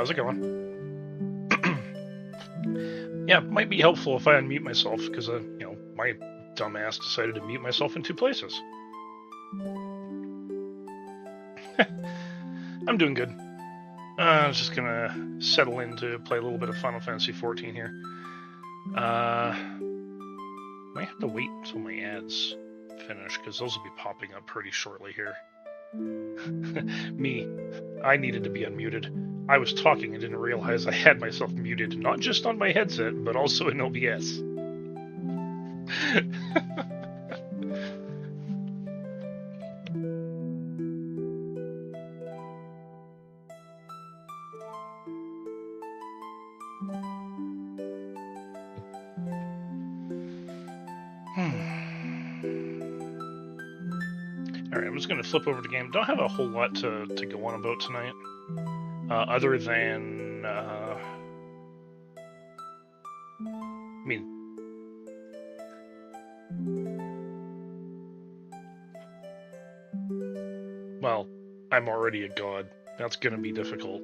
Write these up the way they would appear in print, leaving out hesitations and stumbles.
how's it going? Yeah, it might be helpful if I unmute myself, because, my dumbass decided to mute myself in two places. I'm doing good. I was just gonna settle in to play a little bit of Final Fantasy XIV here. Might have to wait until my ads finish, because those will be popping up pretty shortly here. Me, I needed to be unmuted. I was talking and didn't realize I had myself muted, not just on my headset, but also in OBS. Alright, I'm just going to flip over the game. Don't have a whole lot to go on about tonight. Other than... well, I'm already a god. That's going to be difficult.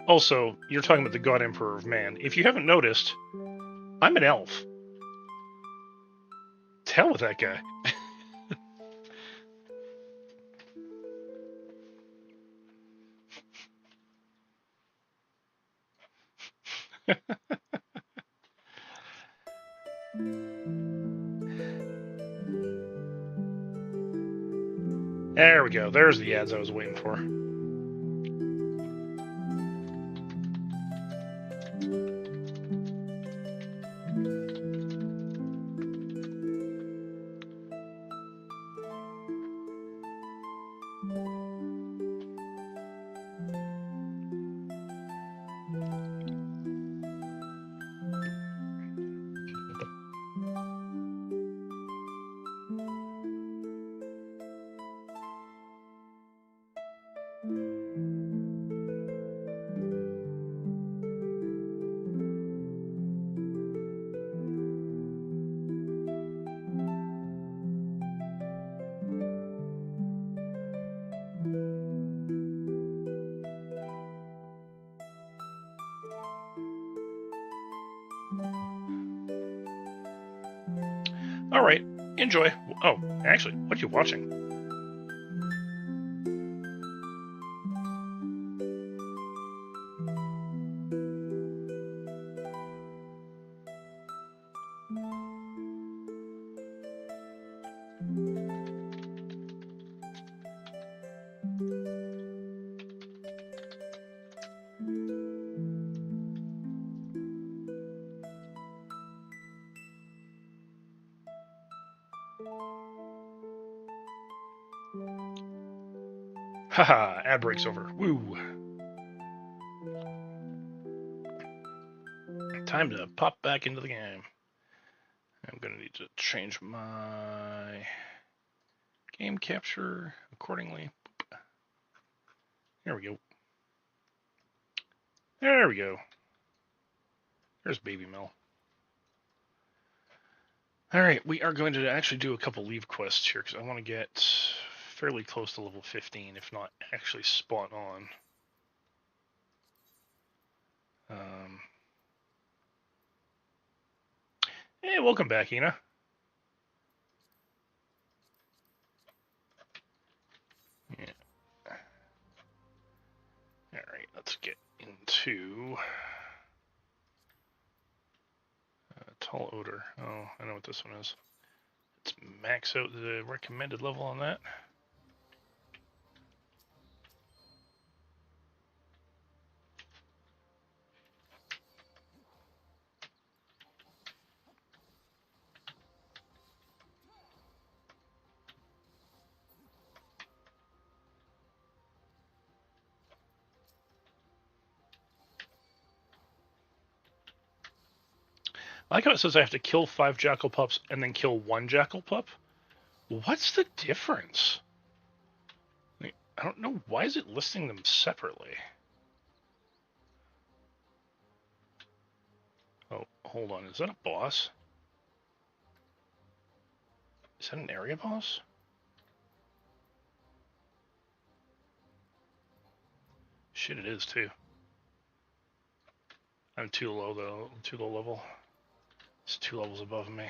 Also, you're talking about the God Emperor of Man. If you haven't noticed, I'm an elf. To hell with that guy. There we go. There's the ads I was waiting for. Alright, enjoy. Oh, actually, what are you watching? Haha, ad break's over. Woo! Time to pop back into the game. I'm gonna need to change my game capture accordingly. There we go. There we go. There's Baby Mel. Alright, we are going to actually do a couple leave quests here, because I want to get fairly close to level 15, if not actually spot on. Hey, welcome back, Ina. Yeah. Alright, let's get into Tall Odor. Oh, I know what this one is. Let's max out the recommended level on that. I like how it says I have to kill 5 jackal pups and then kill 1 jackal pup. What's the difference? I don't know. Why is it listing them separately? hold on, is that a boss? Is that an area boss? Shit, it is too. I'm too low though, too low level. It's 2 levels above me.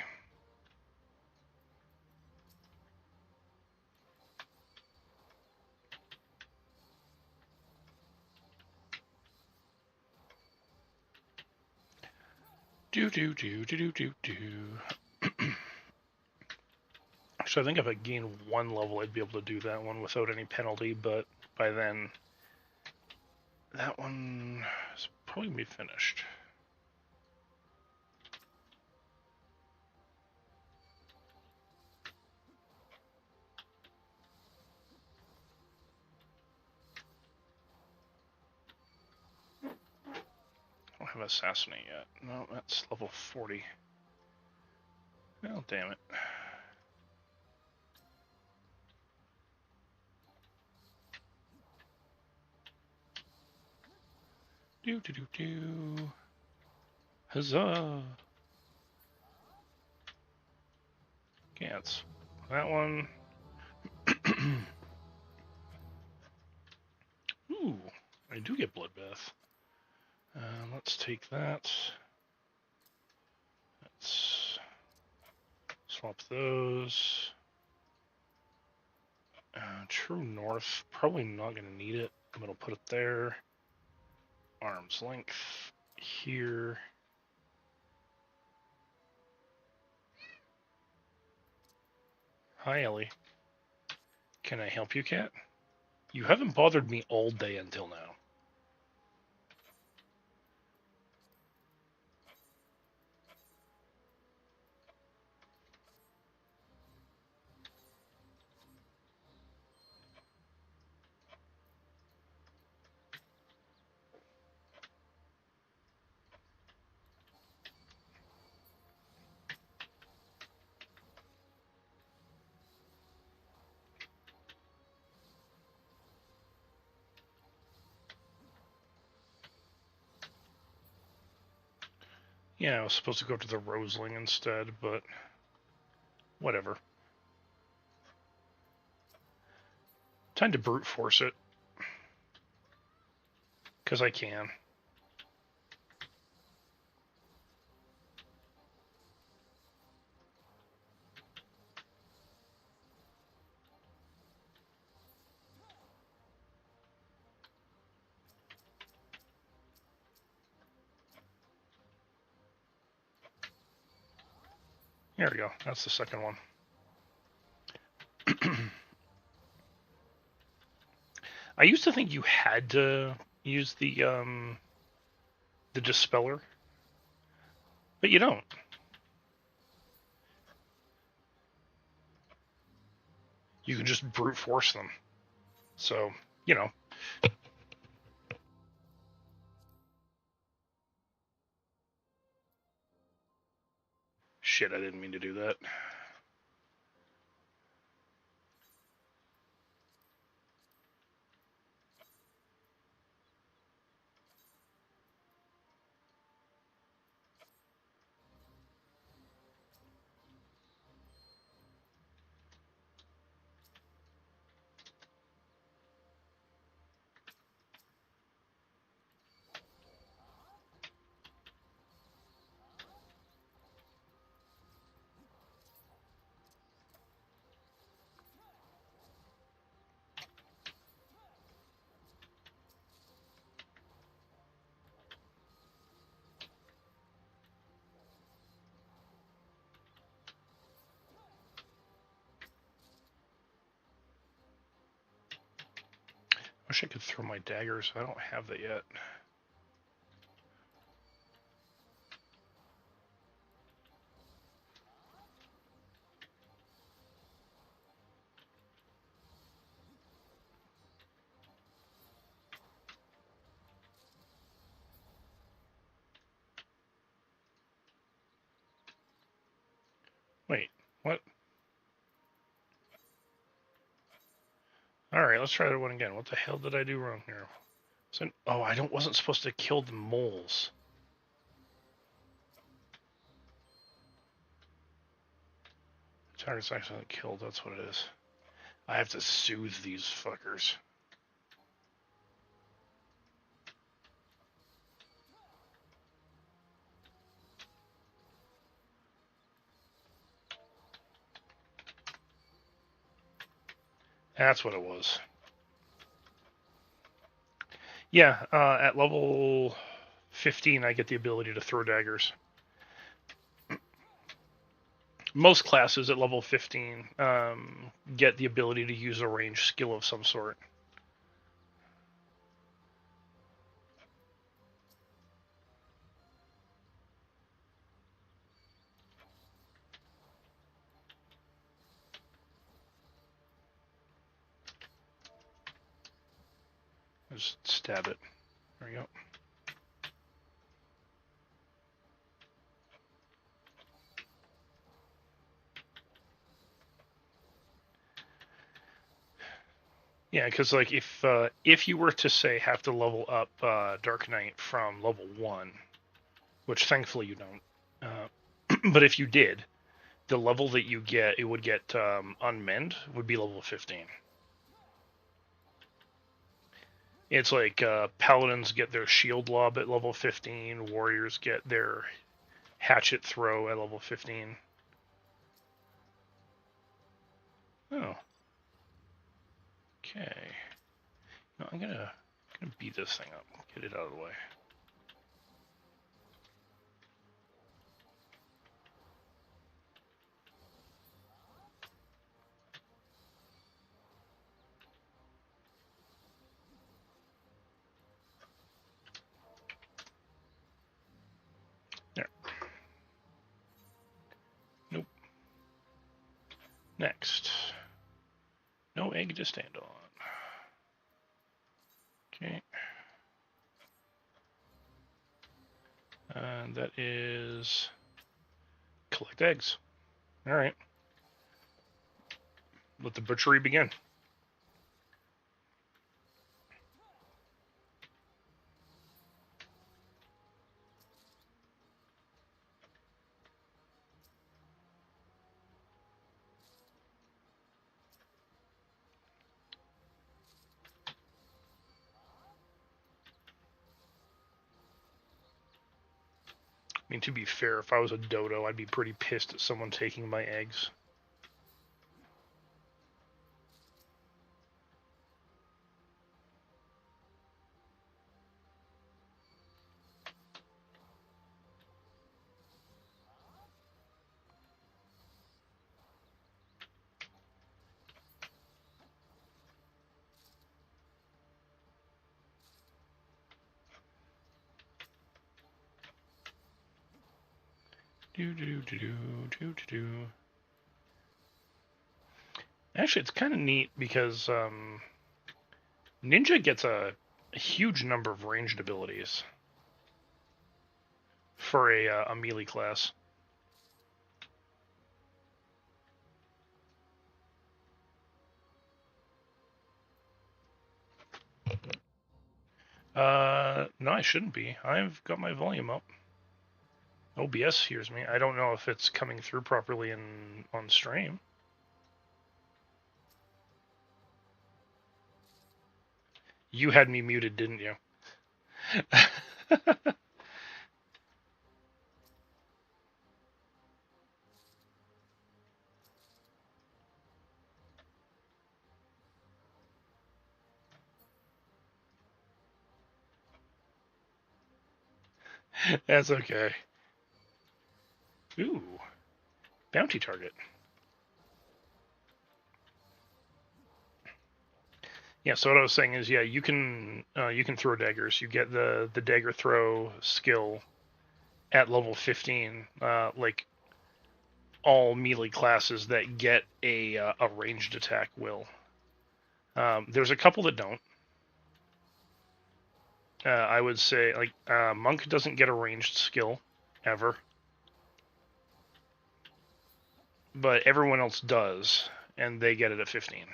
Do do do do do do do. Actually, I think if I gain 1 level, I'd be able to do that one without any penalty. But by then, that one is probably gonna be finished. I don't have assassinate yet. No, that's level 40. Oh, damn it. Do do do do. Huzzah! Gantz. That one. Ooh, I do get bloodbath. Let's take that. Let's swap those. True North. Probably not going to need it. I'm going to put it there. Arm's length here. Hi, Ellie. Can I help you, cat? You haven't bothered me all day until now. Yeah, I was supposed to go to the Roseling instead, but whatever. Time to brute force it. Because I can. There we go. That's the second one. I used to think you had to use the dispeller, but you don't. You can just brute force them. So, you know. Shit, I didn't mean to do that. Wish I could throw my daggers. I don't have that yet. Wait, what? Alright, let's try that one again. What the hell did I do wrong here? So, oh, wasn't supposed to kill the moles. Target's accidentally killed, that's what it is. I have to soothe these fuckers. That's what it was. Yeah, at level 15, I get the ability to throw daggers. Most classes at level 15 get the ability to use a ranged skill of some sort. Just stab it. There we go. Yeah, because like if you were to say have to level up Dark Knight from level 1, which thankfully you don't, but if you did, the level that you get, it would get unmend would be level 15. It's like paladins get their shield lob at level 15, warriors get their hatchet throw at level 15. Oh. Okay. No, I'm gonna beat this thing up. Get it out of the way. There. Nope. Next. No egg to stand on. Okay. And that is collect eggs. All right. Let the butchery begin. I mean, to be fair, if I was a dodo, I'd be pretty pissed at someone taking my eggs. Do. Actually, it's kind of neat because Ninja gets a huge number of ranged abilities for a melee class. No, I shouldn't be. I've got my volume up. OBS hears me. I don't know if it's coming through properly on stream. You had me muted, didn't you? That's okay. Ooh, bounty target. Yeah, so what I was saying is, yeah, you can throw daggers. You get the dagger throw skill at level 15. Like all melee classes that get a ranged attack will. There's a couple that don't. I would say like monk doesn't get a ranged skill ever, but everyone else does, and they get it at 15.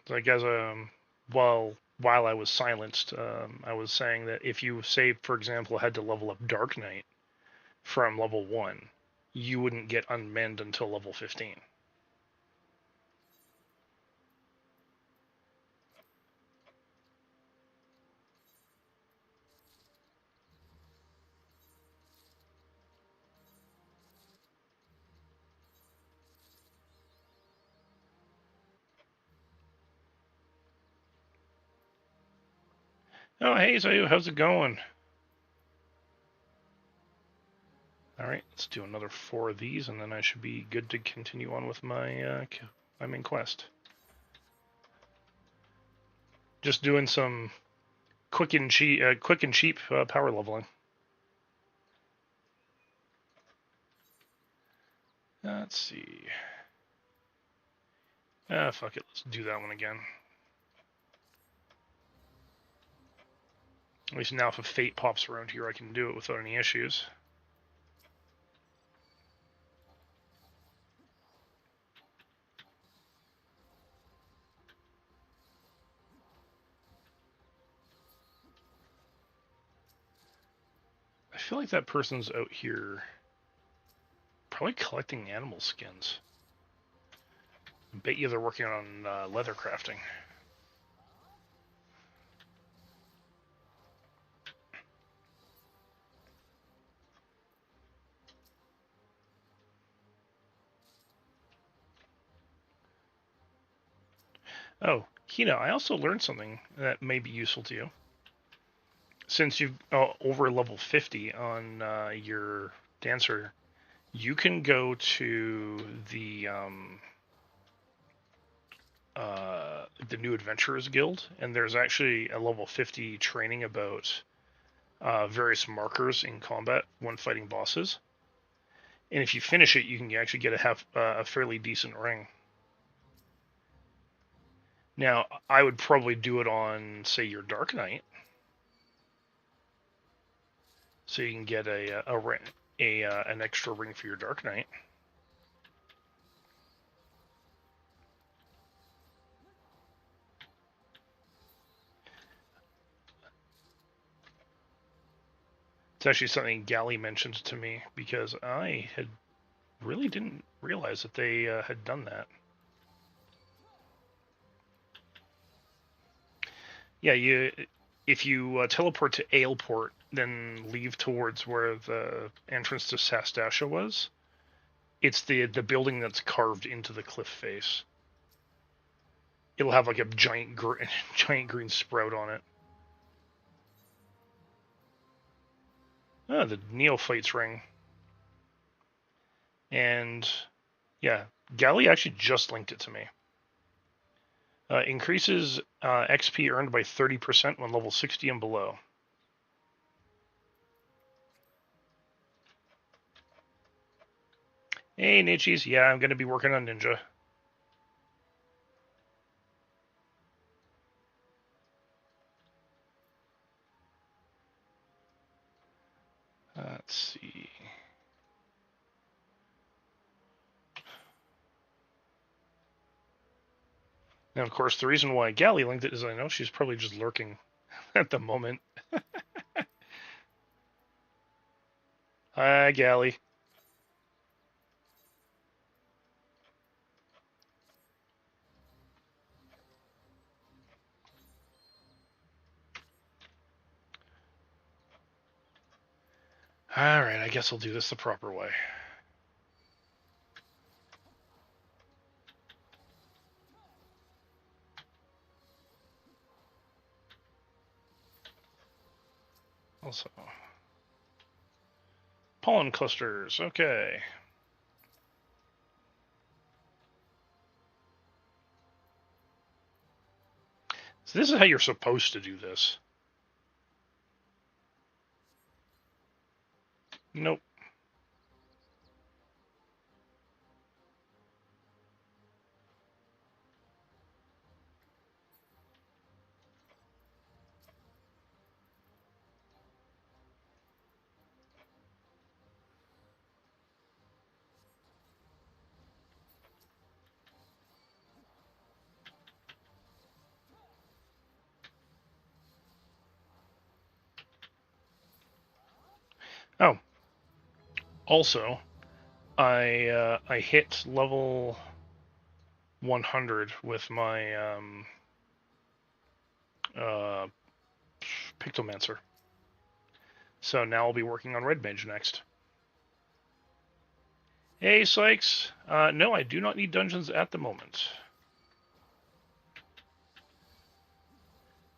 Like as a well, while I was silenced, I was saying that if you, say, for example, had to level up Dark Knight from level 1, you wouldn't get unmanned until level 15. Oh, hey, Zayu, how's it going? Alright, let's do another 4 of these, and then I should be good to continue on with my main quest. Just doing some quick and cheap power leveling. Let's see. Fuck it, let's do that one again. At least now if a fate pops around here, I can do it without any issues. I feel like that person's out here probably collecting animal skins. I bet you they're working on leather crafting. Oh, Hina, I also learned something that may be useful to you. Since you've over level 50 on your dancer, you can go to the New Adventurers Guild, and there's actually a level 50 training about various markers in combat when fighting bosses. And if you finish it, you can actually get a fairly decent ring. Now, I would probably do it on, say, your Dark Knight, so you can get an extra ring for your Dark Knight. It's actually something Galley mentioned to me because I had really didn't realize that they had done that. Yeah, if you teleport to Aleport, then leave towards where the entrance to Sastasha was. It's the building that's carved into the cliff face. It'll have like a giant green sprout on it. Ah, the Neophyte's ring. And yeah, Galley actually just linked it to me. Increases XP earned by 30% when level 60 and below. Hey, Nichies. Yeah, I'm going to be working on Ninja. Let's see. Now, of course, the reason why Galley linked it is I know she's probably just lurking at the moment. Hi, Galley. Alright, I guess I'll do this the proper way. Also, pollen clusters. Okay. So this is how you're supposed to do this. Nope. Also, I hit level 100 with my uh, Pictomancer. So now I'll be working on Red Mage next. Hey, Sykes. No, I do not need dungeons at the moment.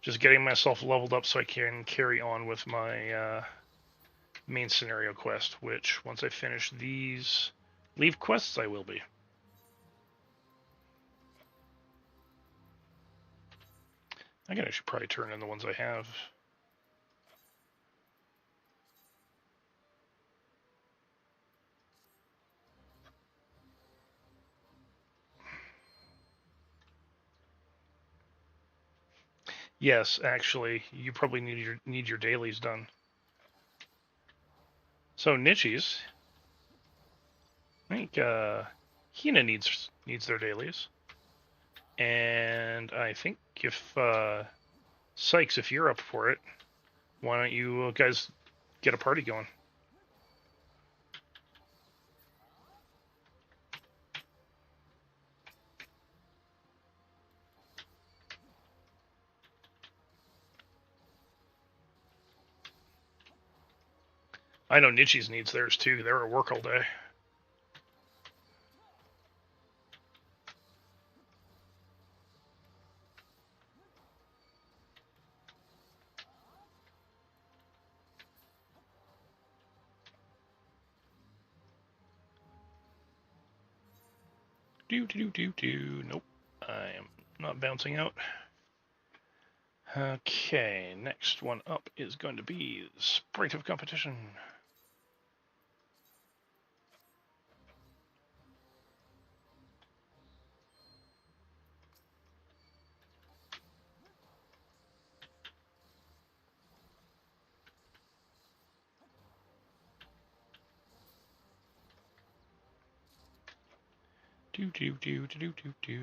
Just getting myself leveled up so I can carry on with my main scenario quest, which once I finish these leave quests, I will be. I can actually probably turn in the ones I have. Yes, actually, you probably need your dailies done. So Nichi's, I think Hina needs their dailies, and I think if Sykes, if you're up for it, why don't you guys get a party going? I know Nichi's needs theirs too. They're at work all day. Nope, I am not bouncing out. Okay, next one up is going to be Sprite of Competition. Do.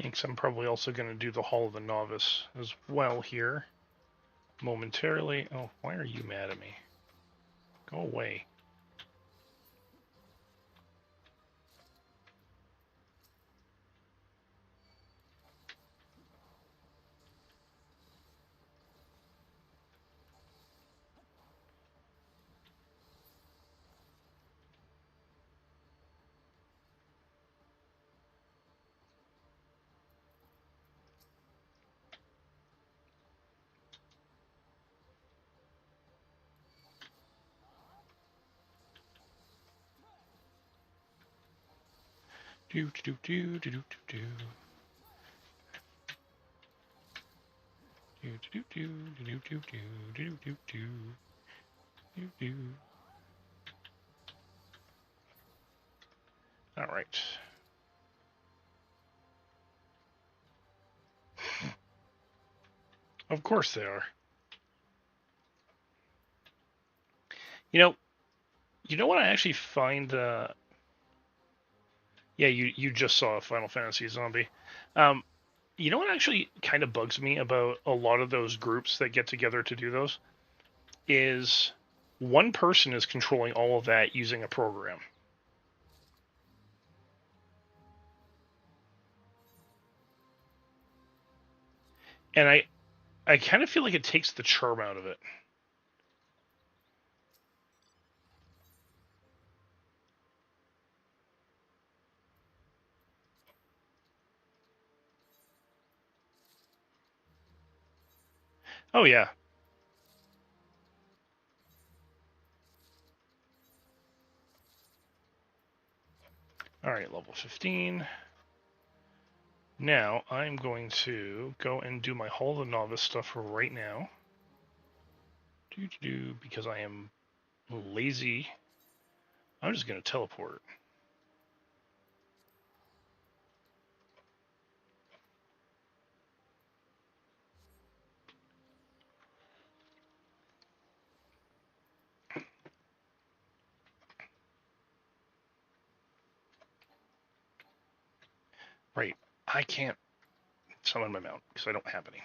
Thanks. I'm probably also going to do the Hall of the Novice as well here momentarily. Oh, why are you mad at me? Go away. Do. All right. Of course they are. You know, you know what I actually find. Yeah, you just saw a Final Fantasy zombie. Um, you know what actually kind of bugs me about a lot of those groups that get together to do those is one person is controlling all of that using a program. And I kind of feel like it takes the charm out of it. Oh yeah. level 15. Now, I'm going to go and do my Hall of the Novice stuff right now. Because I am lazy. I'm just going to teleport. Right. I can't summon my mount because I don't have any.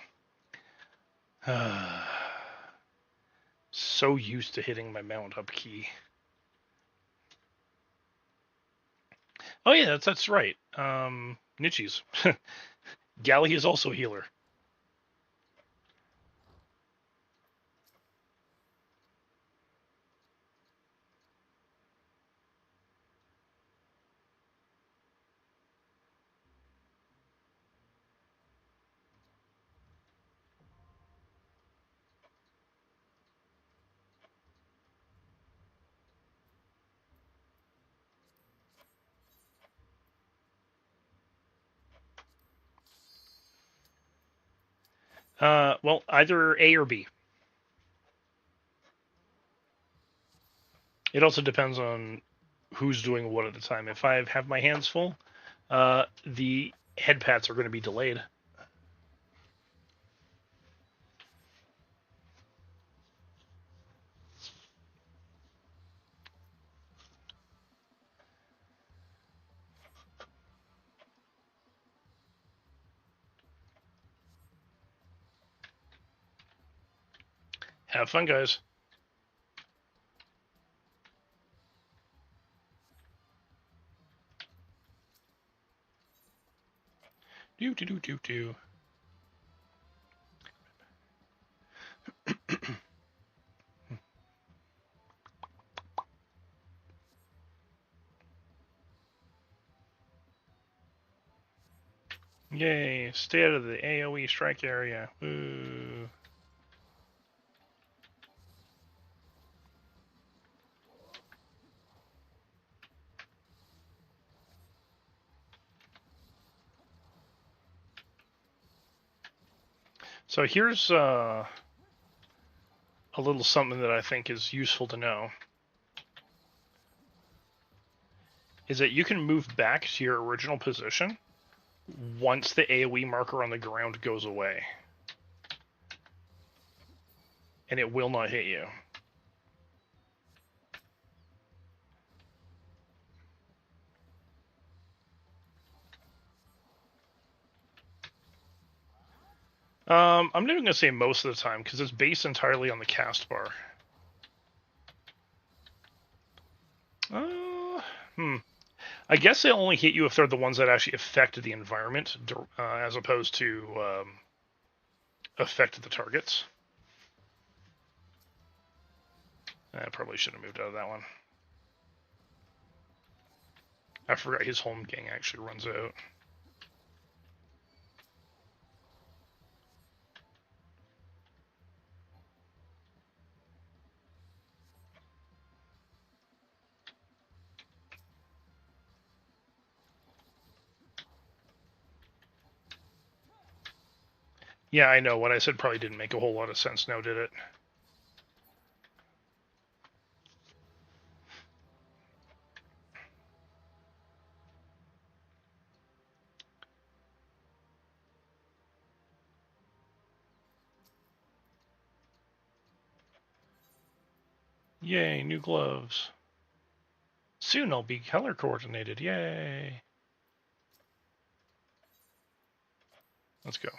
So used to hitting my mount up key. Oh yeah, that's right. Nichis. Galley is also a healer. Well, either A or B. It also depends on who's doing what at the time. If I have my hands full, the head pats are going to be delayed. Have fun, guys. Do. Yay! Stay out of the AoE strike area. Woo! So here's a little something that I think is useful to know. Is that you can move back to your original position once the AoE marker on the ground goes away. And it will not hit you. I'm not even going to say most of the time, because it's based entirely on the cast bar. I guess they only hit you if they're the ones that actually affect the environment, as opposed to affect the targets. I probably should have moved out of that one. I forgot his home gang actually runs out. Yeah, I know. What I said probably didn't make a whole lot of sense now, did it? Yay, new gloves. Soon I'll be color coordinated. Yay. Let's go.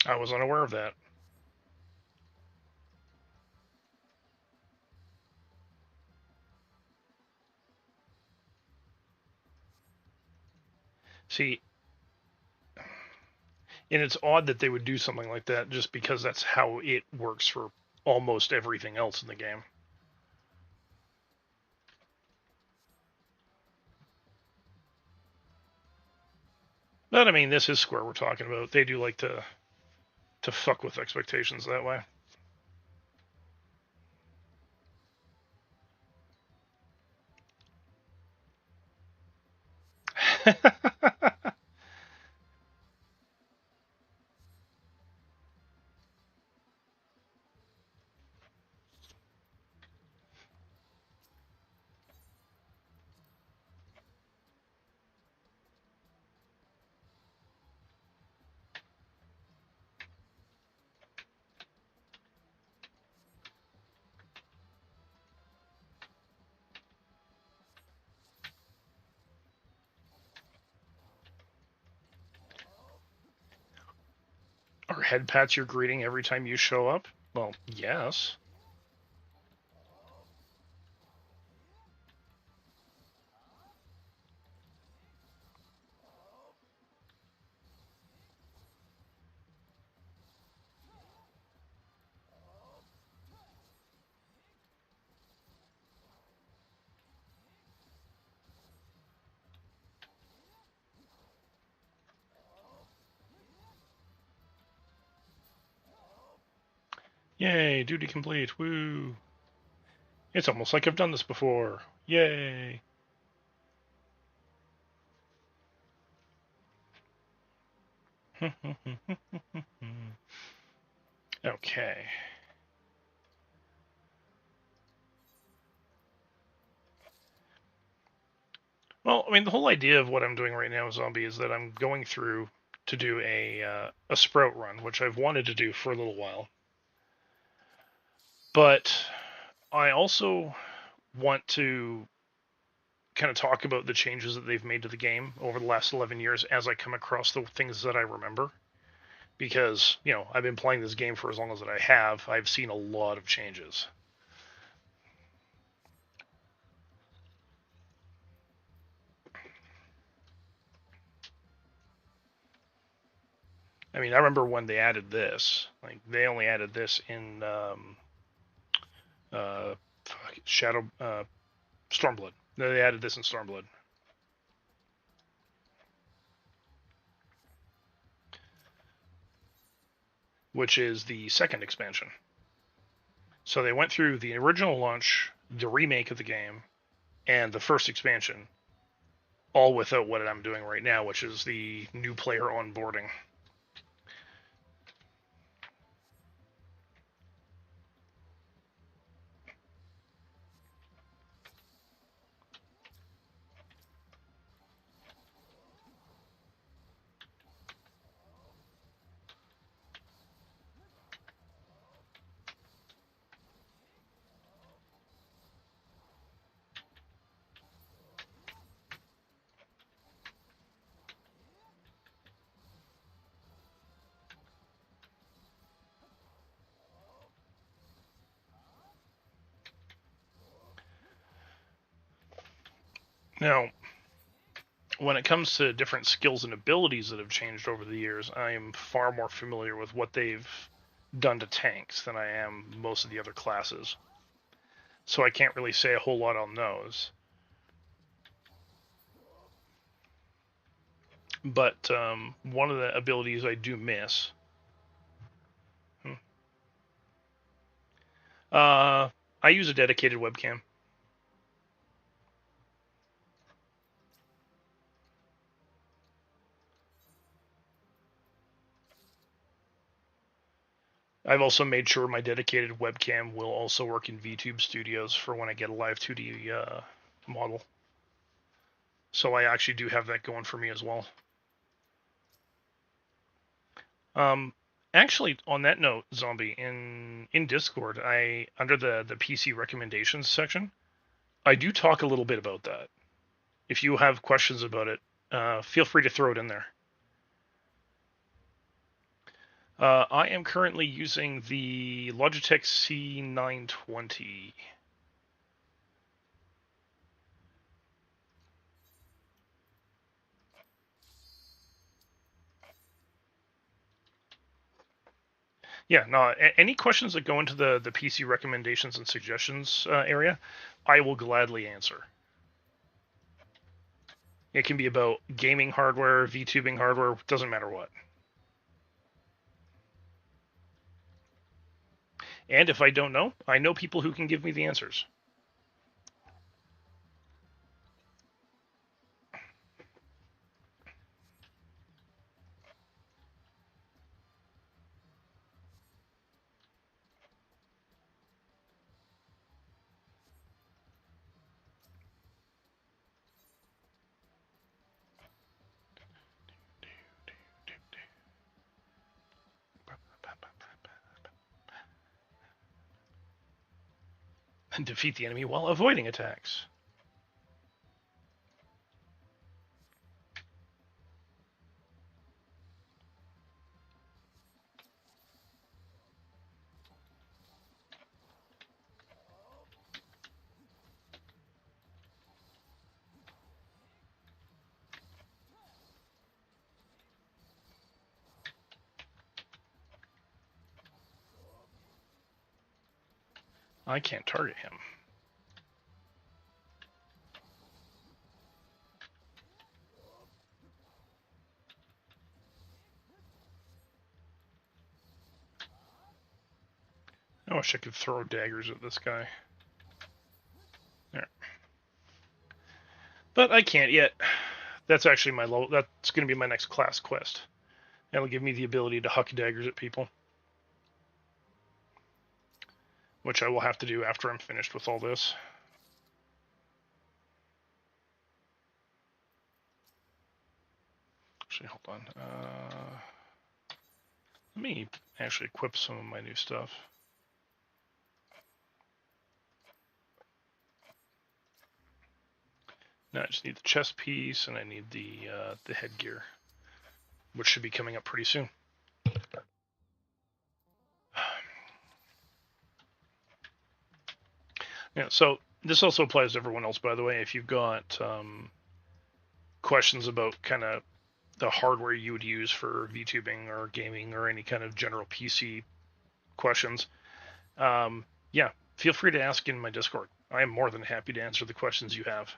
I was unaware of that. See, and it's odd that they would do something like that just because that's how it works for almost everything else in the game. But I mean, this is Square we're talking about. They do like to fuck with expectations that way. Are head pats your greeting every time you show up? Well, yes. Yay, duty complete. Woo. It's almost like I've done this before. Yay. Okay. Well, I mean, the whole idea of what I'm doing right now, Zombie, is that I'm going through to do a sprout run, which I've wanted to do for a little while. But I also want to kind of talk about the changes that they've made to the game over the last 11 years as I come across the things that I remember. Because, I've been playing this game for as long as that I have. I've seen a lot of changes. I mean, I remember when they added this. Like, they only added this in uh, Shadow Stormblood. They added this in Stormblood, which is the second expansion. So they went through the original launch, the remake of the game, and the first expansion, all without what I'm doing right now, which is the new player onboarding. Now, when it comes to different skills and abilities that have changed over the years, I am far more familiar with what they've done to tanks than I am most of the other classes. So I can't really say a whole lot on those. But one of the abilities I do miss. Hmm, I use a dedicated webcam. I've also made sure my dedicated webcam will also work in VTube Studios for when I get a live 2D model. So I actually do have that going for me as well. Um, Actually, on that note, Zombie, in Discord, I under the PC recommendations section, I do talk a little bit about that. If you have questions about it, feel free to throw it in there. I am currently using the Logitech C920. Yeah, no, any questions that go into the PC recommendations and suggestions area, I will gladly answer. It can be about gaming hardware, VTubing hardware, doesn't matter what. And if I don't know, I know people who can give me the answers. And defeat the enemy while avoiding attacks. I can't target him. I wish I could throw daggers at this guy. There. But I can't yet. That's actually my low. That's going to be my next class quest. That'll give me the ability to huck daggers at people, which I will have to do after I'm finished with all this. Actually, hold on. Let me actually equip some of my new stuff. Now I just need the chest piece and I need the headgear, which should be coming up pretty soon. Yeah, so this also applies to everyone else, by the way. If you've got questions about kind of the hardware you would use for VTubing or gaming or any kind of general PC questions, yeah, feel free to ask in my Discord. I am more than happy to answer the questions you have.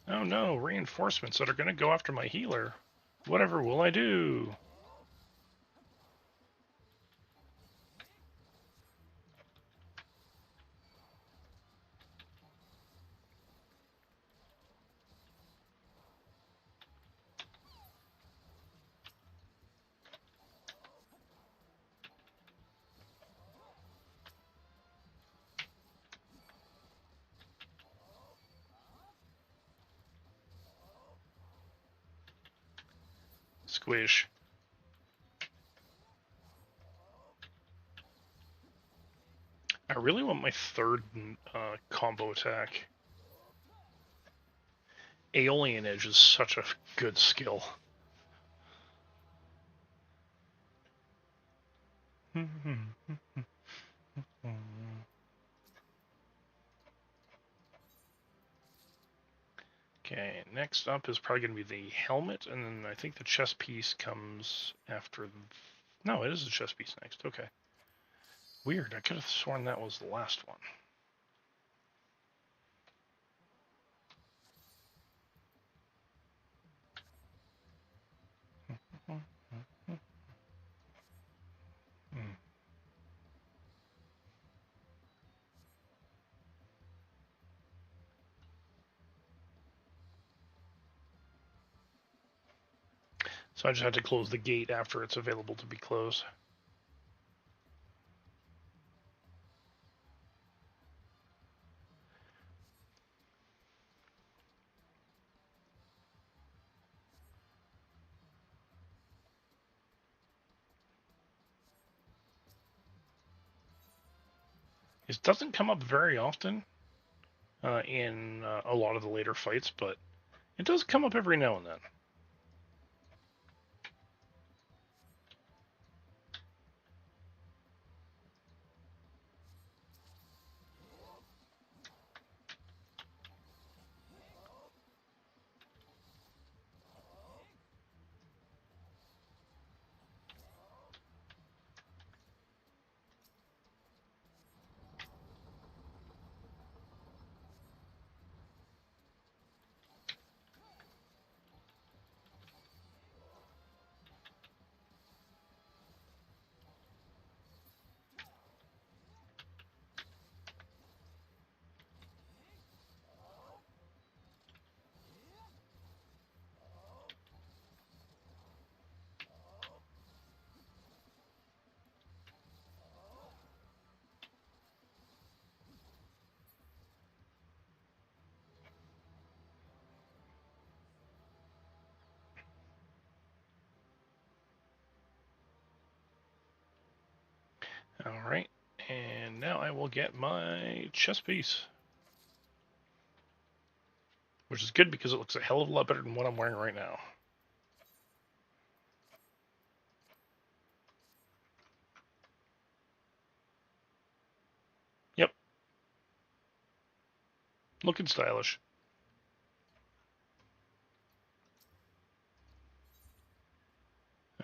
Oh no, reinforcements that are going to go after my healer. Whatever will I do? Squish. I really want my third combo attack. Aeolian Edge is such a good skill. Okay, next up is probably going to be the helmet, and then I think the chest piece comes after. No, it is the chest piece next. Okay. Weird. I could have sworn that was the last one. So I just had to close the gate after it's available to be closed. It doesn't come up very often. in a lot of the later fights, but it does come up every now and then. Alright, and now I will get my chest piece. Which is good because it looks a hell of a lot better than what I'm wearing right now. Yep. Looking stylish.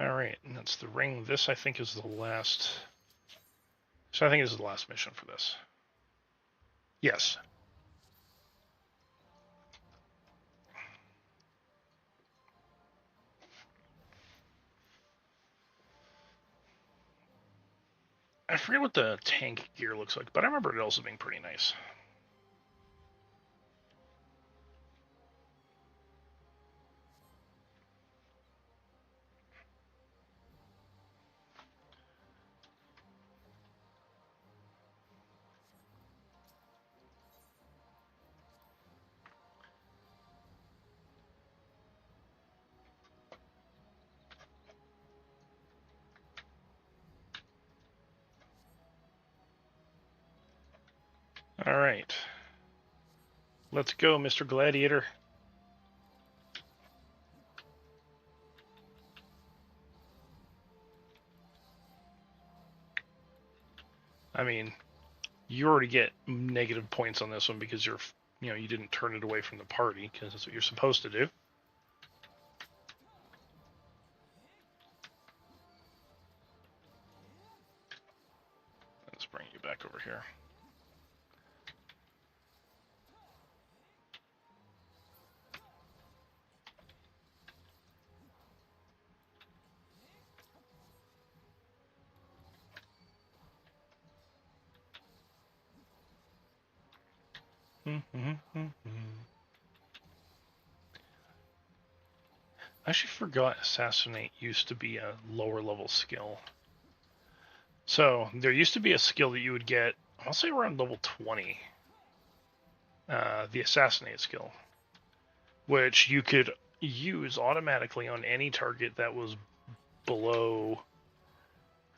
Alright, and that's the ring. This, I think, is the last... So I think this is the last mission for this. Yes. I forget what the tank gear looks like, but I remember it also being pretty nice. Alright. Let's go, Mr. Gladiator. I mean, you already get negative points on this one because you didn't turn it away from the party, because that's what you're supposed to do. Let's bring you back over here. I actually forgot Assassinate used to be a lower level skill. So there used to be a skill that you would get, I'll say around level 20. The Assassinate skill, which you could use automatically on any target that was below.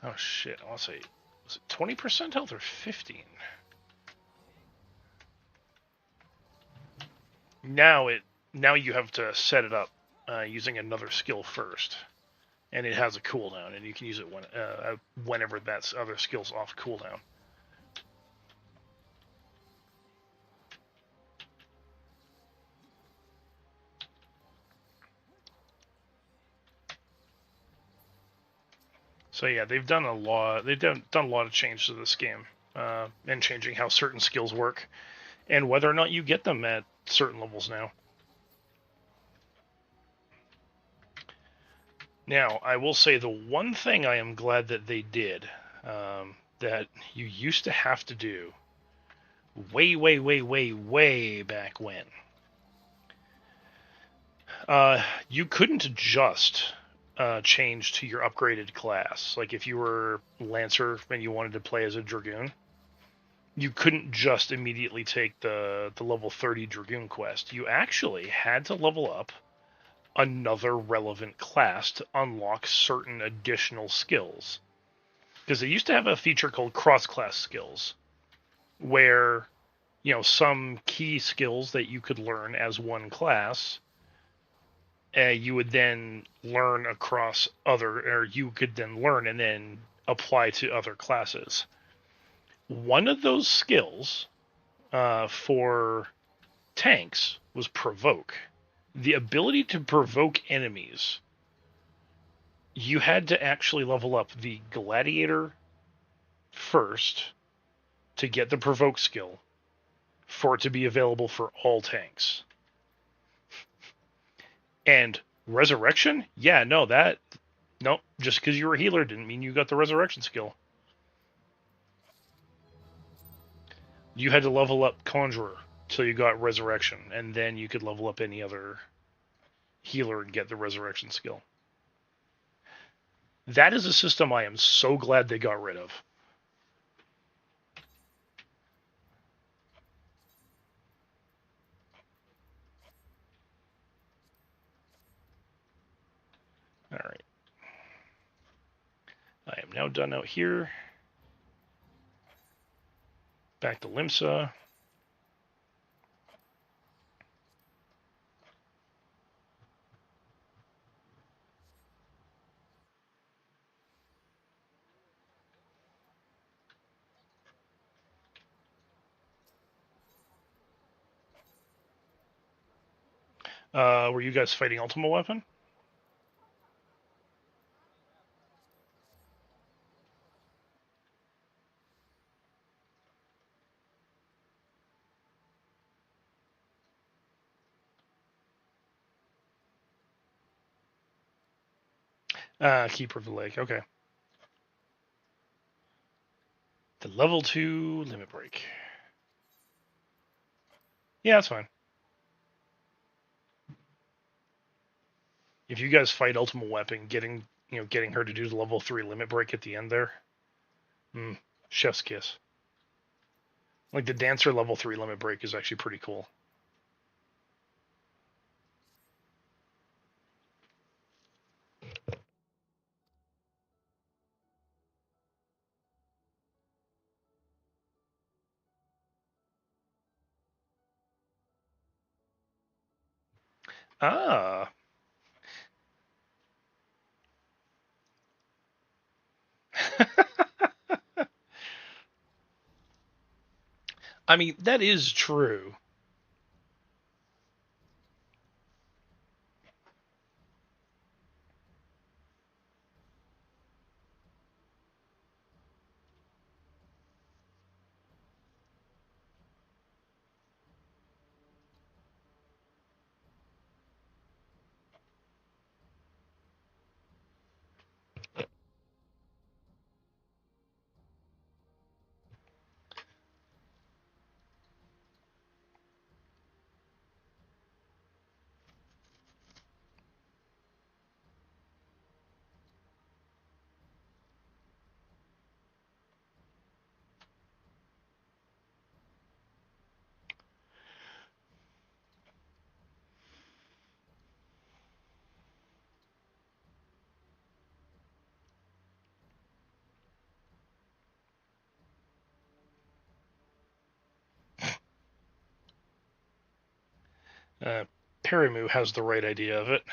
Oh shit! I'll say, was it 20% health or 15? Now you have to set it up using another skill first, and it has a cooldown, and you can use it whenever that other skill's off cooldown. So yeah, they've done a lot. They've done a lot of changes to this game, and changing how certain skills work, and whether or not you get them at certain levels now. Now, I will say the one thing I am glad that they did, that you used to have to do way, way, way, way, way back when. You couldn't just change to your upgraded class. Like if you were Lancer and you wanted to play as a Dragoon, you couldn't just immediately take the level 30 Dragoon quest. You actually had to level up another relevant class to unlock certain additional skills. Because they used to have a feature called cross-class skills, where some key skills that you could learn as one class, you would then learn across other, or you could then learn and then apply to other classes. One of those skills for tanks was provoke. The ability to provoke enemies. You had to actually level up the gladiator first to get the provoke skill for it to be available for all tanks. And resurrection? Yeah, no, just because you were a healer didn't mean you got the resurrection skill. You had to level up conjurer till you got resurrection, and then you could level up any other healer and get the resurrection skill. That is a system I am so glad they got rid of. All right. I am now done out here. Back to Limsa. Were you guys fighting Ultima Weapon? Keeper of the Lake. Okay. The level 2 limit break. Yeah, that's fine. If you guys fight Ultima Weapon, getting her to do the level 3 limit break at the end there, chef's kiss. Like the dancer level 3 limit break is actually pretty cool. Ah. I mean, that is true. Uh, Perimu has the right idea of it.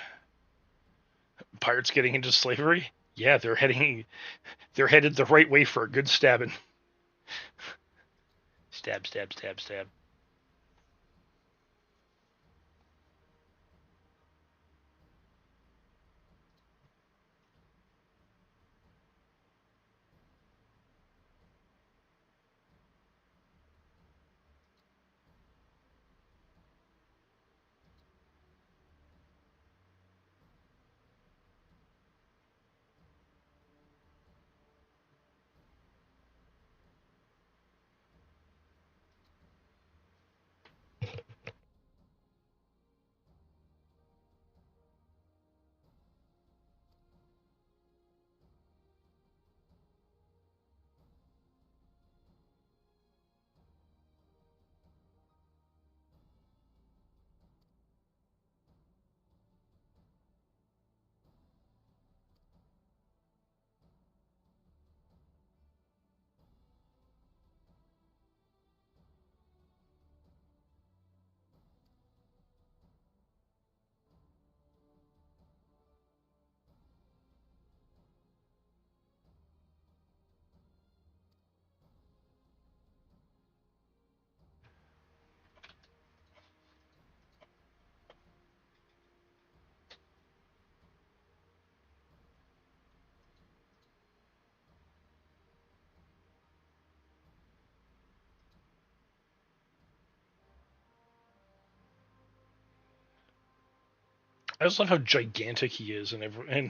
Pirates getting into slavery? Yeah, they're headed the right way for a good stabbing. Stab, stab, stab, stab. I just love how gigantic he is, and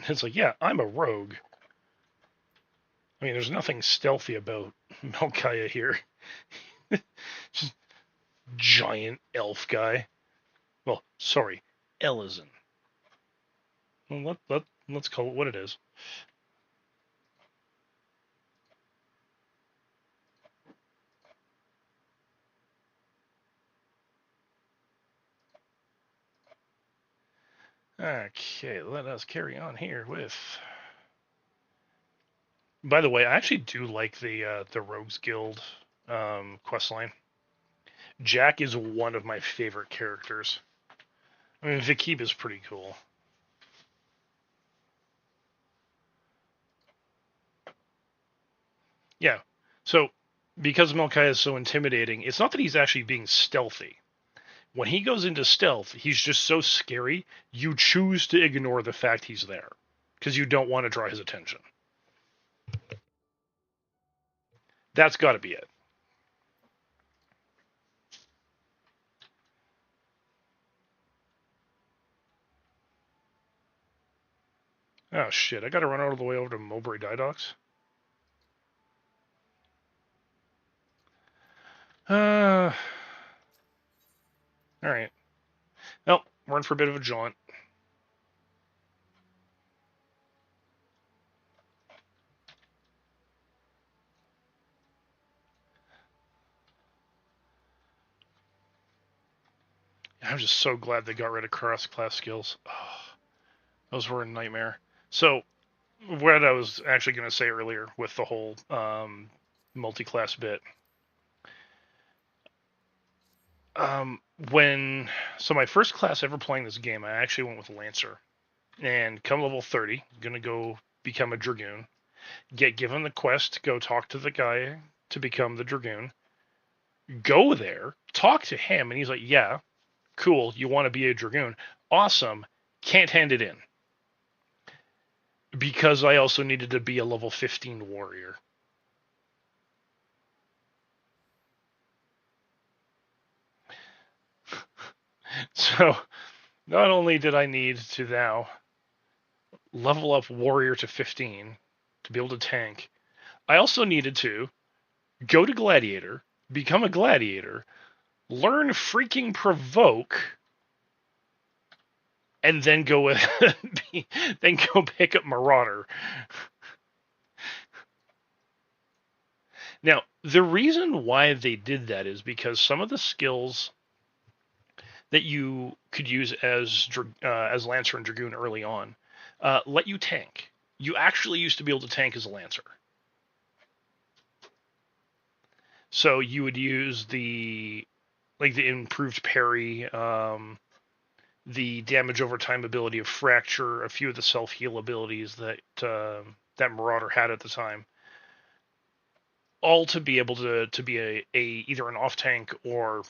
it's like, yeah, I'm a rogue. I mean, there's nothing stealthy about Melchiah here. Just giant elf guy. Well, sorry, Ellison. Well, let's call it what it is. Okay, let us carry on here with. By the way, I actually do like the Rogues Guild quest line. Jack is one of my favorite characters. I mean, Vikib is pretty cool. Yeah. So, because Melchiah is so intimidating, it's not that he's actually being stealthy. When he goes into stealth, he's just so scary, you choose to ignore the fact he's there because you don't want to draw his attention. That's got to be it. Oh shit! I got to run all the way over to Mowbray Docks. All right. Well, we're in for a bit of a jaunt. I'm just so glad they got rid of cross-class skills. Oh, those were a nightmare. So, what I was actually going to say earlier with the whole multi-class bit. Um, when so my first class ever playing this game, I actually went with Lancer, and come level 30, gonna go become a Dragoon. Get given the quest to go talk to the guy to become the Dragoon. Go there, talk to him, and he's like, "Yeah, cool. You want to be a Dragoon? Awesome. Can't hand it in because I also needed to be a level 15 warrior." So not only did I need to now level up warrior to 15 to be able to tank, I also needed to go to gladiator, become a gladiator, learn freaking provoke, and then go with then go pick up marauder. Now, the reason why they did that is because some of the skills that you could use as Lancer and Dragoon early on let you tank. You actually used to be able to tank as a Lancer. So you would use the improved parry, the damage over time ability of fracture, a few of the self heal abilities that Marauder had at the time, all to be able to be a either an off tank or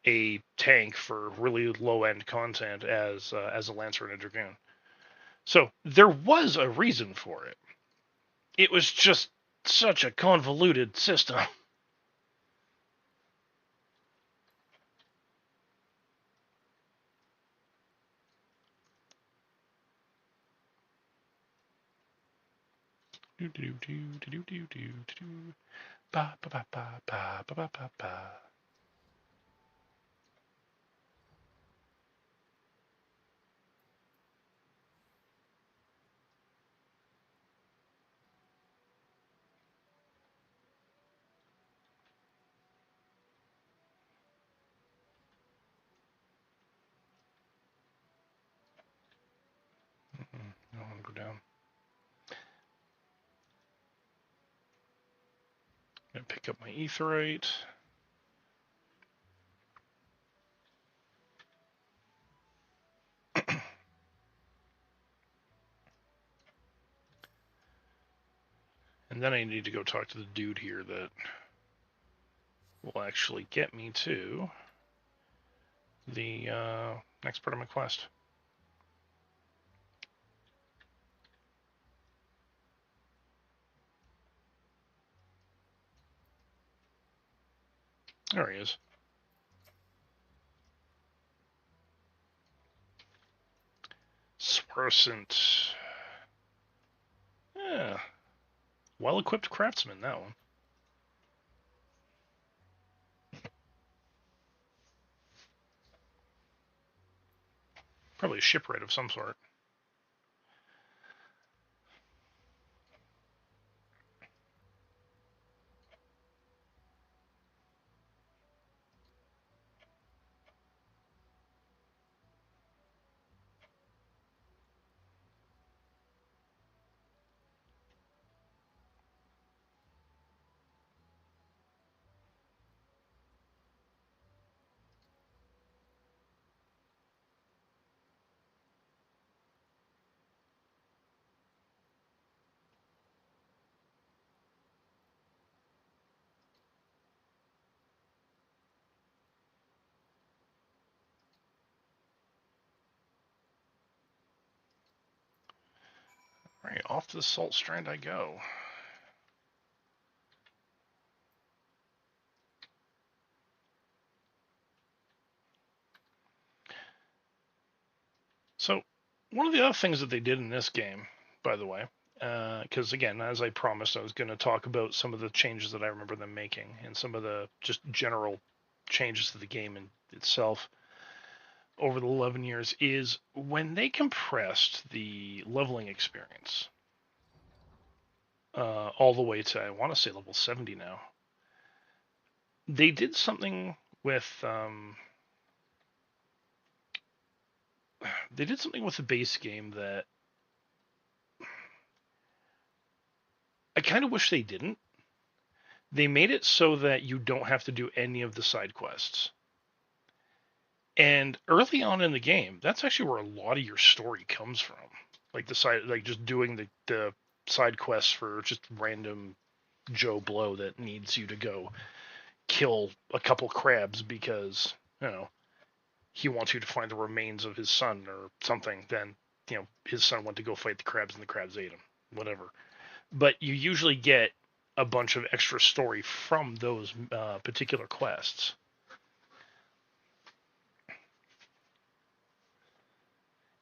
a tank for really low end content as a Lancer and a Dragoon. So there was a reason for it. It was just such a convoluted system. Do do do do do do do. Ba ba ba ba ba ba ba ba ba. I want to go down. Gonna pick up my Aetheryte. And then I need to go talk to the dude here that will actually get me to the next part of my quest. There he is. Crescent. Yeah. Well-equipped craftsman, that one. Probably a shipwright of some sort. Alright, off to the Salt Strand I go. So, one of the other things that they did in this game, by the way, because again, as I promised, I was going to talk about some of the changes that I remember them making and some of the just general changes to the game in itself over the 11 years, is when they compressed the leveling experience all the way to, I want to say, level 70 now. They did something with the base game that I kind of wish they didn't. They made it so that you don't have to do any of the side quests. And early on in the game, that's actually where a lot of your story comes from. Like just doing the side quests for just random Joe Blow that needs you to go kill a couple crabs because, he wants you to find the remains of his son or something. Then, his son went to go fight the crabs and the crabs ate him. Whatever. But you usually get a bunch of extra story from those particular quests.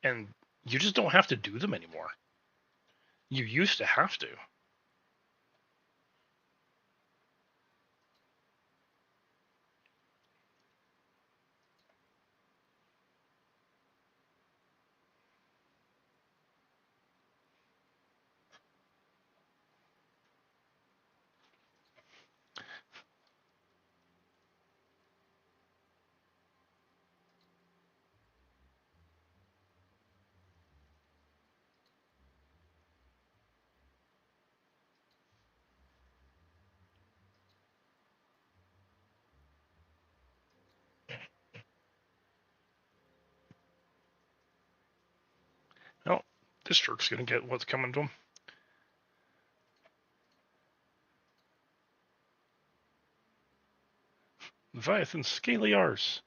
And you just don't have to do them anymore. You used to have to. No, this jerk's gonna get what's coming to him. Leviathan scaly arse.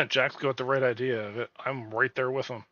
Jack's got the right idea. I'm right there with him.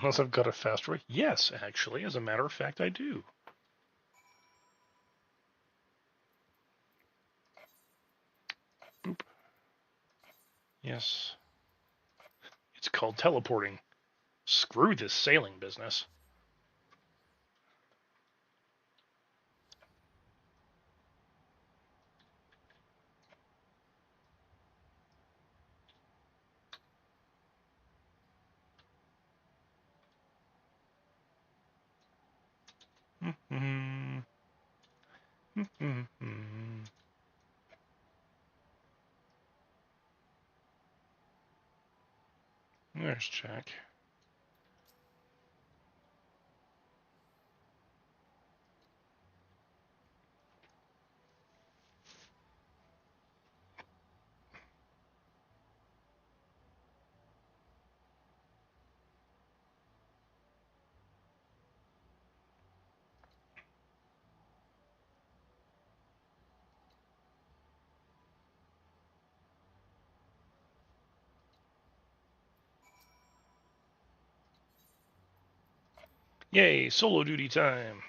Unless I've got a faster way. Yes, actually, as a matter of fact, I do. Boop. Yes. It's called teleporting. Screw this sailing business. There's Jack. Yay, solo duty time.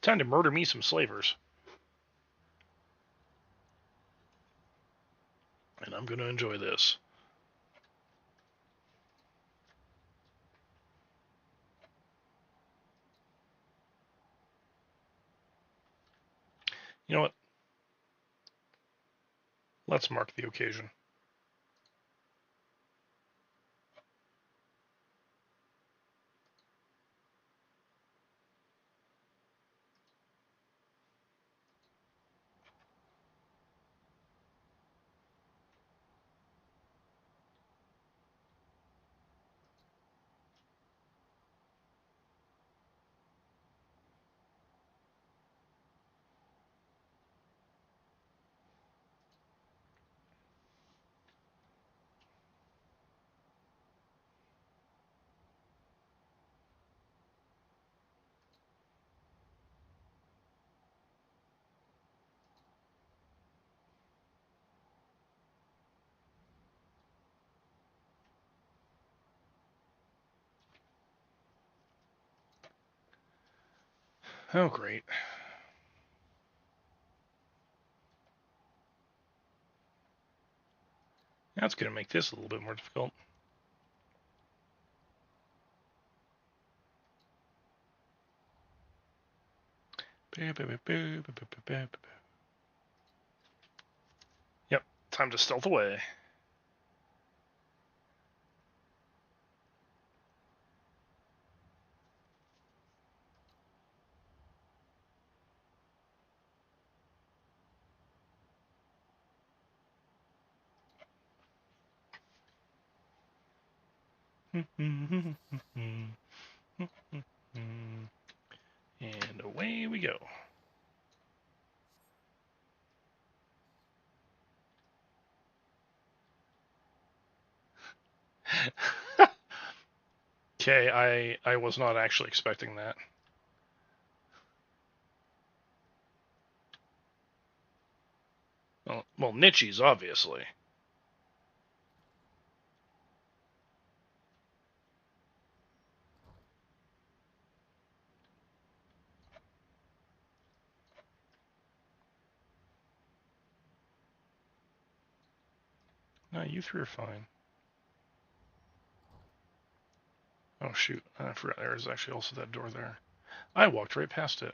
Time to murder me some slavers. And I'm going to enjoy this. You know what? Let's mark the occasion. Oh, great. That's going to make this a little bit more difficult. Yep, time to stealth away. And away we go. Okay, I was not actually expecting that. Well, Nichi's, obviously. No, you three are fine. Oh, shoot. I forgot there was actually also that door there. I walked right past it.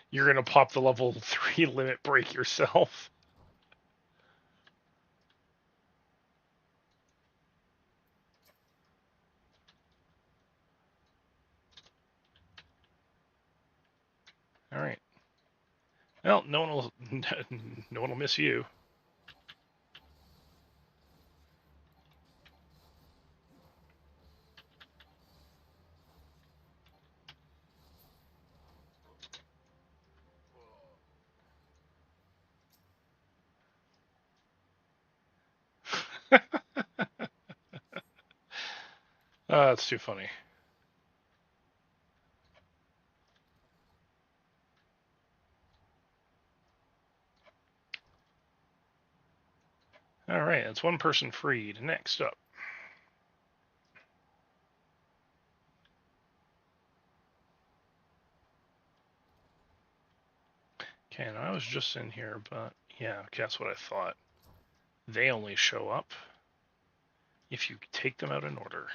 You're going to pop the level 3 limit break yourself. All right. Well, no one will miss you. That's too funny. All right, that's one person freed. Next up. Okay, and I was just in here, but yeah, that's what I thought. They only show up if you take them out in order.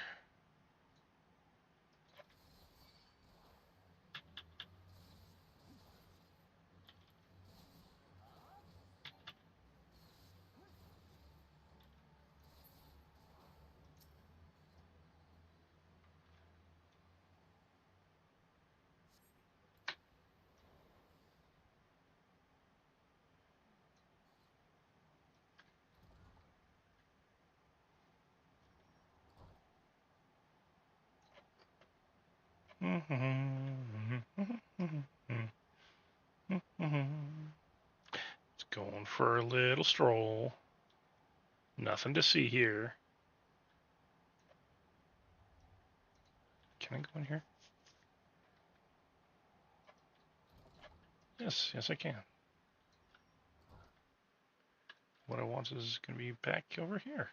It's going for a little stroll. Nothing to see here. Can I go in here? Yes, yes I can. What I want is going to be back over here.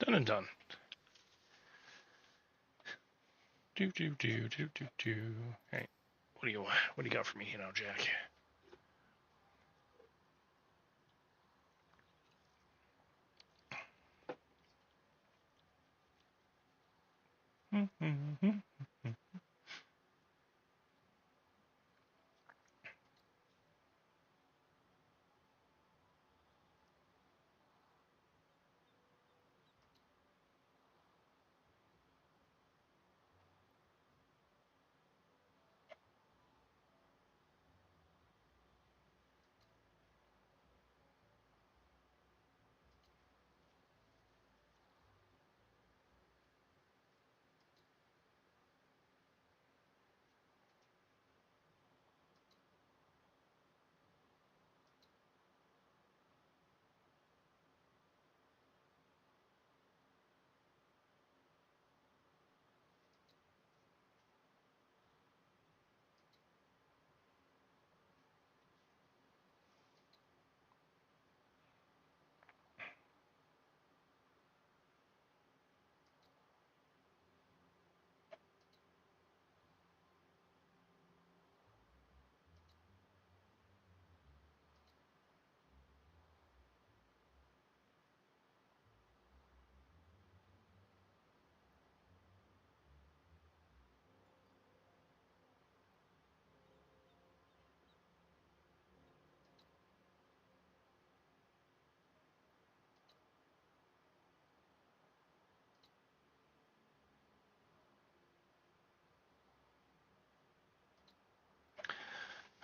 Done and done. Do do do do do do. Hey, what do you got for me, Jack?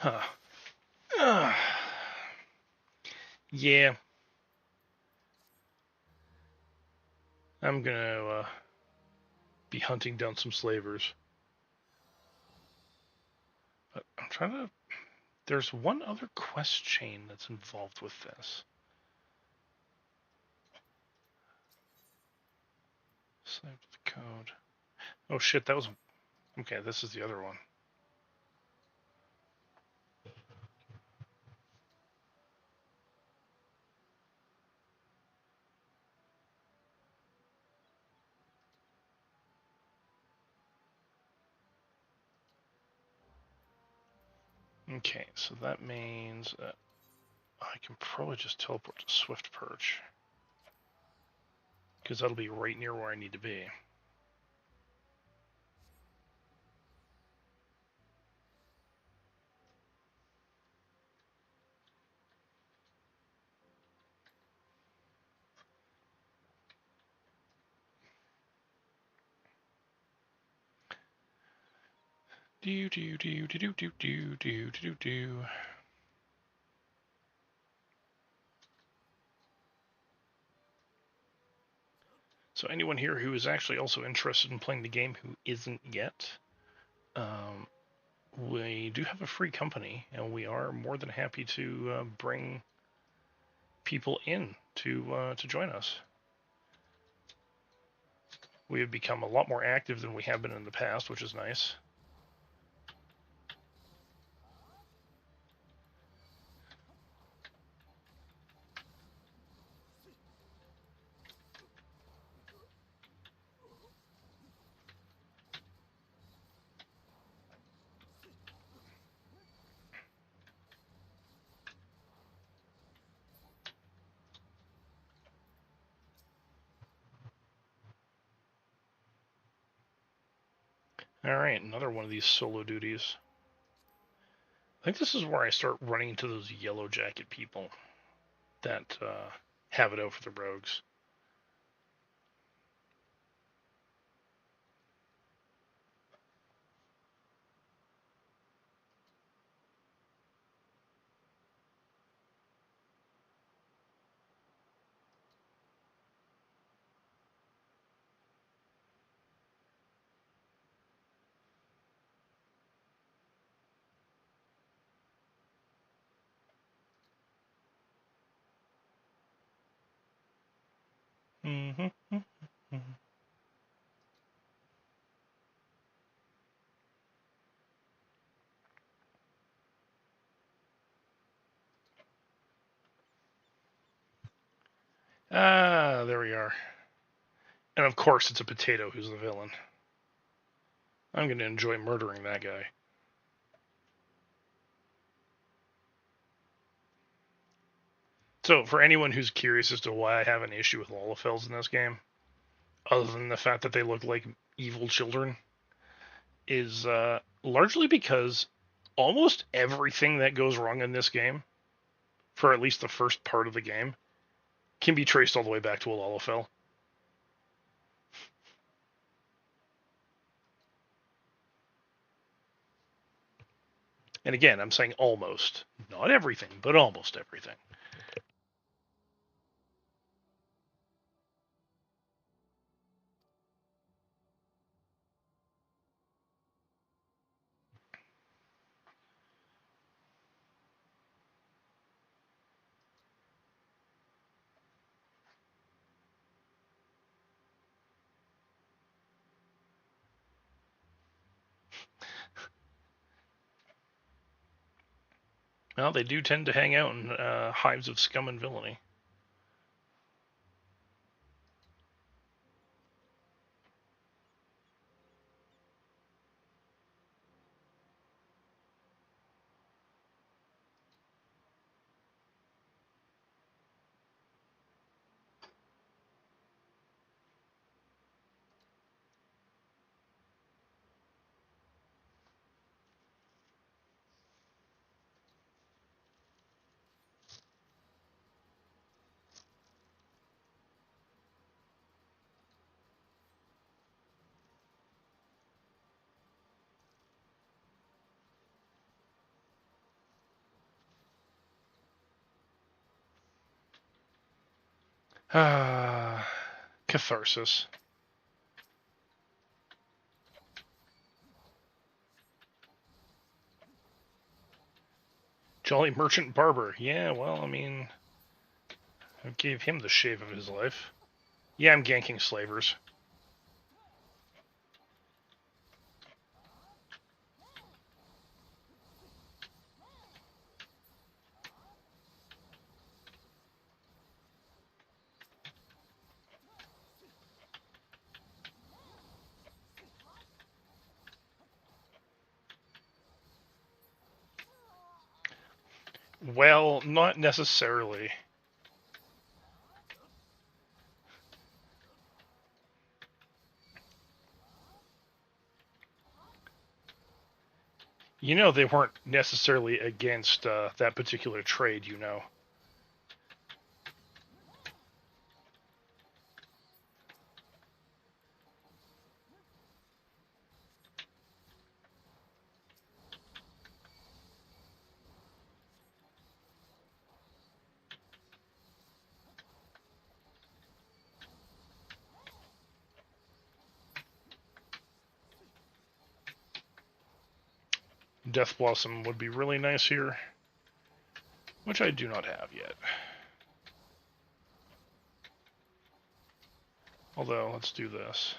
Huh. Yeah, I'm gonna be hunting down some slavers. But I'm trying to. There's one other quest chain that's involved with this. Save the code. Oh shit, that was. Okay, this is the other one. Okay, so that means I can probably just teleport to Swift Perch. Because that'll be right near where I need to be. Do do do do do do do do do do. So anyone here who is actually also interested in playing the game who isn't yet, we do have a free company, and we are more than happy to bring people in to join us. We have become a lot more active than we have been in the past, which is nice. All right, another one of these solo duties. I think this is where I start running into those yellow jacket people that have it out for the rogues. Mm-hmm. Ah, there we are. And of course, it's a potato who's the villain. I'm going to enjoy murdering that guy. So, for anyone who's curious as to why I have an issue with Lalafels in this game, other than the fact that they look like evil children, is largely because almost everything that goes wrong in this game, for at least the first part of the game, can be traced all the way back to a Lalafell. And again, I'm saying almost. Not everything, but almost everything. Well, they do tend to hang out in hives of scum and villainy. Ah, catharsis. Jolly Merchant Barber. Yeah, well, I mean, I gave him the shave of his life. Yeah, I'm ganking slavers. Well, not necessarily. You know, they weren't necessarily against that particular trade, you know. Death Blossom would be really nice here, which I do not have yet. Although, let's do this.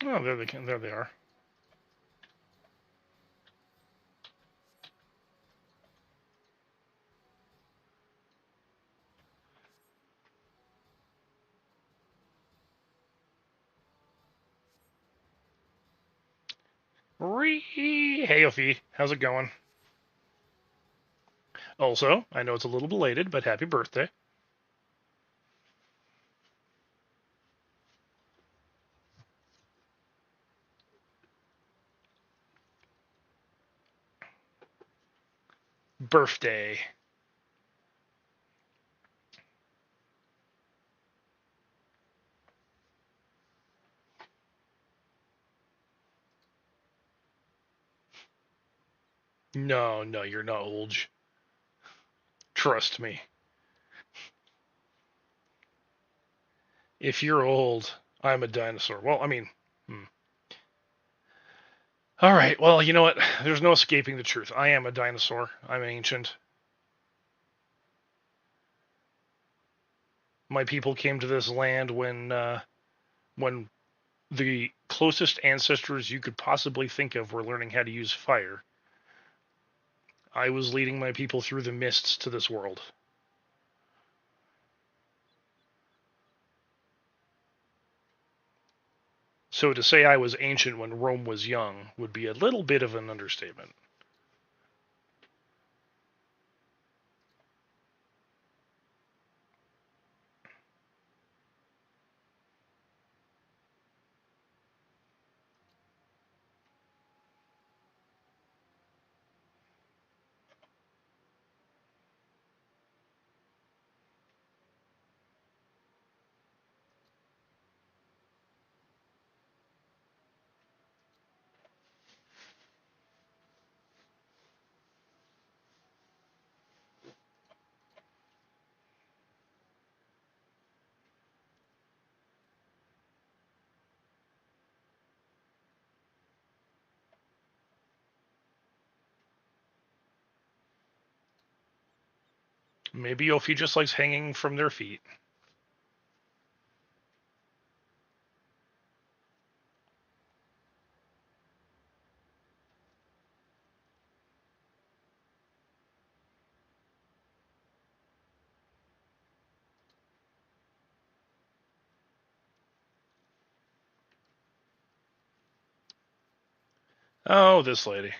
Oh, there they are. Hey, Ophi, how's it going? Also, I know it's a little belated, but happy birthday. Birthday. No, no, you're not old. Trust me. If you're old, I'm a dinosaur. Well, I mean, all right. Well, you know what? There's no escaping the truth. I am a dinosaur. I'm ancient. My people came to this land when the closest ancestors you could possibly think of were learning how to use fire. I was leading my people through the mists to this world. So to say I was ancient when Rome was young would be a little bit of an understatement. Maybe Ophi just likes hanging from their feet. Oh, this lady.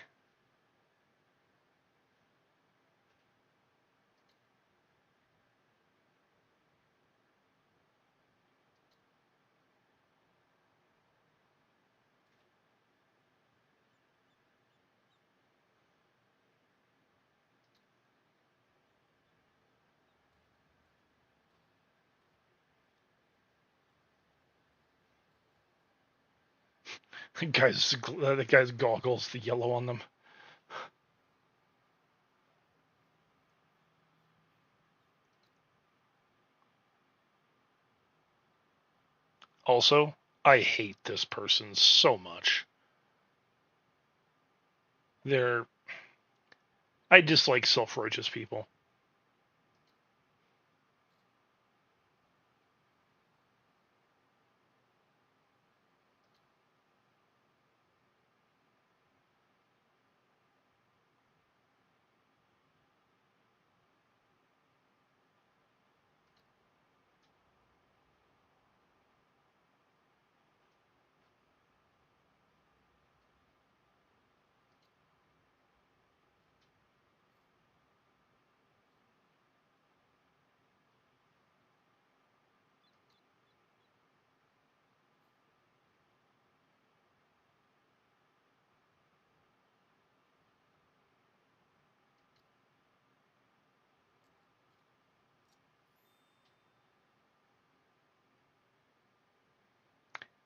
The guy's goggles, the yellow on them. Also, I hate this person so much. They're I dislike self-righteous people.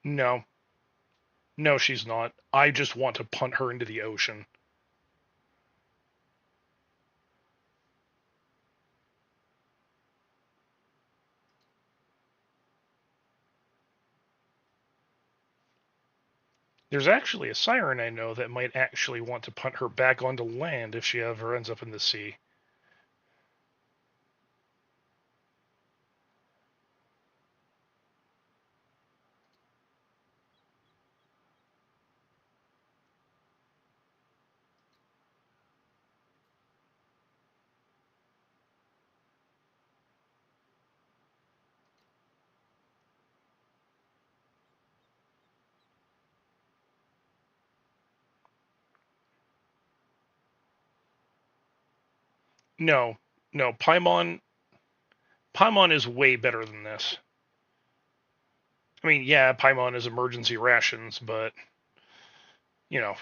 No, no, she's not. I just want to punt her into the ocean. There's actually a siren I know that might actually want to punt her back onto land if she ever ends up in the sea. No, no, Paimon is way better than this. I mean, yeah, Paimon is emergency rations, but you know,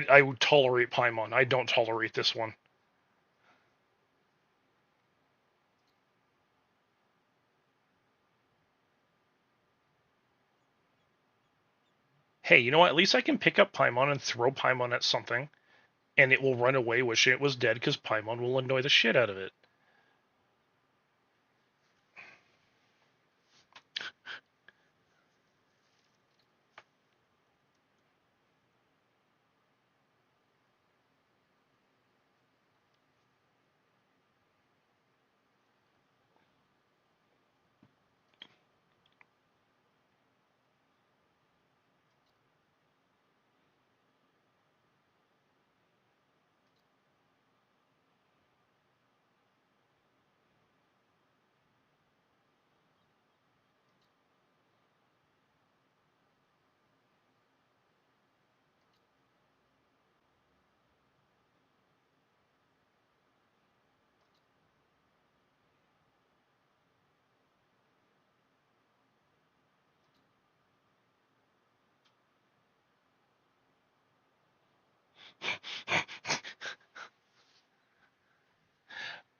I would tolerate Paimon. I don't tolerate this one. Hey, you know what? At least I can pick up Paimon and throw Paimon at something, and it will run away wishing it was dead because Paimon will annoy the shit out of it.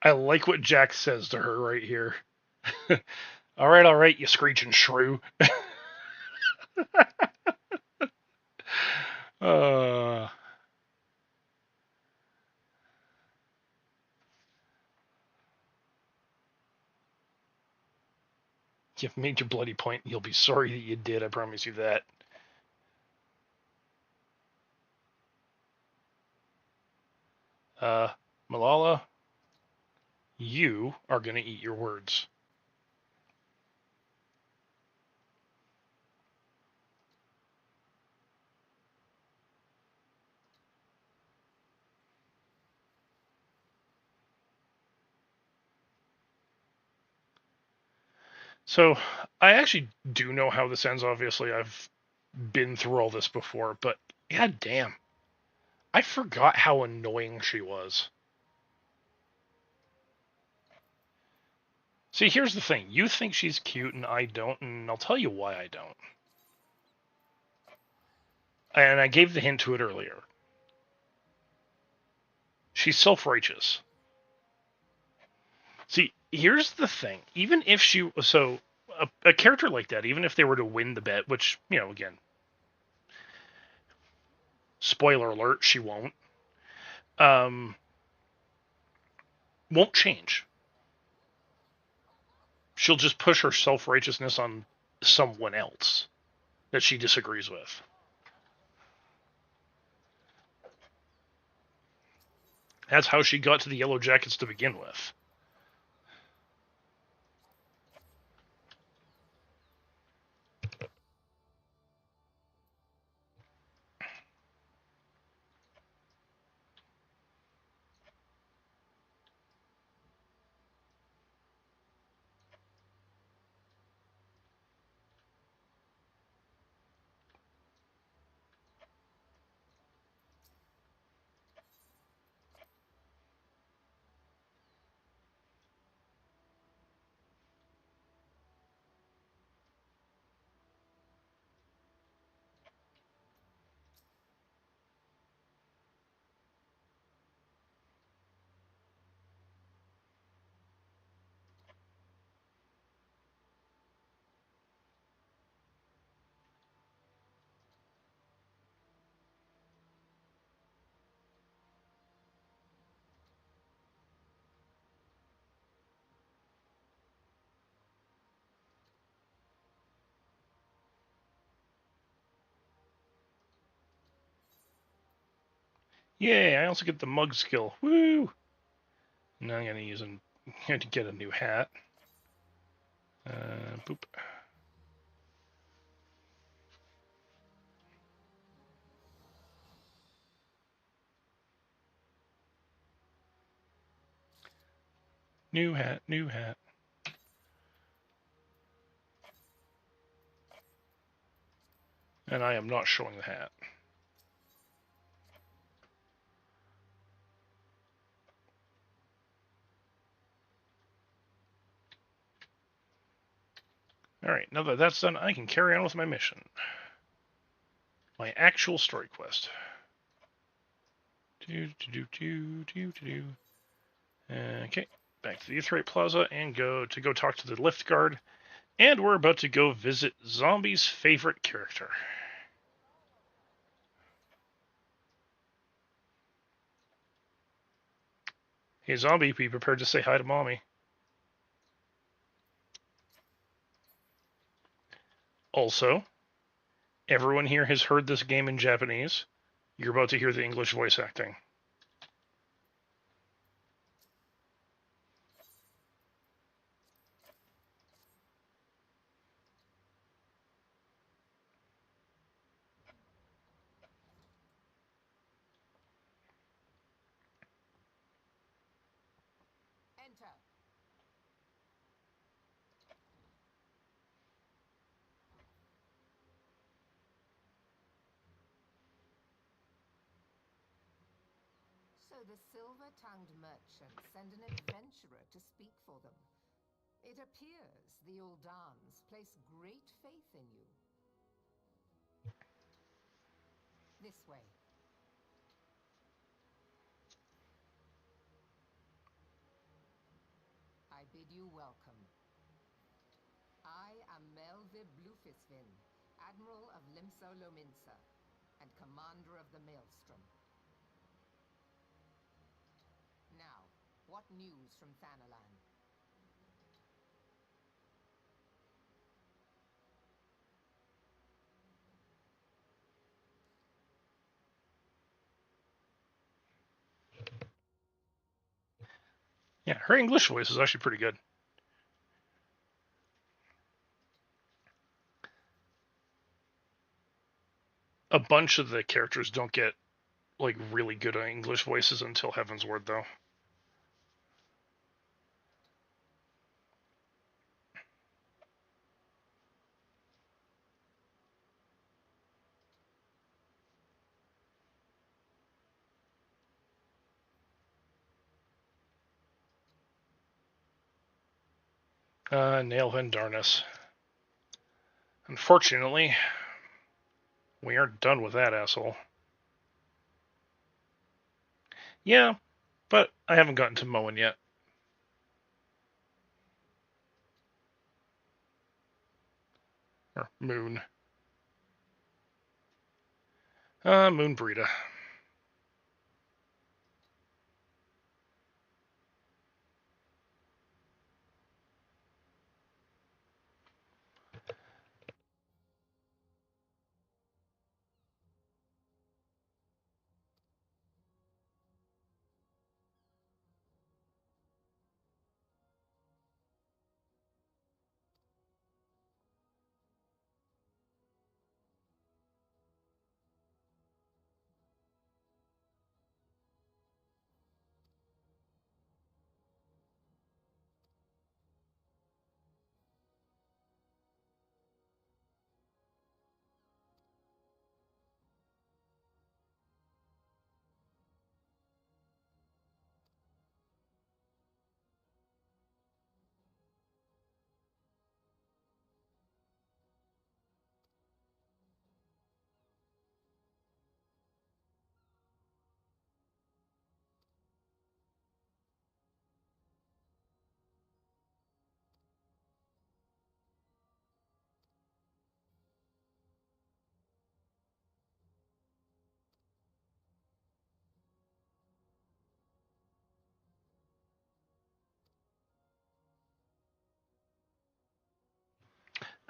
I like what Jack says to her right here. All right, you screeching shrew. uh, you've made your bloody point. You'll be sorry that you did. I promise you that. Uh, Malala, you are gonna eat your words. So I actually do know how this ends. Obviously, I've been through all this before, but god damn, I forgot how annoying she was. See, here's the thing. You think she's cute and I don't, and I'll tell you why I don't. And I gave the hint to it earlier. She's self-righteous. See, here's the thing. Even if she so a character like that, even if they were to win the bet, which, again, spoiler alert, she um won't change. She'll just push her self-righteousness on someone else that she disagrees with. That's how she got to the Yellow Jackets to begin with. Yay! I also get the mug skill. Woo! Now I'm gonna to get a new hat. Boop. New hat, new hat. And I am not showing the hat. Alright, now that that's done, I can carry on with my mission. My actual story quest. Okay, back to the Aetheryte Plaza and go talk to the lift guard. And we're about to go visit Zombie's favorite character. Hey, Zombie, be prepared to say hi to Mommy. Also, everyone here has heard this game in Japanese. You're about to hear the English voice acting. Enter. So the silver-tongued merchants send an adventurer to speak for them. It appears the Uldans place great faith in you. This way. I bid you welcome. I am Melvib Blufisvin, Admiral of Limsa Lominsa, and Commander of the Maelstrom. Now, what news from Thanalan? Yeah, her English voice is actually pretty good. A bunch of the characters don't get like really good English voices until Heavensward, though. Nailvin Darnus. Unfortunately, we aren't done with that asshole. Yeah, but I haven't gotten to Moen yet. Or Moon. Moon Brita.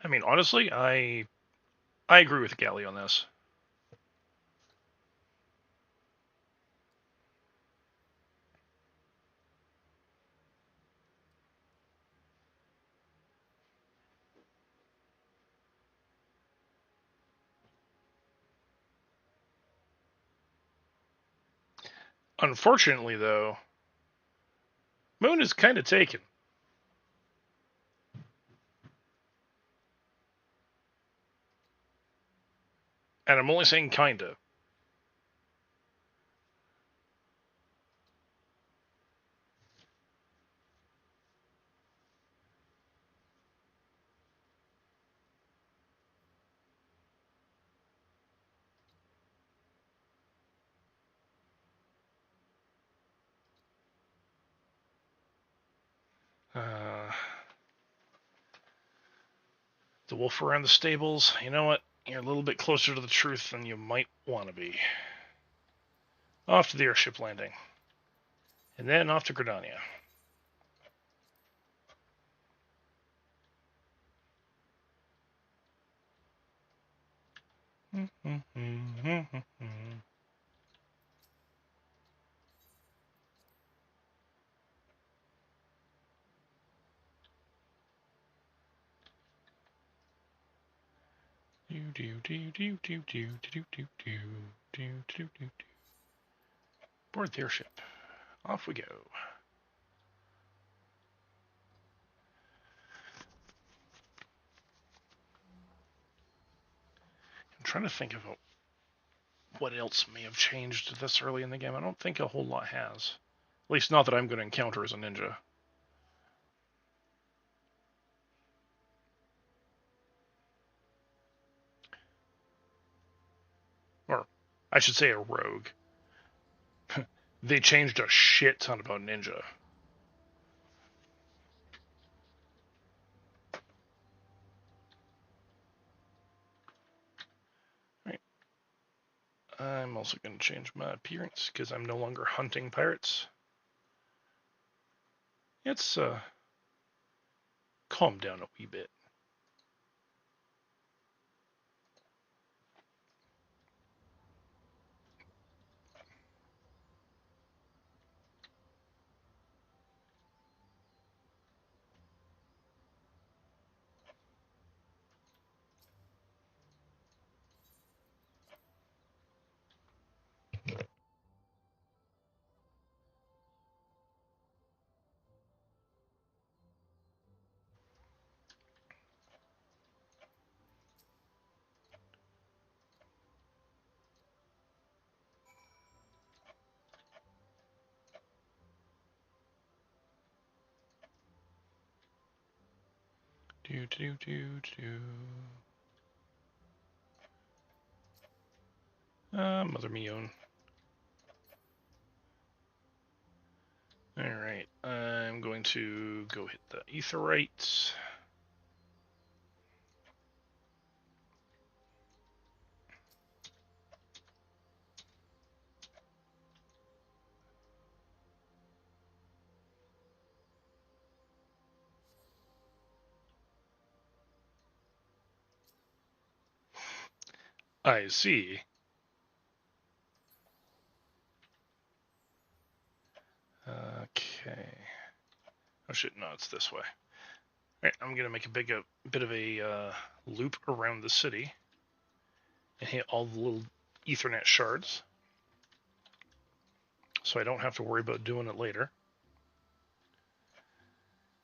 I mean, honestly, I agree with Gally on this. Unfortunately, though, Moon is kind of taken. And I'm only saying kinda. Uh, the wolf around the stables. You know what? You're a little bit closer to the truth than you might want to be. Off to the airship landing. And then off to Gridania. Board the airship. Off we go. I'm trying to think of what else may have changed this early in the game. I don't think a whole lot has. At least not that I'm going to encounter as a ninja. Or I should say a rogue. They changed a shit ton about ninja. Right. I'm also going to change my appearance because I'm no longer hunting pirates. It's calm down a wee bit. Do do do do. Mother me own. Alright, I'm going to go hit the Aetheryte. I see. Okay. Oh shit, no, it's this way. Alright, I'm gonna make a bit of a loop around the city and hit all the little Ethernet shards, so I don't have to worry about doing it later.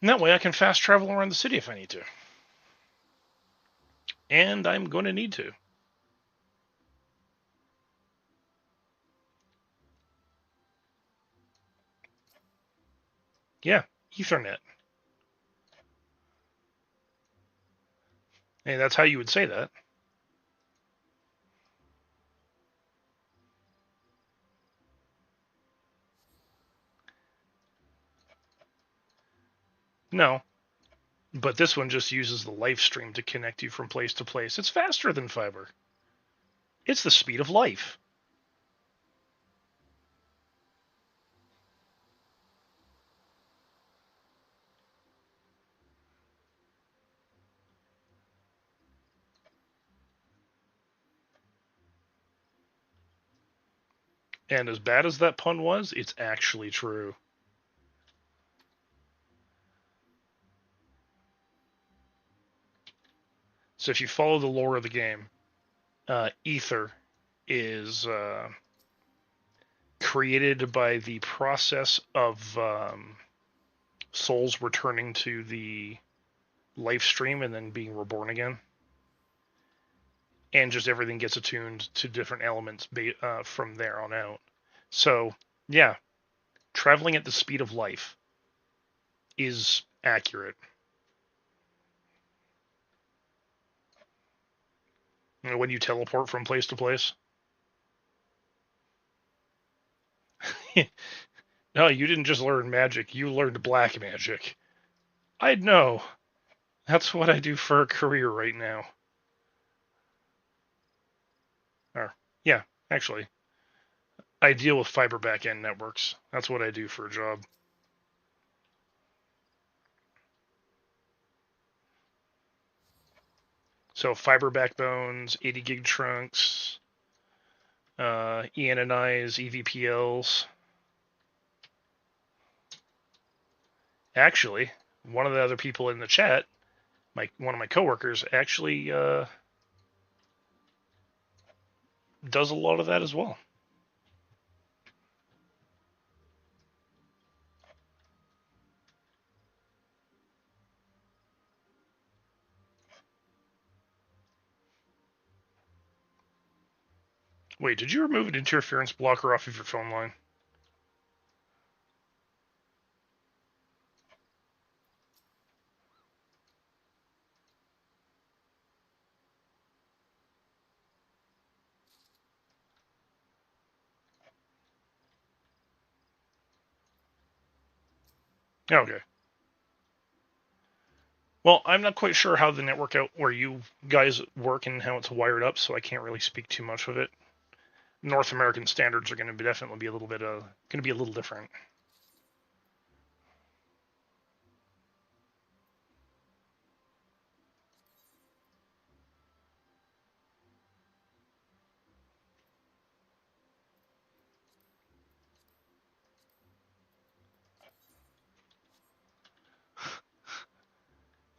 And that way I can fast travel around the city if I need to. And I'm going to need to. Yeah, Ethernet. Hey, that's how you would say that. No, but this one just uses the life stream to connect you from place to place. It's faster than fiber. It's the speed of life. And as bad as that pun was, it's actually true. So if you follow the lore of the game, Ether is created by the process of souls returning to the life stream and then being reborn again. And just everything gets attuned to different elements from there on out. So, yeah, traveling at the speed of life is accurate. You know, when you teleport from place to place. No, you didn't just learn magic, you learned black magic. I know. That's what I do for a career right now. Or, yeah, actually, I deal with fiber backend networks. That's what I do for a job. So fiber backbones, 80 gig trunks, ENNIs, EVPLs. Actually, one of the other people in the chat, one of my coworkers, actually does a lot of that as well. Wait, did you remove an interference blocker off of your phone line? Okay. Well, I'm not quite sure how the network out where you guys work and how it's wired up, so I can't really speak too much of it. North American standards are going to definitely be a little bit going to be a little different.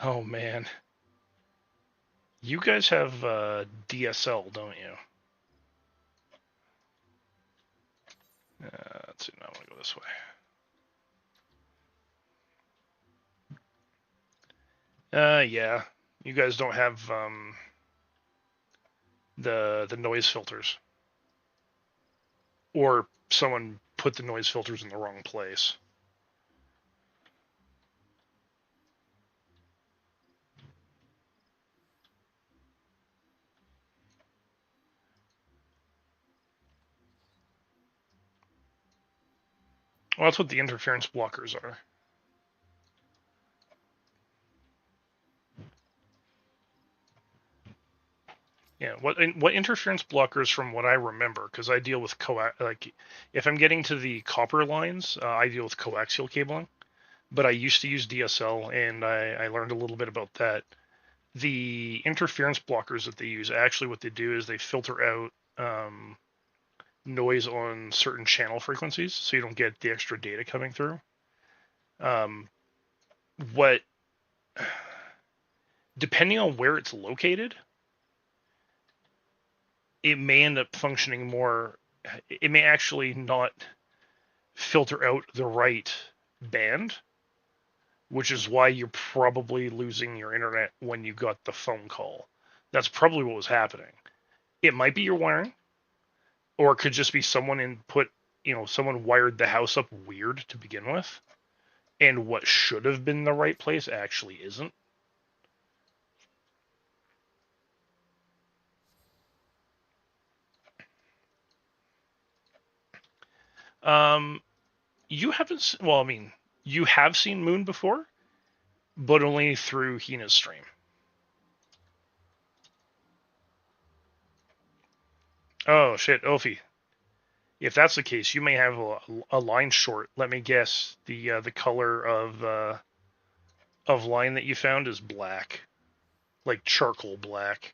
Oh man, you guys have DSL, don't you? Let's see. Now I want to go this way. Yeah. You guys don't have the noise filters, or someone put the noise filters in the wrong place. Well, that's what the interference blockers are. Yeah, what interference blockers, from what I remember, because I deal with like if I'm getting to the copper lines, I deal with coaxial cabling. But I used to use DSL, and I learned a little bit about that. The interference blockers that they use, actually, what they do is they filter out noise on certain channel frequencies, so you don't get the extra data coming through. Um, what, depending on where it's located, it may end up functioning more. It may actually not filter out the right band, which is why you're probably losing your internet when you got the phone call. That's probably what was happening. It might be your wiring, or it could just be someone wired the house up weird to begin with, and what should have been the right place actually isn't. Um, you haven't. Well, I mean, you have seen Moon before, but only through Hina's stream. Oh shit, Ophi. If that's the case, you may have a line short. Let me guess. The color of line that you found is black, like charcoal black.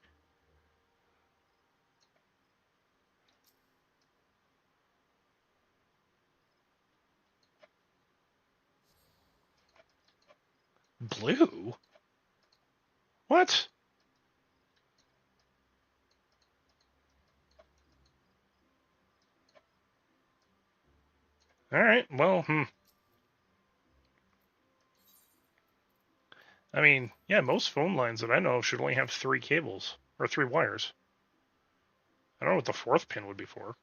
Blue? What? All right. Well, I mean, yeah, most phone lines that I know of should only have 3 cables or 3 wires. I don't know what the 4th pin would be for.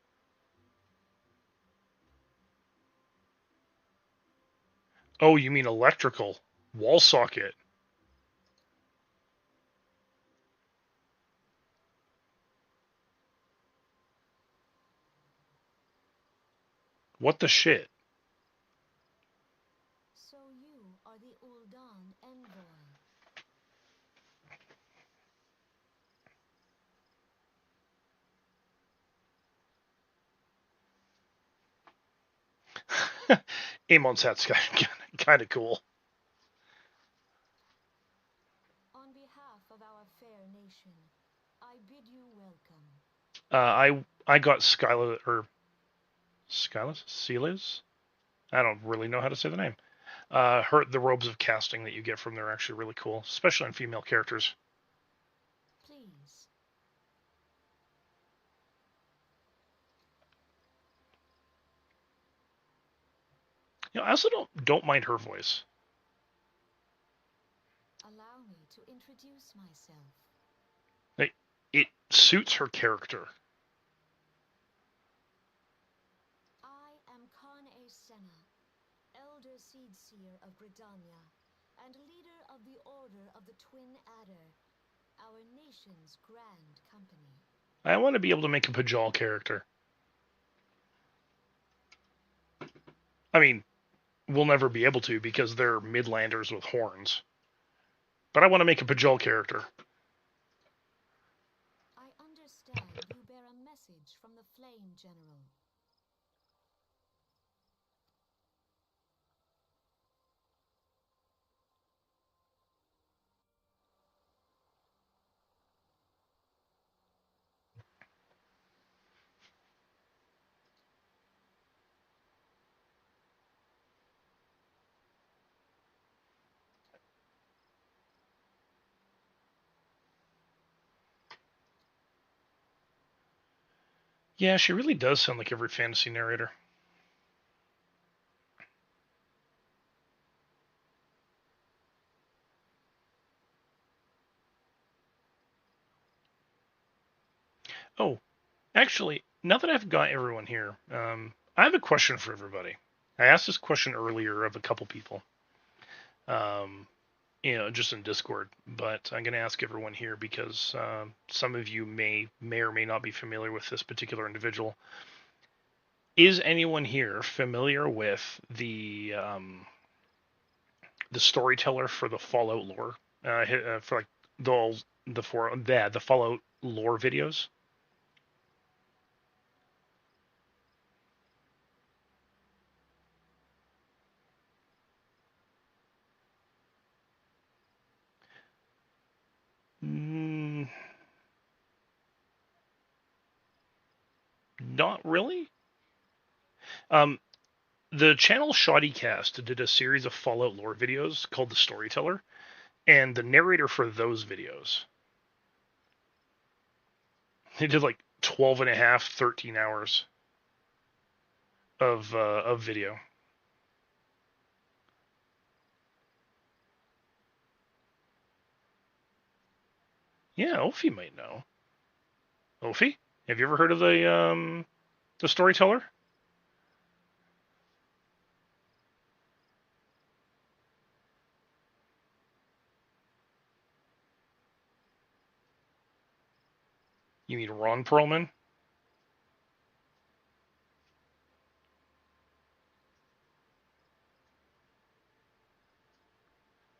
Oh, you mean electrical wall socket? What the shit? So you are the Uldan envoy. Amon's hat's kind of cool. On behalf of our fair nation, I bid you welcome. I got Skyla or Skylas Silas. I don't really know how to say the name. The robes of casting that you get from there are actually really cool, especially on female characters. Please. I also don't mind her voice. Allow me to introduce myself. Like, it suits her character. I am Khan Senna, Elder Seedseer of Gridania, and leader of the Order of the Twin Adder, our nation's grand company. I want to be able to make a Pajal character. I mean, we'll never be able to because they're Midlanders with horns. But I want to make a Pajal character. I understand you bear a message from the Flame General. Yeah, she really does sound like every fantasy narrator. Oh, actually, now that I've got everyone here, I have a question for everybody. I asked this question earlier of a couple people, um, just in Discord, but I'm going to ask everyone here because some of you may or may not be familiar with this particular individual. Is anyone here familiar with the storyteller for the Fallout lore? For like the Fallout lore videos. Mm, not really. Um, the channel Shoddycast did a series of Fallout lore videos called The Storyteller, and the narrator for those videos, he did like 12 and a half, 13 hours of video. Yeah, Ophi might know. Ophi, have you ever heard of the Storyteller? You mean Ron Perlman?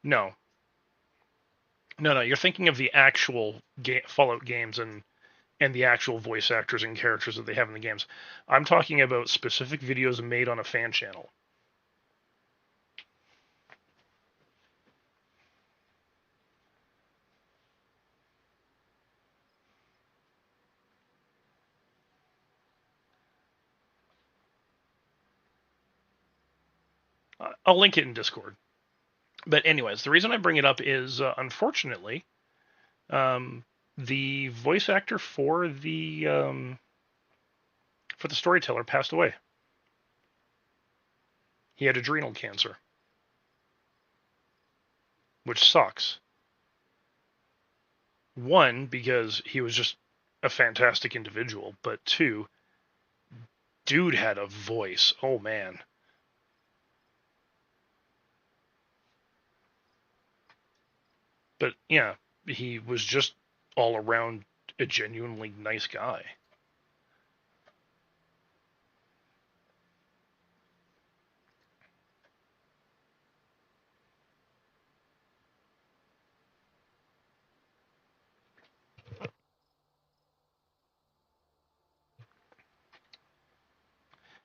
No, no. You're thinking of the actual Fallout games and the actual voice actors and characters that they have in the games. I'm talking about specific videos made on a fan channel. I'll link it in Discord. But anyways, the reason I bring it up is unfortunately, um, the voice actor for the storyteller passed away. He had adrenal cancer, which sucks. One, because he was just a fantastic individual, but two, dude had a voice. Oh man. But yeah, he was just all around a genuinely nice guy.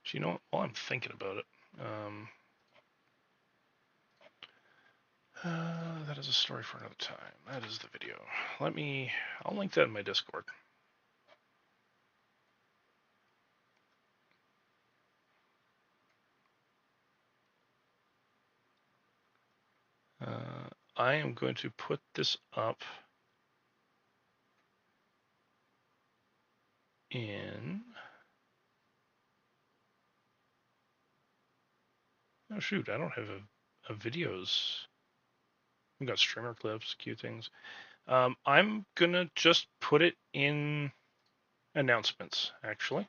So you know what? While I'm thinking about it, that is a story for another time. That is the video. I'll link that in my Discord. I am going to put this up in. Oh shoot, I don't have a videos. We've got streamer clips, cute things. I'm gonna just put it in announcements, actually.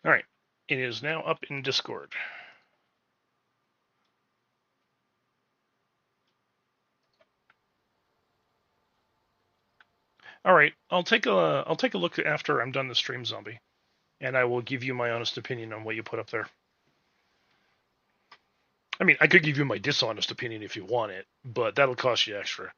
All right, it is now up in Discord. All right, I'll take a look after I'm done the stream, zombie, and I will give you my honest opinion on what you put up there. I mean, I could give you my dishonest opinion if you want it, but that'll cost you extra.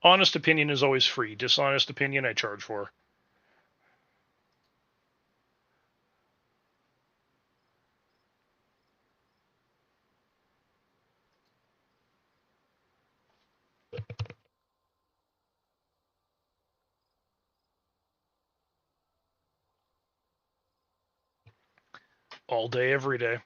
Honest opinion is always free. Dishonest opinion I charge for. All day, every day.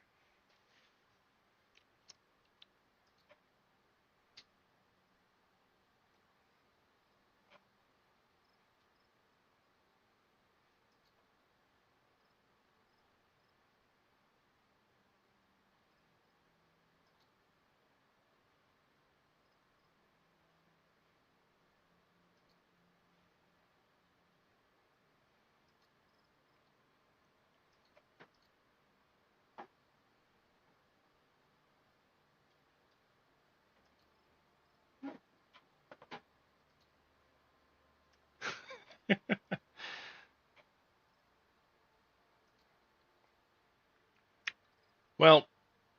Well,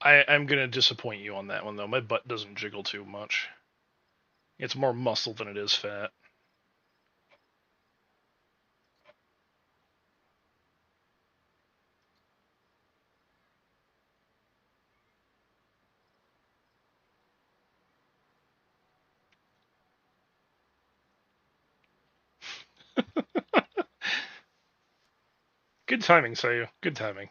I'm gonna disappoint you on that one though. My butt doesn't jiggle too much. It's more muscle than it is fat. Good timing, Sayu. Good timing.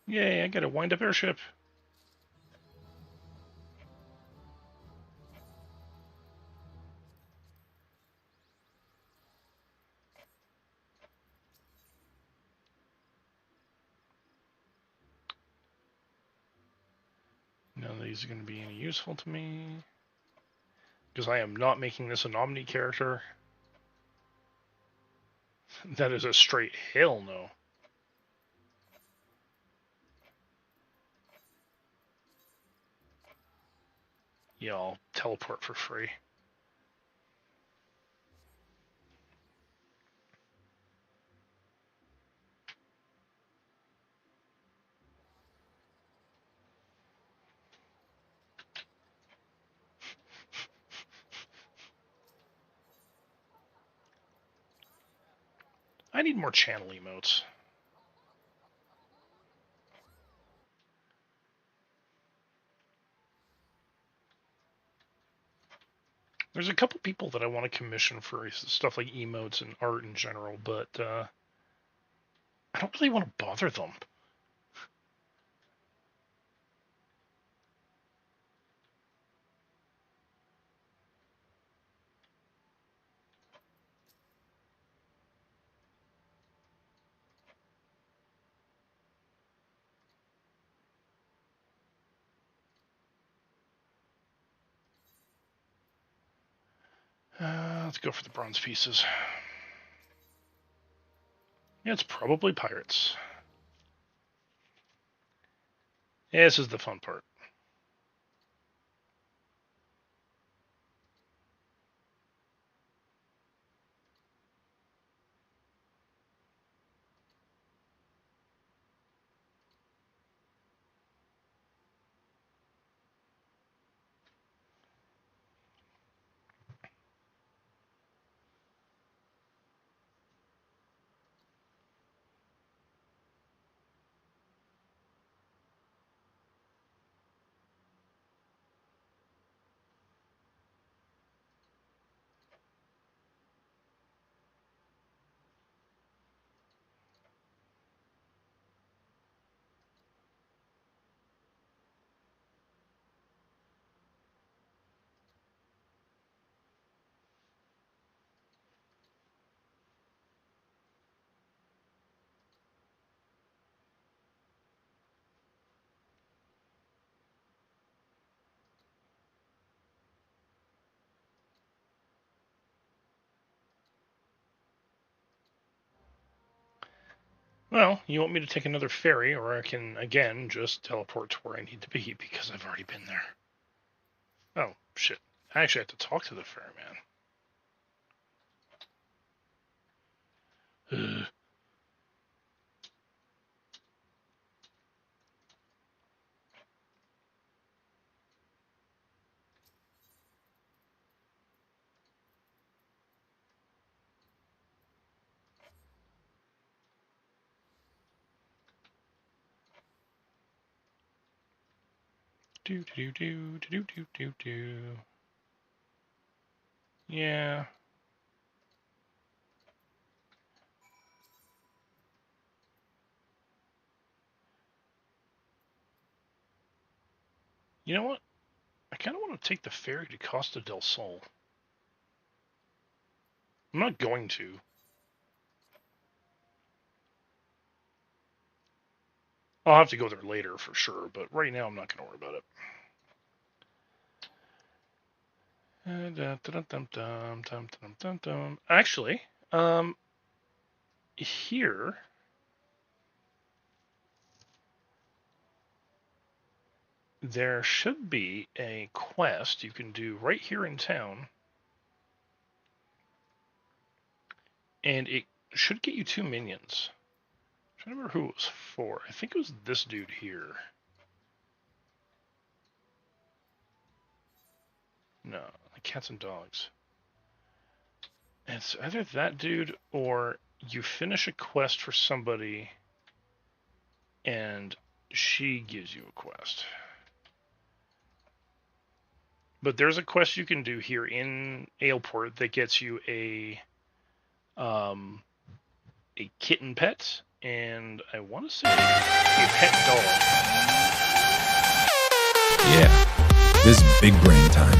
Yay, I got a wind up airship. these are going to be any useful to me. Because I am not making this an Omni character. That is a straight hell no. Yeah, I'll teleport for free. I need more channel emotes. There's a couple people that I want to commission for stuff like emotes and art in general, but I don't really want to bother them. Let's go for the bronze pieces. Yeah, it's probably pirates. Yeah, this is the fun part. Well, you want me to take another ferry, or I can, again, just teleport to where I need to be, because I've already been there. Oh, shit. I actually have to talk to the ferryman. Do do do do do do do do. Yeah. You know what? I kind of want to take the ferry to Costa del Sol. I'm not going to. I'll have to go there later for sure, but right now I'm not going to worry about it. Actually, here there should be a quest you can do right here in town, and it should get you 2 minions. I'm trying to remember who it was for. I think it was this dude here. No, like cats and dogs. And it's either that dude or you finish a quest for somebody and she gives you a quest. But there's a quest you can do here in Aleport that gets you a kitten pet, and I want to say a pet dog. Yeah, this is big brain time.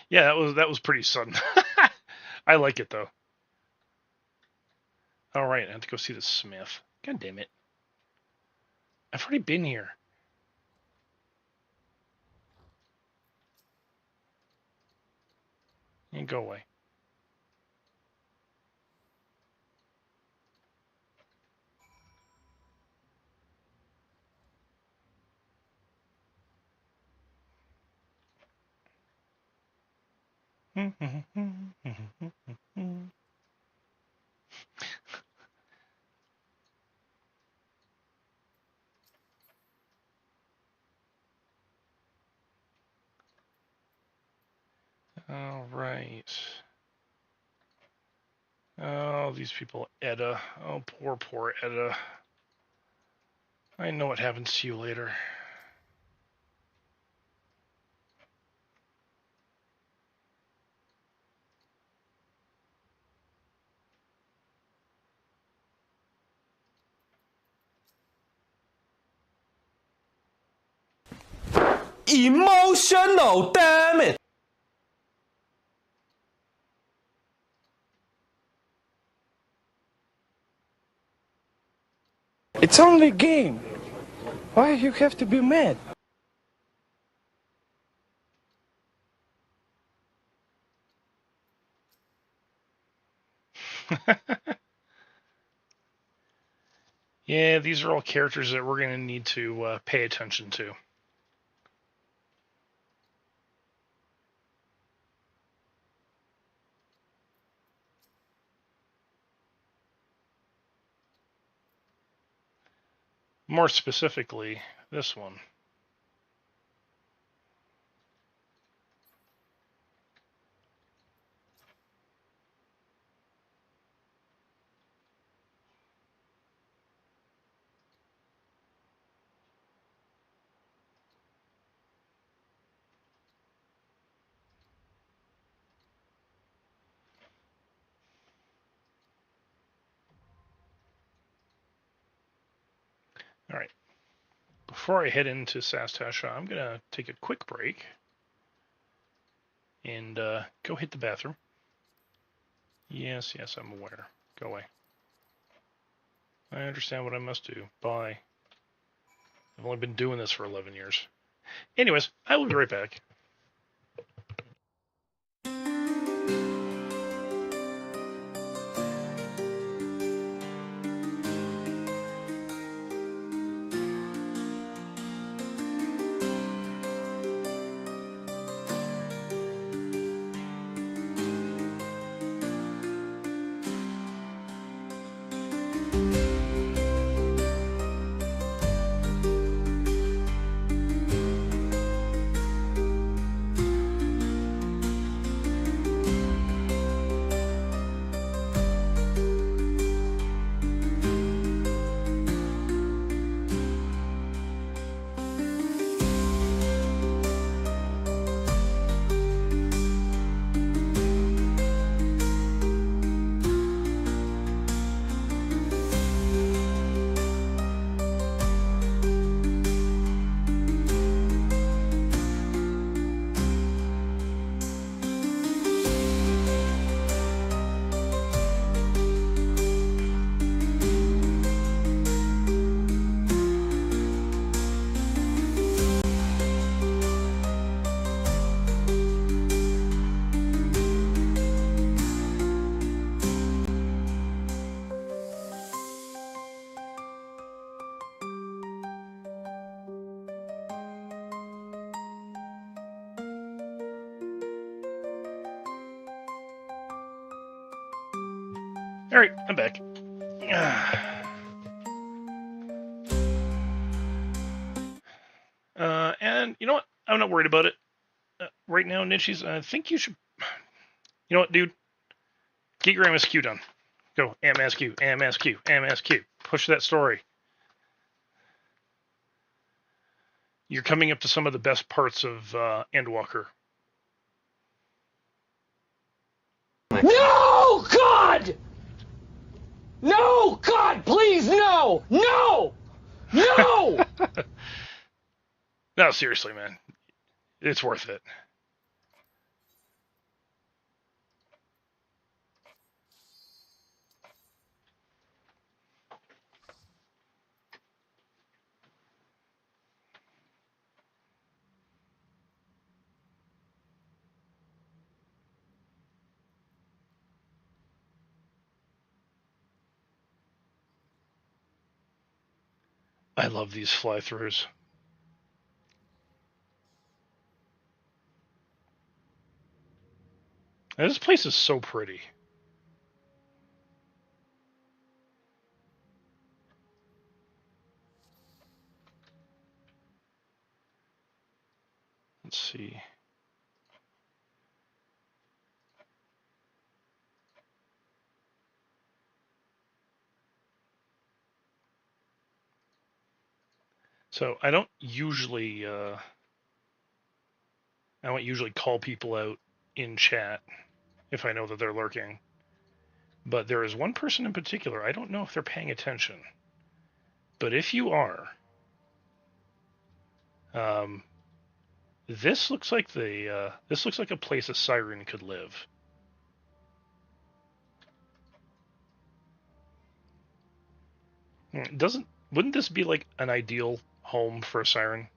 Yeah, that was pretty sudden. I like it though. All right, I have to go see the smith. God damn it. I've already been here. And go away. All right. Oh, these people, Edda. Oh, poor Edda. I know what happens to you later. Emotional, damn it! It's only a game. Why you have to be mad? Yeah, these are all characters that we're going to need to pay attention to. More specifically, this one. All right. Before I head into Sastasha, I'm going to take a quick break and go hit the bathroom. Yes, I'm aware. Go away. I understand what I must do. Bye. I've only been doing this for 11 years. Anyways, I will be right back. All right, I'm back. And you know what? I'm not worried about it. Right now, Nichies, I think you should... You know what, dude? Get your MSQ done. Go, MSQ, MSQ, MSQ. Push that story. You're coming up to some of the best parts of Endwalker. No, God! No, God, please, no! No! No! No, seriously, man. It's worth it. I love these fly-throughs. This place is so pretty. Let's see. So I don't usually call people out in chat if I know that they're lurking. But there is one person in particular, I don't know if they're paying attention. But if you are, this looks like a place a siren could live. Wouldn't this be like an ideal home for a siren?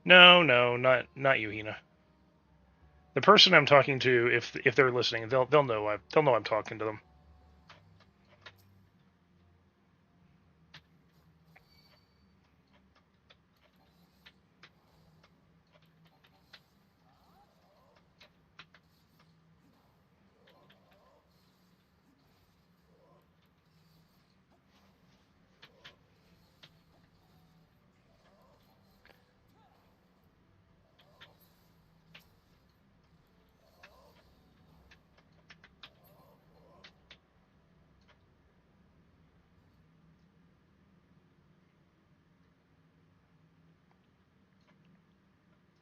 No, not you, Hina. The person I'm talking to, if they're listening, they'll know I'm talking to them.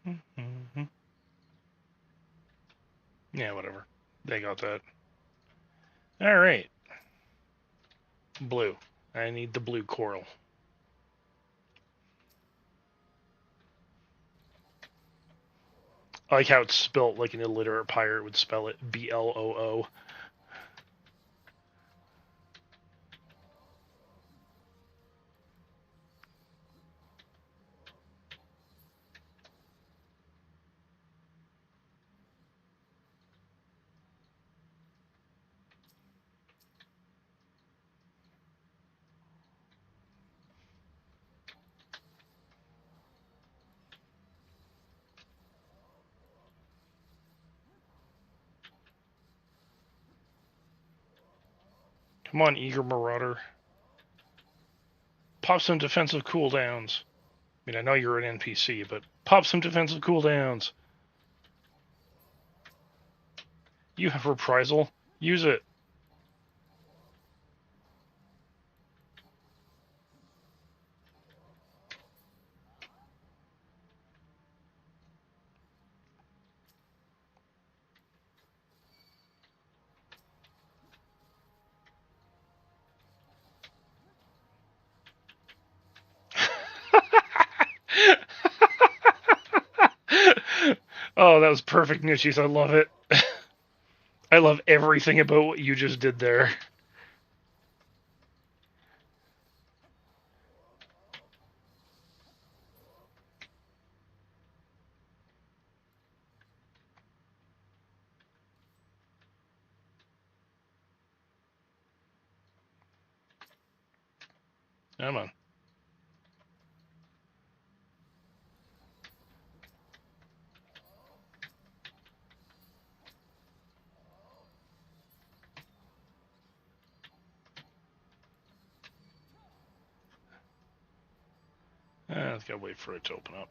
Mm-hmm. Yeah, whatever. They got that. All right. Blue. I need the blue coral. I like how it's spelt like an illiterate pirate would spell it, B-L-O-O. Come on, eager marauder. Pop some defensive cooldowns. I mean, I know you're an NPC, but pop some defensive cooldowns. You have reprisal. Use it. Oh, that was perfect, Nishis. I love it. I love everything about what you just did there. Come on. I've got to wait for it to open up.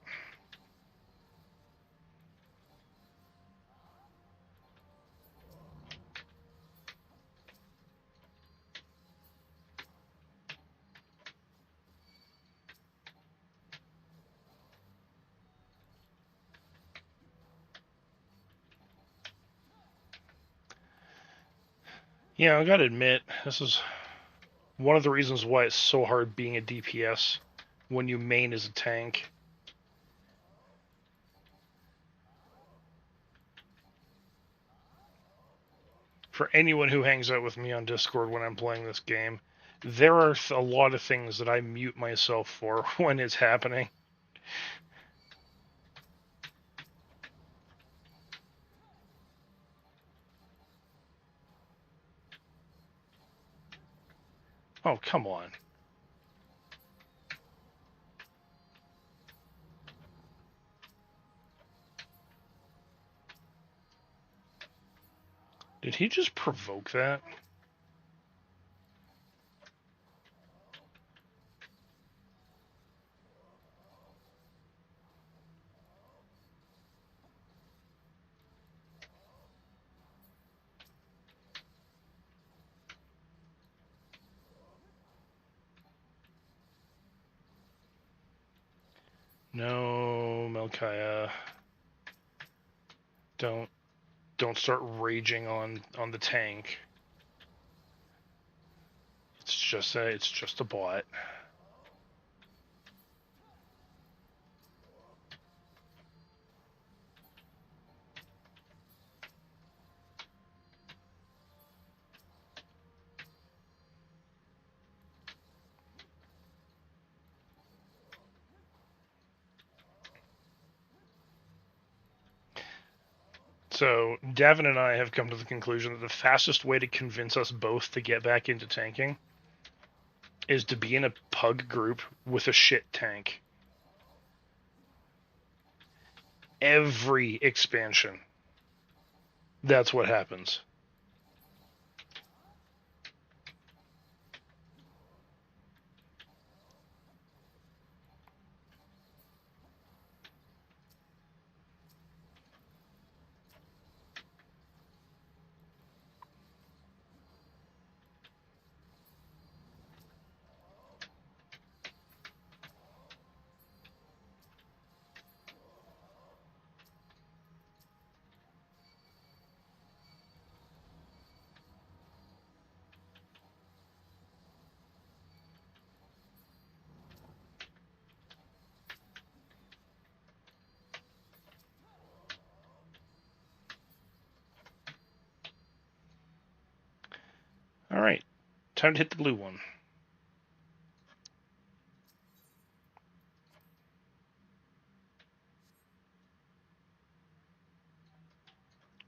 Yeah, I gotta admit, this is one of the reasons why it's so hard being a DPS when you main as a tank. For anyone who hangs out with me on Discord when I'm playing this game, there are a lot of things that I mute myself for when it's happening. Oh, come on. Did he just provoke that? No, Melkaya. Don't start raging on the tank. It's just a bot. So, Davin and I have come to the conclusion that the fastest way to convince us both to get back into tanking is to be in a pug group with a shit tank. Every expansion. That's what happens. Alright, time to hit the blue one.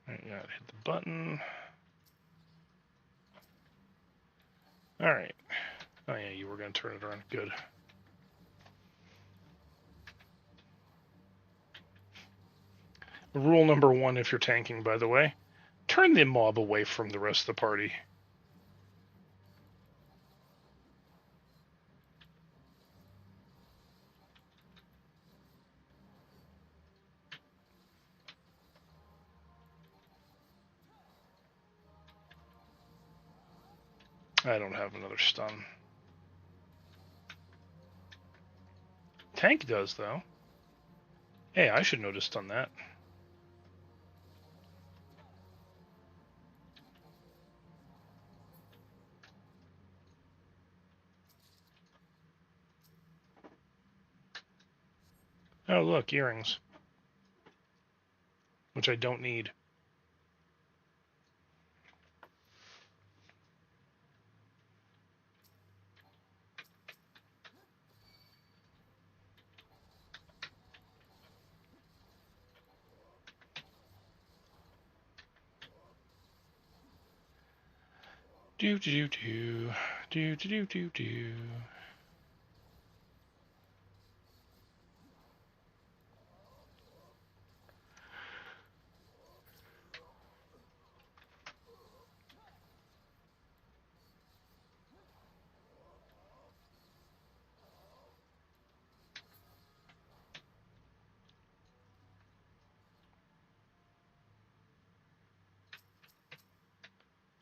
Alright, gotta hit the button. Alright. Oh yeah, you were gonna turn it around. Good. Rule number 1 if you're tanking, by the way. Turn the mob away from the rest of the party. I don't have another stun. Tank does, though. Hey, I should notice done that. Oh, look, earrings. Which I don't need. Do do do do do do do do.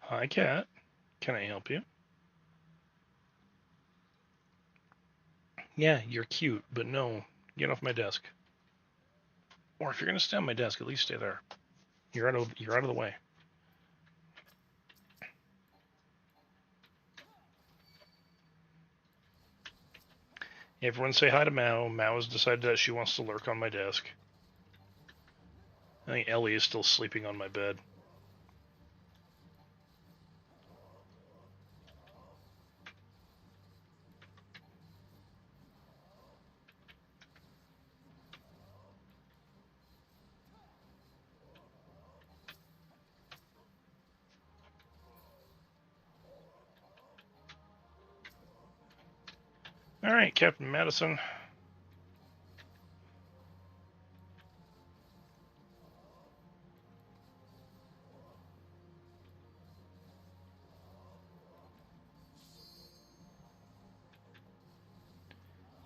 Hi, cat. Can I help you? Yeah, you're cute, but no, get off my desk. Or if you're gonna stay on my desk, at least stay there. You're out of the way. Everyone say hi to Mao. Mao has decided that she wants to lurk on my desk. I think Ellie is still sleeping on my bed. Alright, Captain Madison.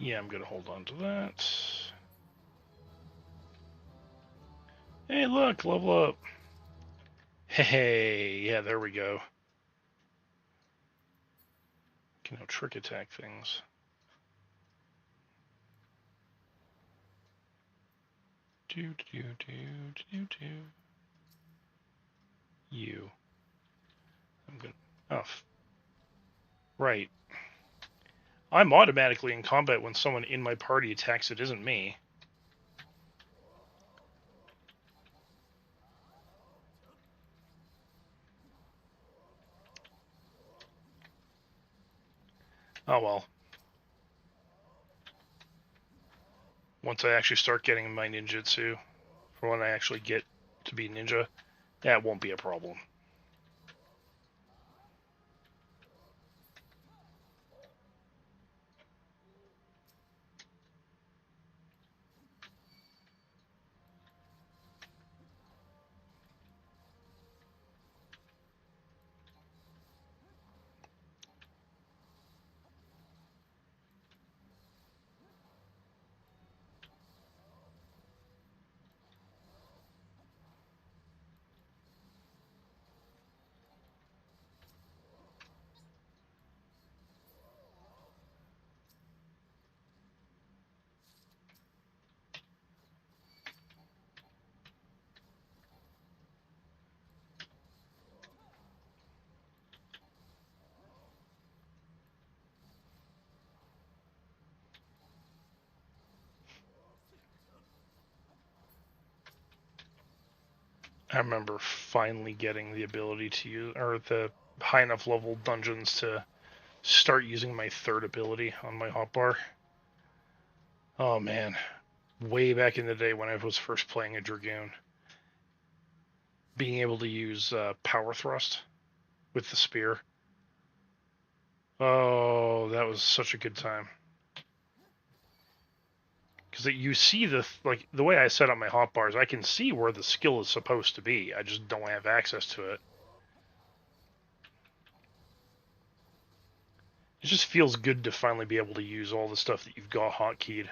Yeah, I'm gonna hold on to that. Hey, look, level up. Hey, yeah, there we go. Can now trick attack things. Do do do do do. You. I'm gonna. Oh, right. I'm automatically in combat when someone in my party attacks that isn't me. Oh well. Once I actually start getting my ninjutsu, for when I actually get to be ninja, that won't be a problem. I remember finally getting the ability to use, or the high enough level dungeons to start using my third ability on my hotbar. Oh man, way back in the day when I was first playing a Dragoon, being able to use power thrust with the spear. Oh, that was such a good time. Because you see the way I set up my hotbars, I can see where the skill is supposed to be. I just don't have access to it. It just feels good to finally be able to use all the stuff that you've got hotkeyed.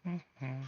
Mm-hmm.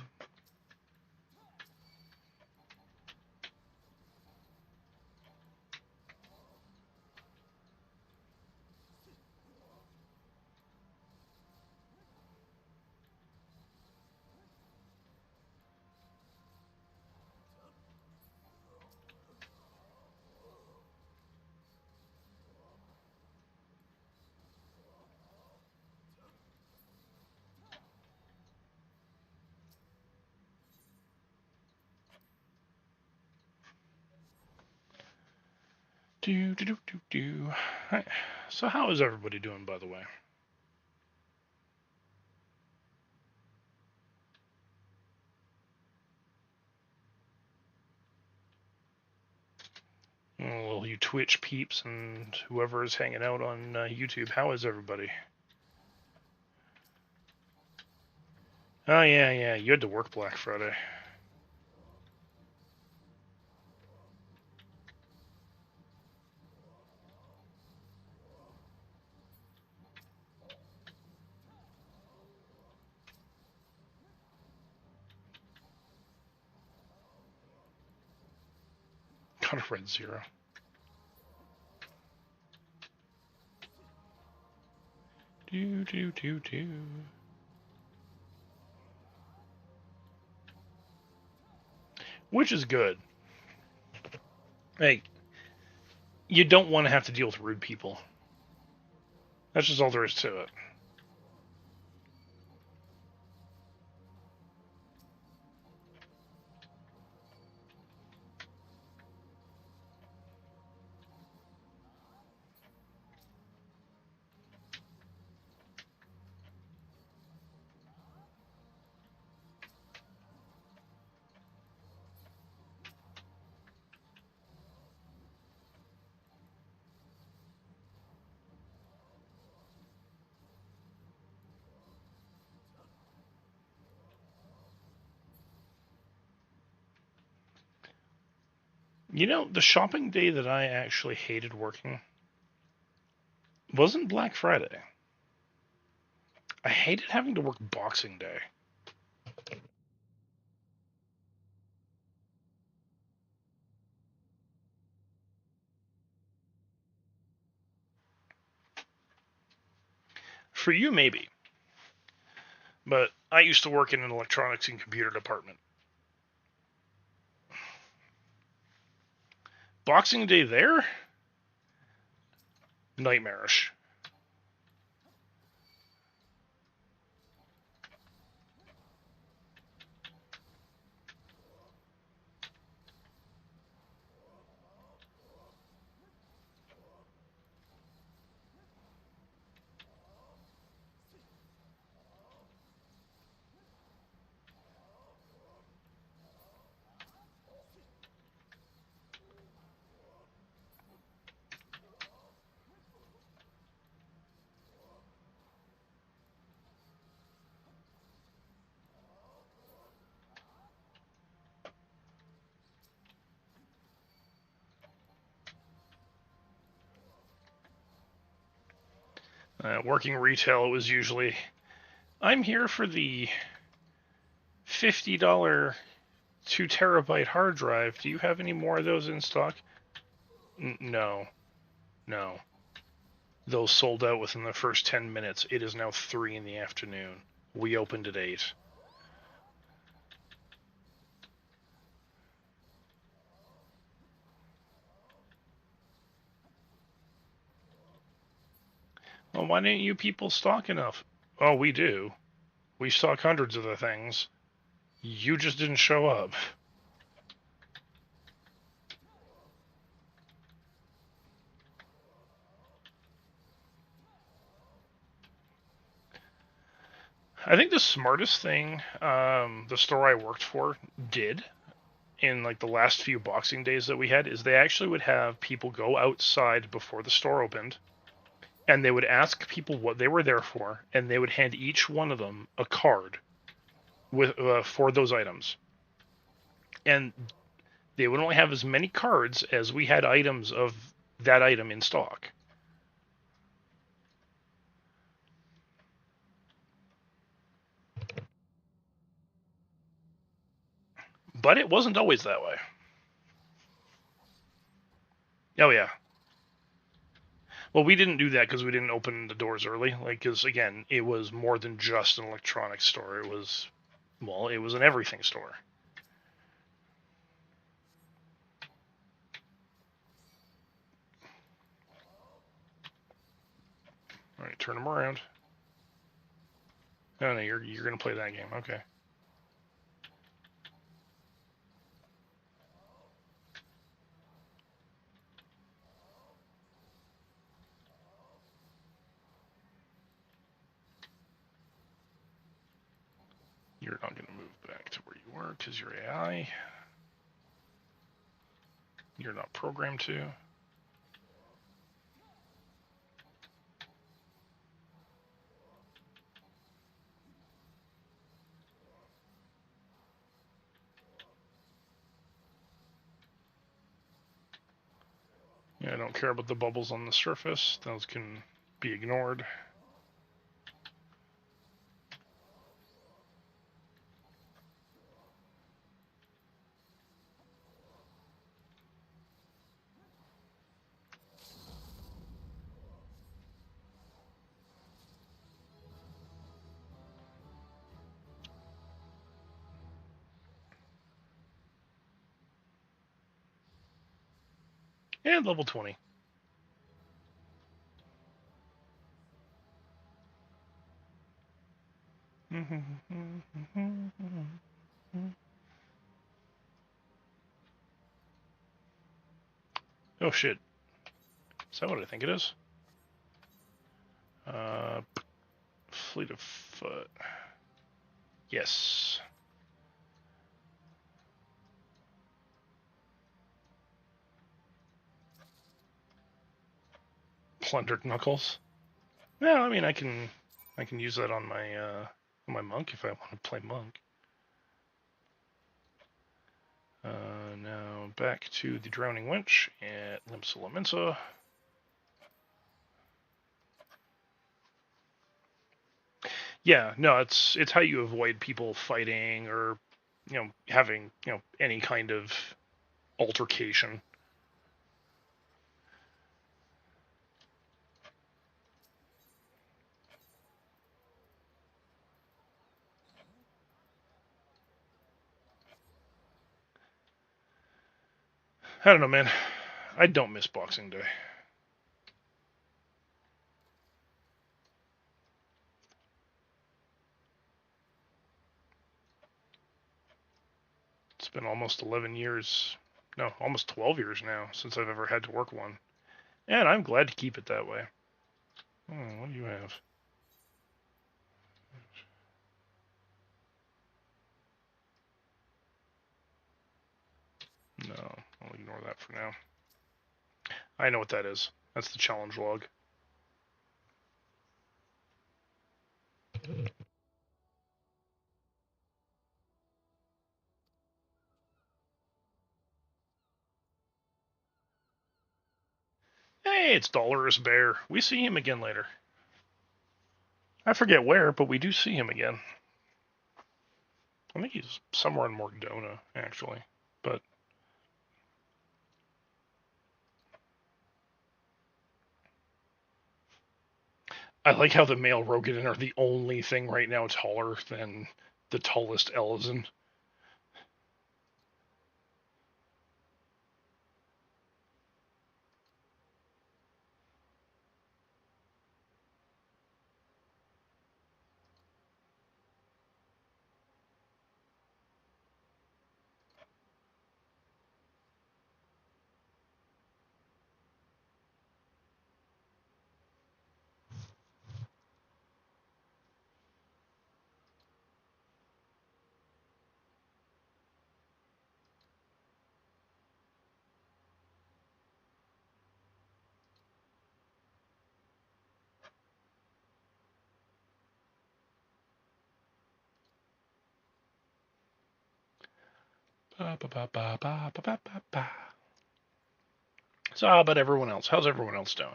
Do do do do do. Hi. So how is everybody doing, by the way? Well, you Twitch peeps and whoever is hanging out on YouTube, how is everybody? Oh yeah, yeah. You had to work Black Friday. Got a red 0. Do do do do. Which is good. Hey, you don't want to have to deal with rude people. That's just all there is to it. You know, the shopping day that I actually hated working wasn't Black Friday. I hated having to work Boxing Day. For you, maybe. But I used to work in an electronics and computer department. Boxing Day there? Nightmarish. Working retail, it was usually, I'm here for the $50 2 terabyte hard drive. Do you have any more of those in stock? No. No. Those sold out within the first 10 minutes. It is now 3 in the afternoon. We opened at 8. Well, why didn't you people stock enough? Oh, we do. We stock hundreds of the things. You just didn't show up. I think the smartest thing the store I worked for did in like the last few Boxing Days that we had is they actually would have people go outside before the store opened, and they would ask people what they were there for, and they would hand each one of them a card with for those items. And they would only have as many cards as we had items of that item in stock. But it wasn't always that way. Oh yeah. Well, we didn't do that because we didn't open the doors early. Like, because again, it was more than just an electronics store. It was, well, it was an everything store. All right, turn them around. Oh no, you're gonna play that game. Okay. You're not gonna move back to where you were because you're AI. You're not programmed to. Yeah, I don't care about the bubbles on the surface. Those can be ignored. And level 20. Oh shit. Is that what I think it is? Fleet of foot. Yes. Plundered knuckles. Yeah, I mean I can use that on my monk if I want to play monk. Now back to the Drowning Wench at Limsa Lamensa. Yeah, no, it's how you avoid people fighting or having any kind of altercation. I don't know, man. I don't miss Boxing Day. It's been almost 11 years, no, almost 12 years now since I've ever had to work one. And I'm glad to keep it that way. Oh, what do you have? No, I'll ignore that for now. I know what that is. That's the challenge log. Hey, it's Dolorous Bear. We see him again later. I forget where, but we do see him again. I think he's somewhere in Morgdona, actually. But I like how the male Rogadin are the only thing right now taller than the tallest Elezen. So how about everyone else? How's everyone else doing?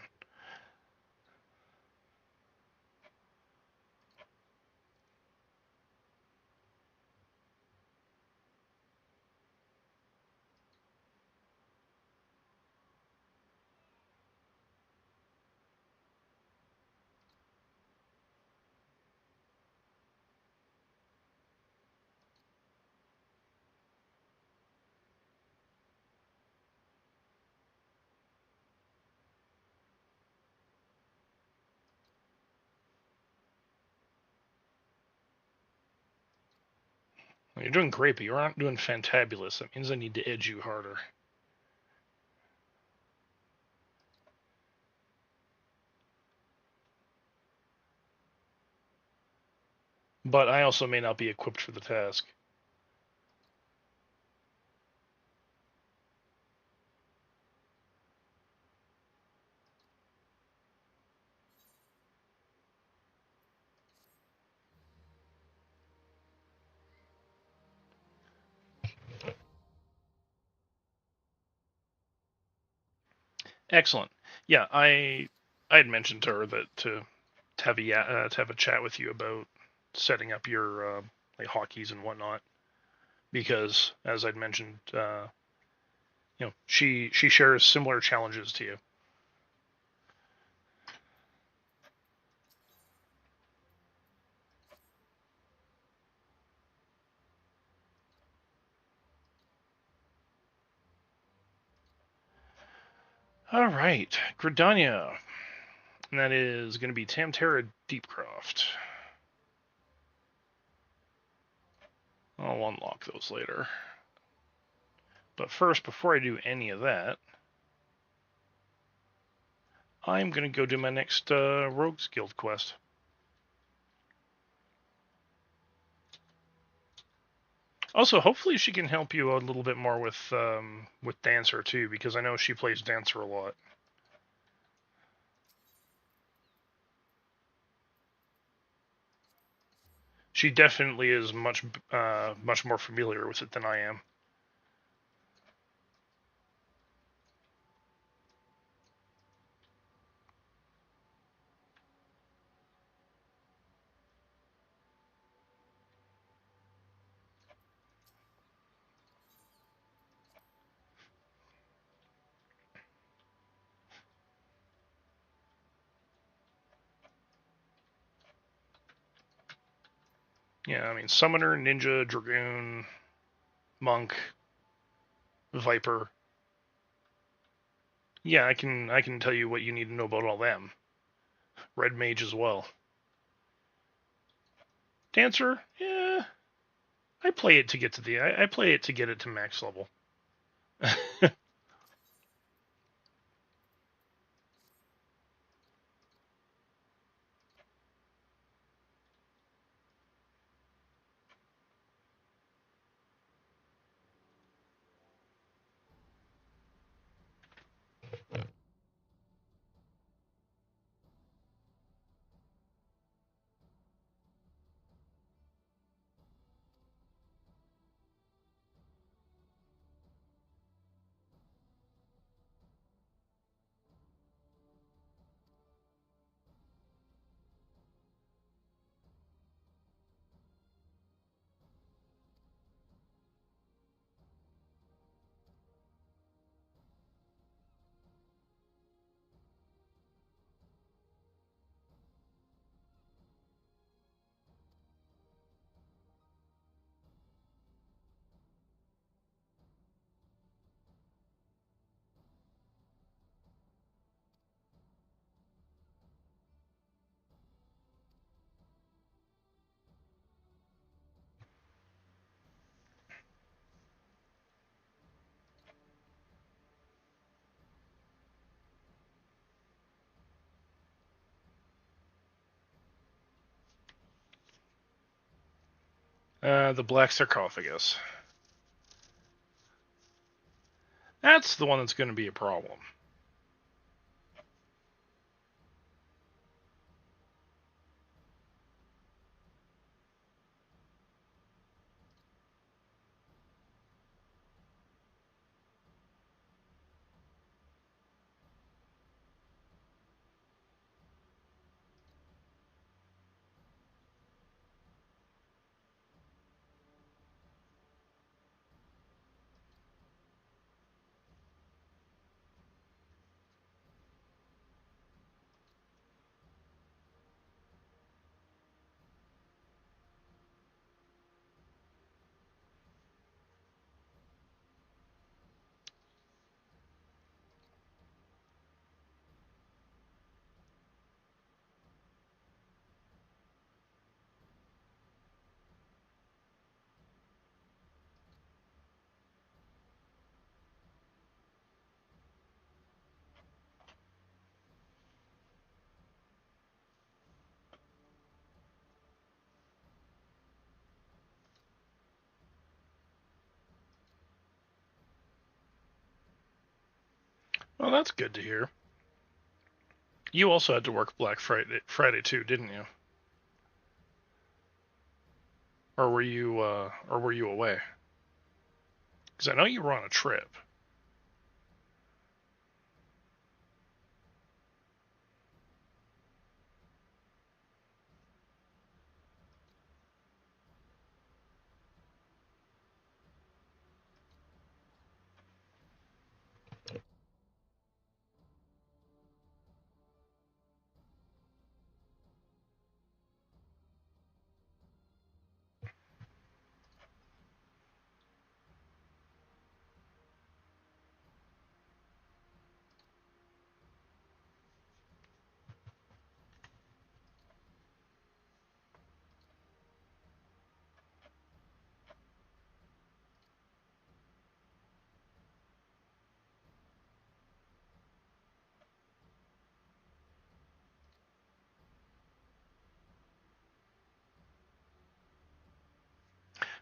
Well, you're doing great, but you aren't doing fantabulous. That means I need to edge you harder. But I also may not be equipped for the task. Excellent. Yeah, I had mentioned to her that to have a chat with you about setting up your like hotkeys and whatnot, because as I'd mentioned, she shares similar challenges to you. All right, Gridania, and that is going to be Tamtera Deepcroft. I'll unlock those later. But first, before I do any of that, I'm going to go do my next Rogues Guild quest. Also, hopefully she can help you a little bit more with Dancer too, because I know she plays Dancer a lot. She definitely is much more familiar with it than I am. Yeah, I mean, Summoner, Ninja, Dragoon, Monk, Viper. Yeah, I can tell you what you need to know about all them. Red Mage as well. Dancer, yeah, I play it to get to the I play it to get it to max level. The Black Sarcophagus. That's the one that's going to be a problem. Well, that's good to hear. You also had to work Black Friday too, didn't you? Or were you away? Because I know you were on a trip.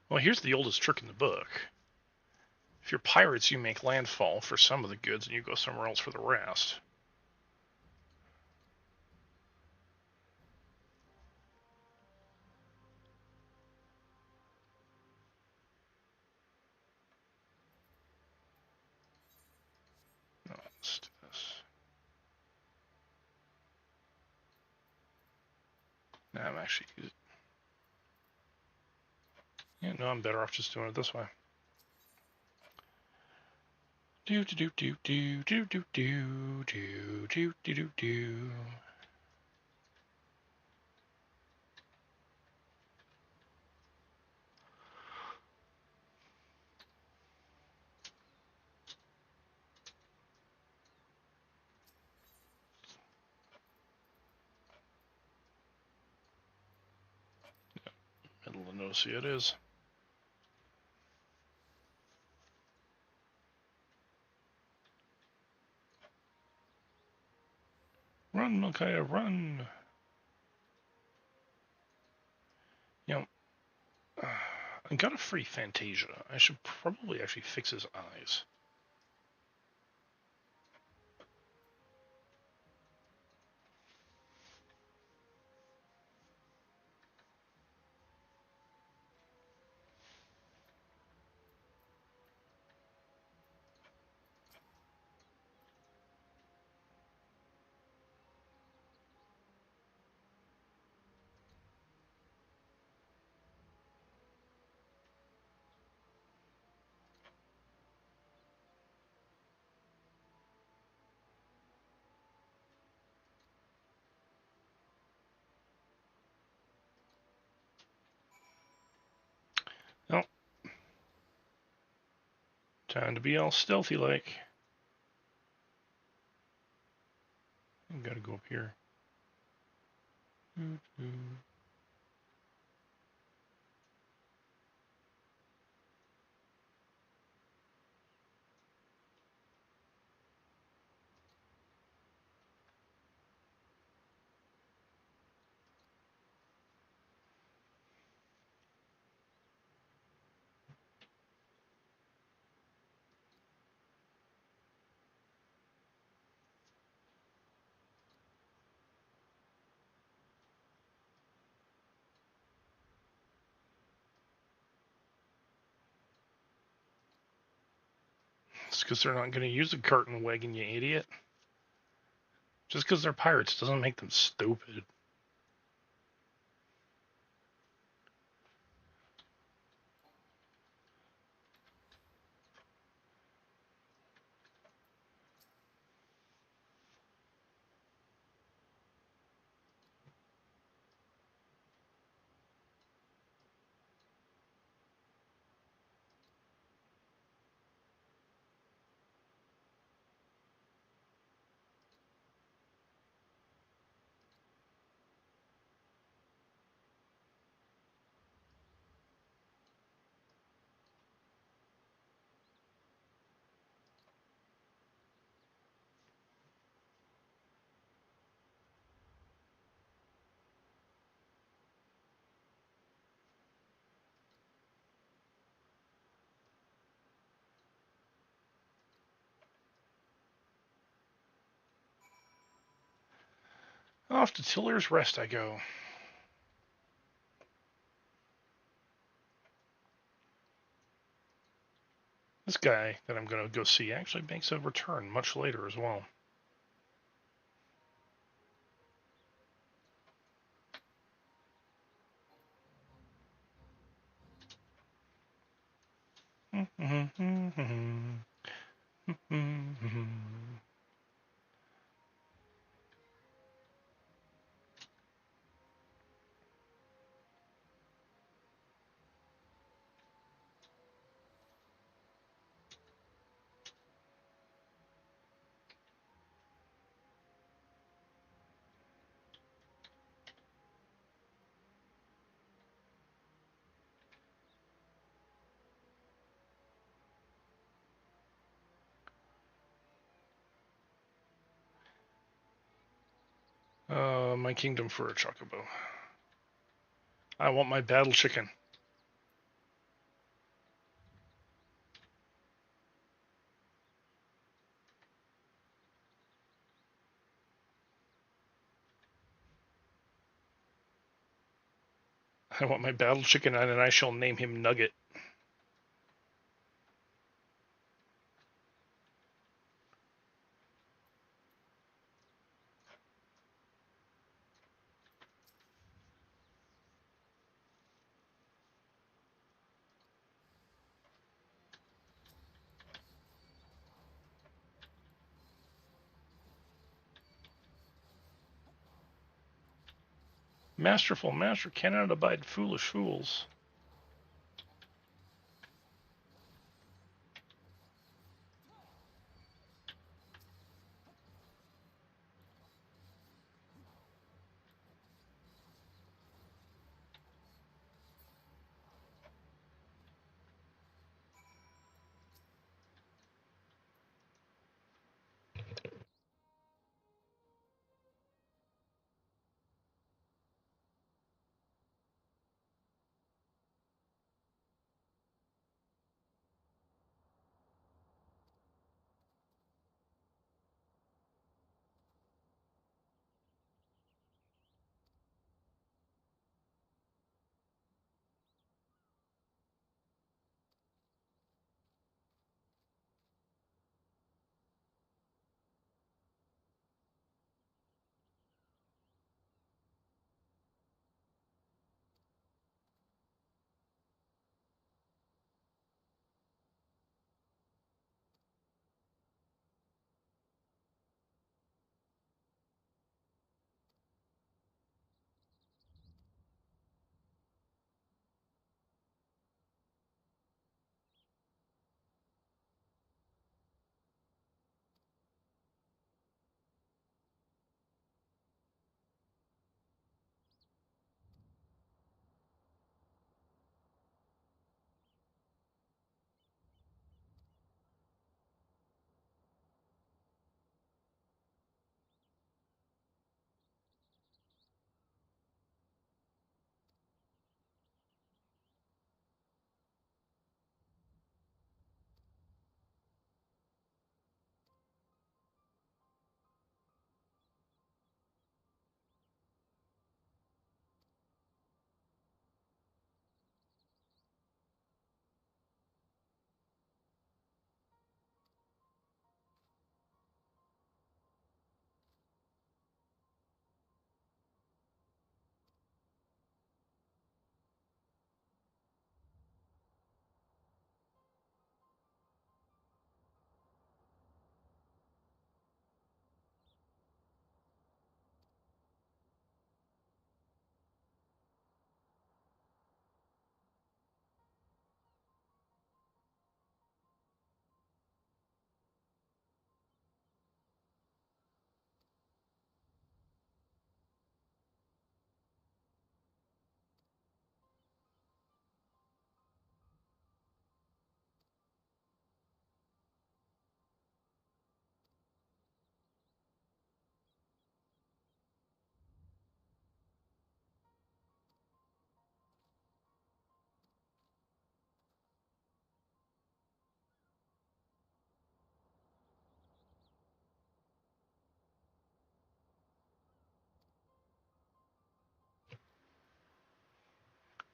Well, here's the oldest trick in the book. If you're pirates, you make landfall for some of the goods and you go somewhere else for the rest. No, let's do this. No, I'm actually. Yeah, no, I'm better off just doing it this way. Do do do do do do do do do do do do. able to notice who it is. Run, Milkaya, run! You know, I got a free Fantasia. I should probably actually fix his eyes. Oh, time to be all stealthy like. I gotta go up here. It's because they're not going to use a cart and wagon, you idiot. Just because they're pirates doesn't make them stupid. Off to Tiller's Rest I go. This guy that I'm going to go see actually makes a return much later as well. My kingdom for a chocobo. I want my battle chicken. I want my battle chicken, and I shall name him Nugget. Masterful master cannot abide foolish fools.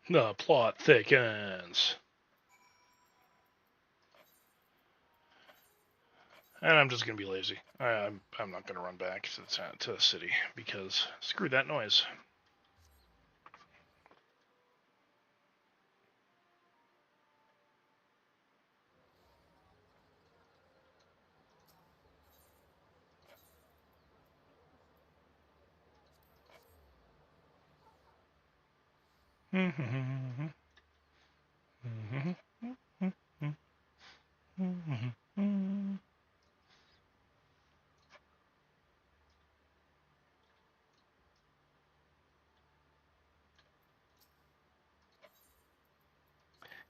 The plot thickens. And I'm just gonna be lazy. I'm not gonna run back to the city because screw that noise.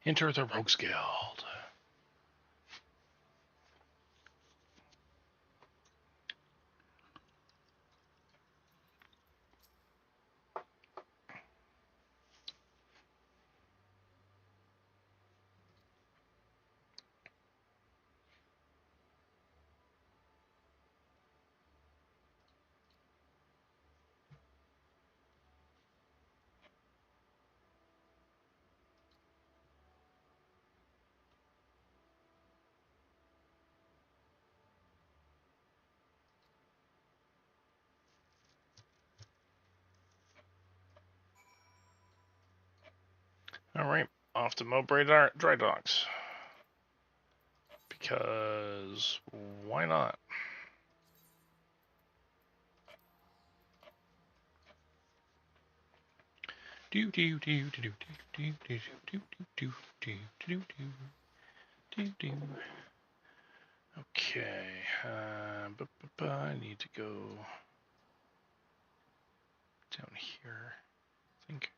Enter the Rogues Guild. Alright, off to Mowbray Dry Docks. Because why not? Do do do do do do do do do do do do do. Okay, I need to go down here, I think.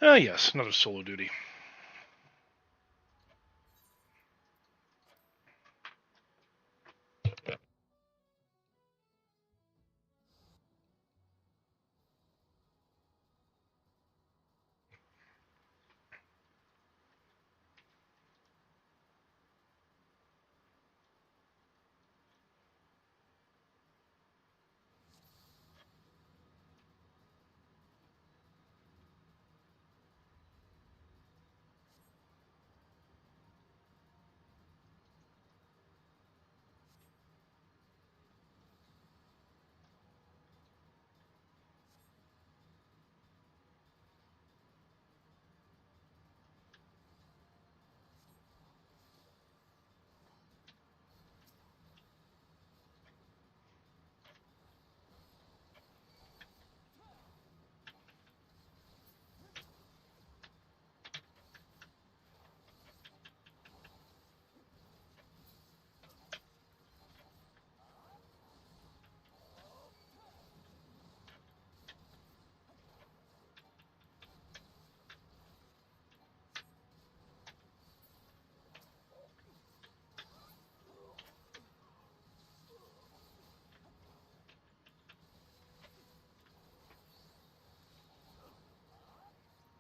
Ah, yes, another solo duty.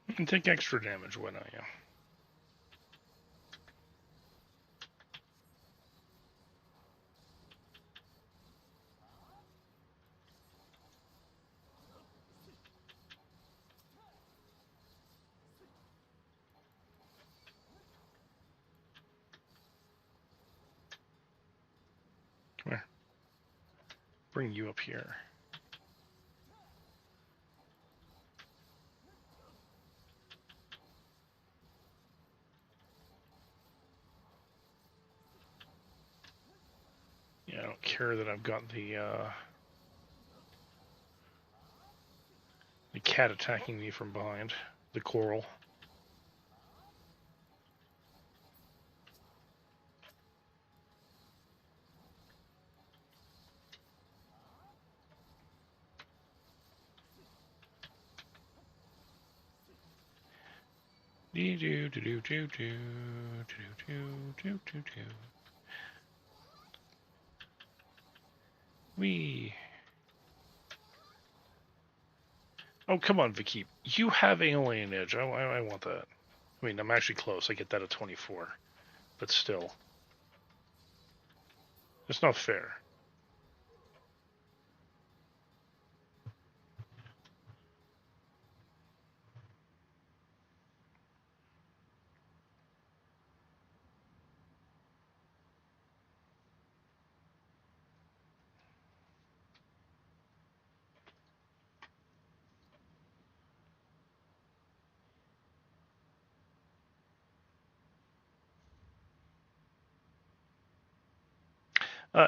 You can take extra damage, why not, yeah? Come here. Bring you up here. Yeah, I don't care that I've got the cat attacking me from behind. The coral. Do do do do do do do do do do. Wee. Oh, come on, Vicky. You have alien edge. I want that. I mean, I'm actually close. I get that at 24. But still. It's not fair.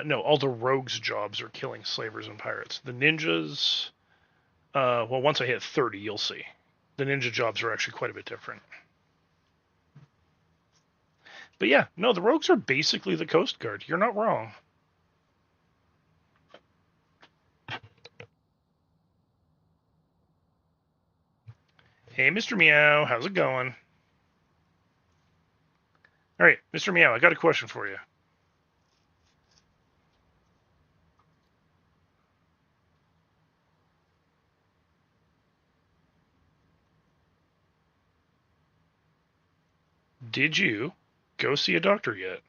No, all the rogues' jobs are killing slavers and pirates. The ninjas, well, once I hit 30, you'll see. The ninja jobs are actually quite a bit different. But yeah, no, the rogues are basically the Coast Guard. You're not wrong. Hey, Mr. Meow, how's it going? All right, Mr. Meow, I got a question for you. Did you go see a doctor yet?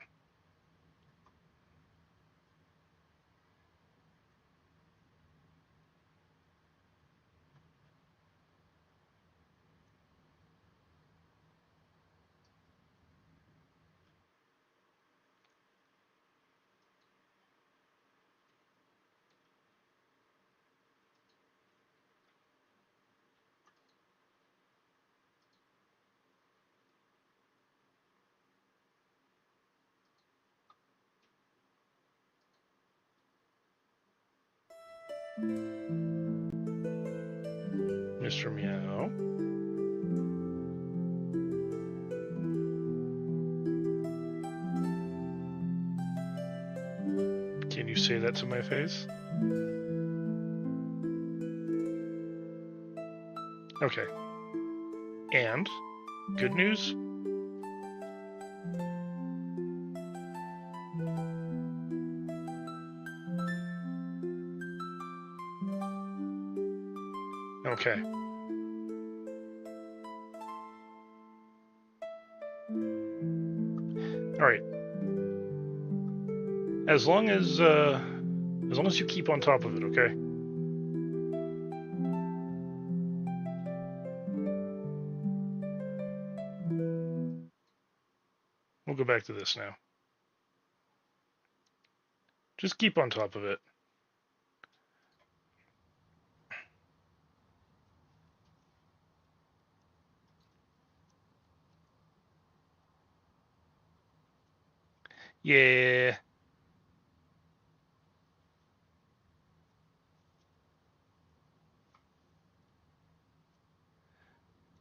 Mr. Meow. Can you say that to my face? Okay. And good news? Okay. All right. As long as you keep on top of it, okay? We'll go back to this now. Just keep on top of it. Yeah.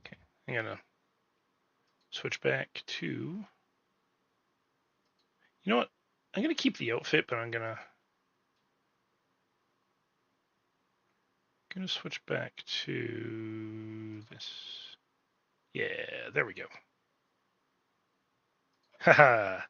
Okay. I'm gonna switch back to. You know what? I'm gonna keep the outfit, but I'm gonna switch back to this. Yeah, there we go. Haha.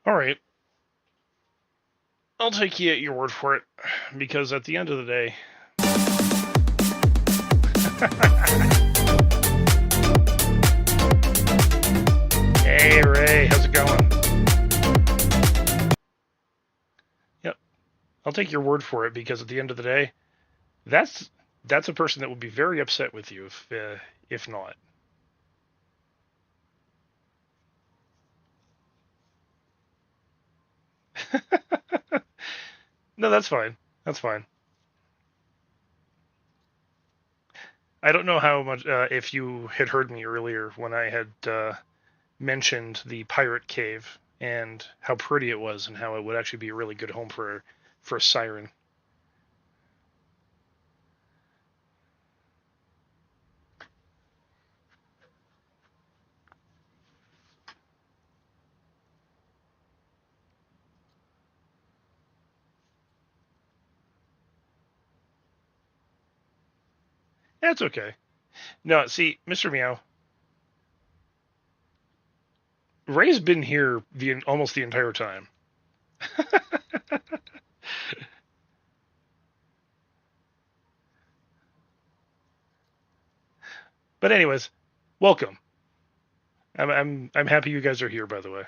All right. I'll take you at your word for it, because at the end of the day. Hey, Ray, how's it going? Yep. I'll take your word for it, because at the end of the day, that's a person that would be very upset with you if not. No, that's fine. That's fine. I don't know how much if you had heard me earlier when I had mentioned the pirate cave and how pretty it was and how it would actually be a really good home for a siren. That's okay. No, see, Mr. Meow, Ray's been here almost the entire time. But anyways, welcome. I'm happy you guys are here. By the way,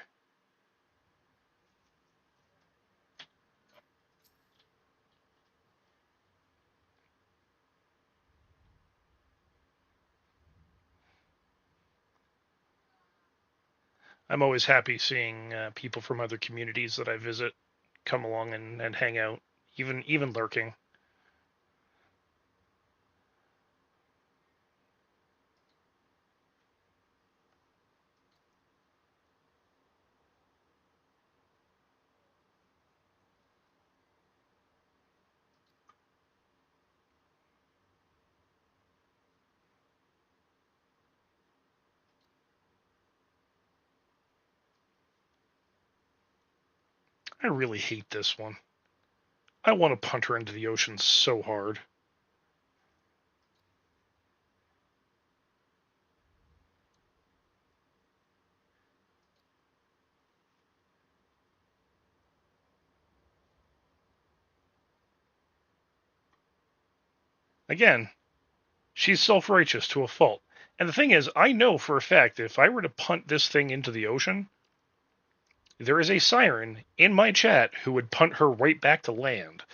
I'm always happy seeing people from other communities that I visit come along and hang out, even lurking. I really hate this one. I want to punt her into the ocean so hard. Again, she's self-righteous to a fault. And the thing is, I know for a fact that if I were to punt this thing into the ocean, there is a siren in my chat who would punt her right back to land.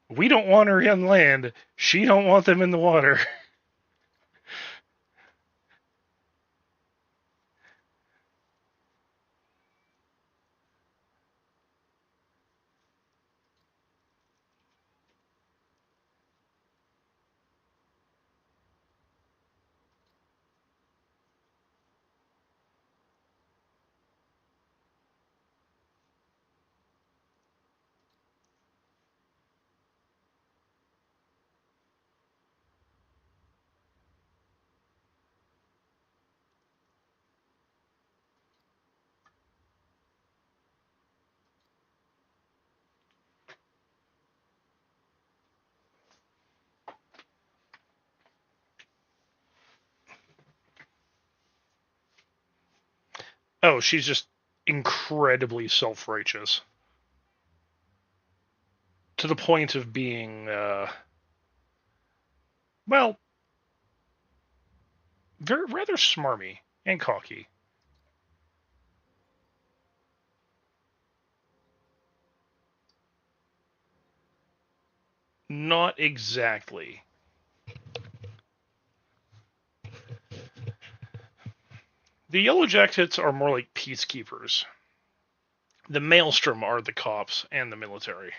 We don't want her on land. She don't want them in the water. Oh, she's just incredibly self-righteous to the point of being, well, very rather smarmy and cocky. Not exactly. The Yellow Jackets are more like peacekeepers. The Maelstrom are the cops and the military.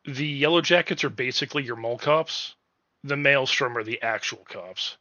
The Yellow Jackets are basically your mall cops. The Maelstrom are the actual cops.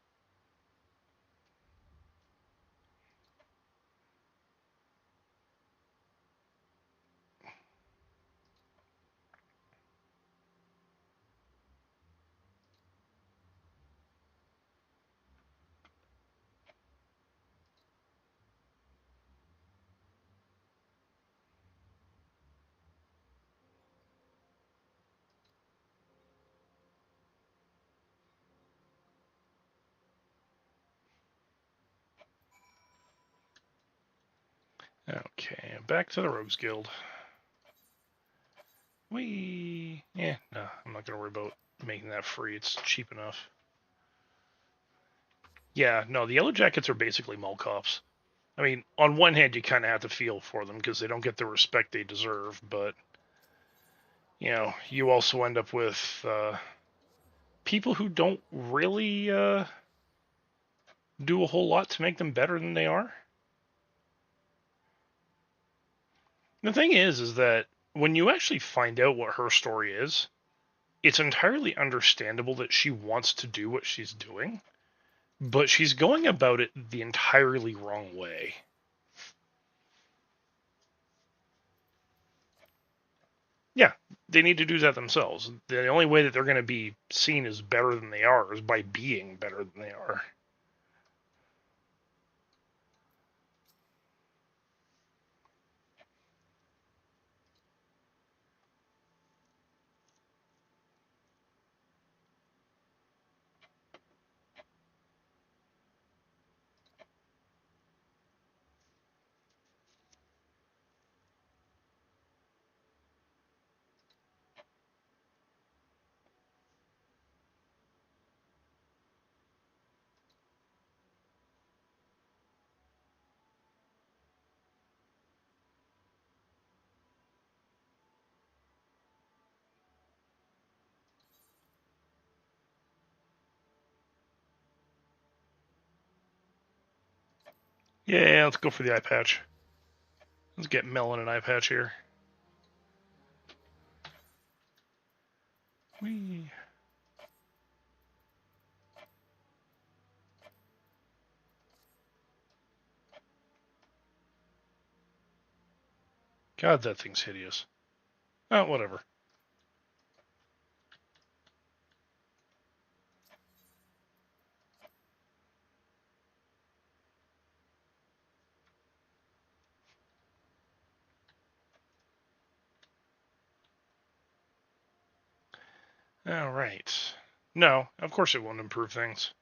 Okay, back to the Rogues Guild. No, I'm not gonna worry about making that free. It's cheap enough. Yeah, no, the Yellow Jackets are basically mall cops. I mean, on one hand, you kind of have to feel for them because they don't get the respect they deserve, but you also end up with people who don't really do a whole lot to make them better than they are. The thing is that when you actually find out what her story is, it's entirely understandable that she wants to do what she's doing, but she's going about it the entirely wrong way. Yeah, they need to do that themselves. The only way that they're going to be seen as better than they are is by being better than they are. Yeah, let's go for the eye patch. Let's get Mel in an eye patch here. Whee. God, that thing's hideous. Oh, whatever. All right. No, of course it won't improve things.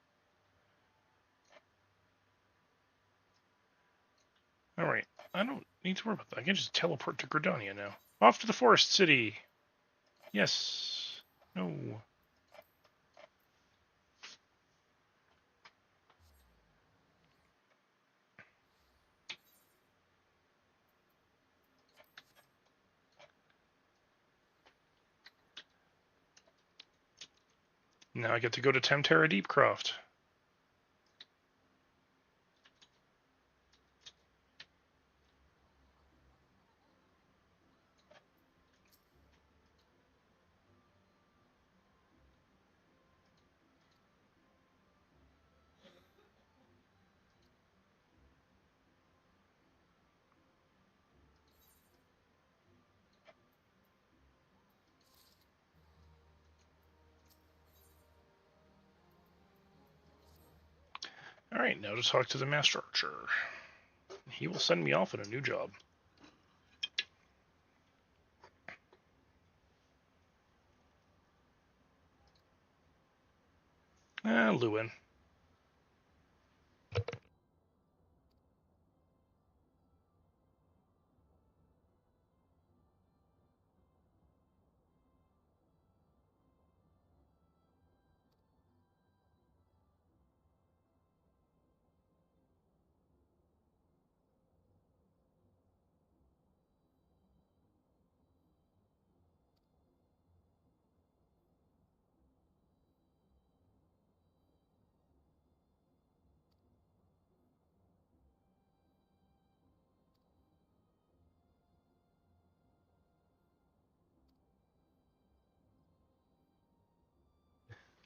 All right. I don't need to worry about that. I can just teleport to Gridania now. Off to the forest city. Yes. No. Now I get to go to Temterra Deepcroft. All right, now to talk to the Master Archer. He will send me off on a new job. Lewin.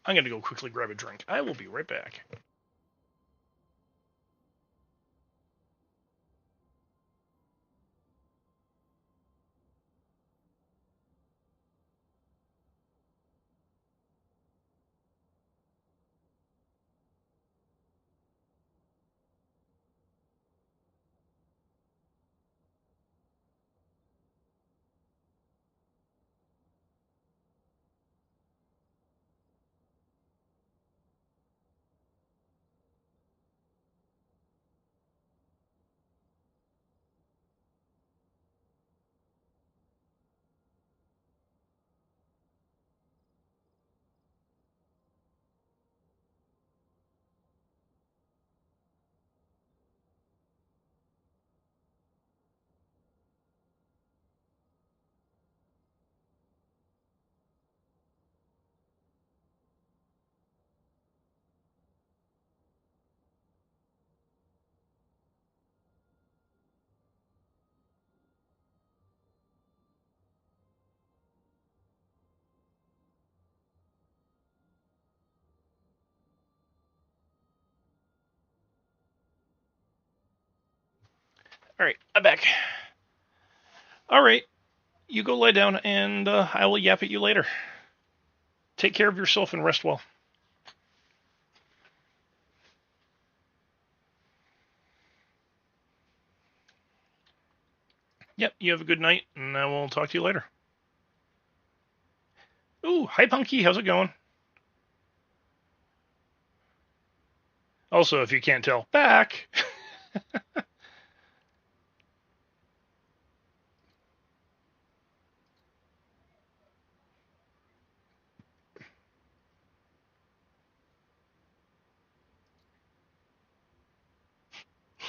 I'm going to go quickly grab a drink. I will be right back. Alright, I'm back. Alright, you go lie down, and I will yap at you later. Take care of yourself and rest well. Yep, you have a good night, and I will talk to you later. Ooh, hi Punky, how's it going? Also, if you can't tell, back!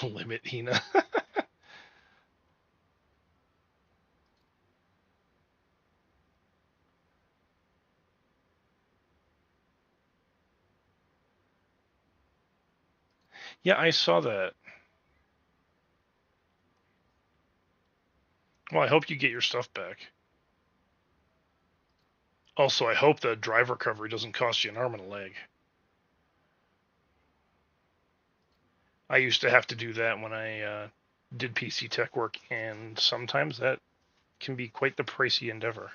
Limit Hina. Yeah, I saw that. Well, I hope you get your stuff back. Also, I hope the drive recovery doesn't cost you an arm and a leg. I used to have to do that when I did PC tech work, and sometimes that can be quite the pricey endeavor.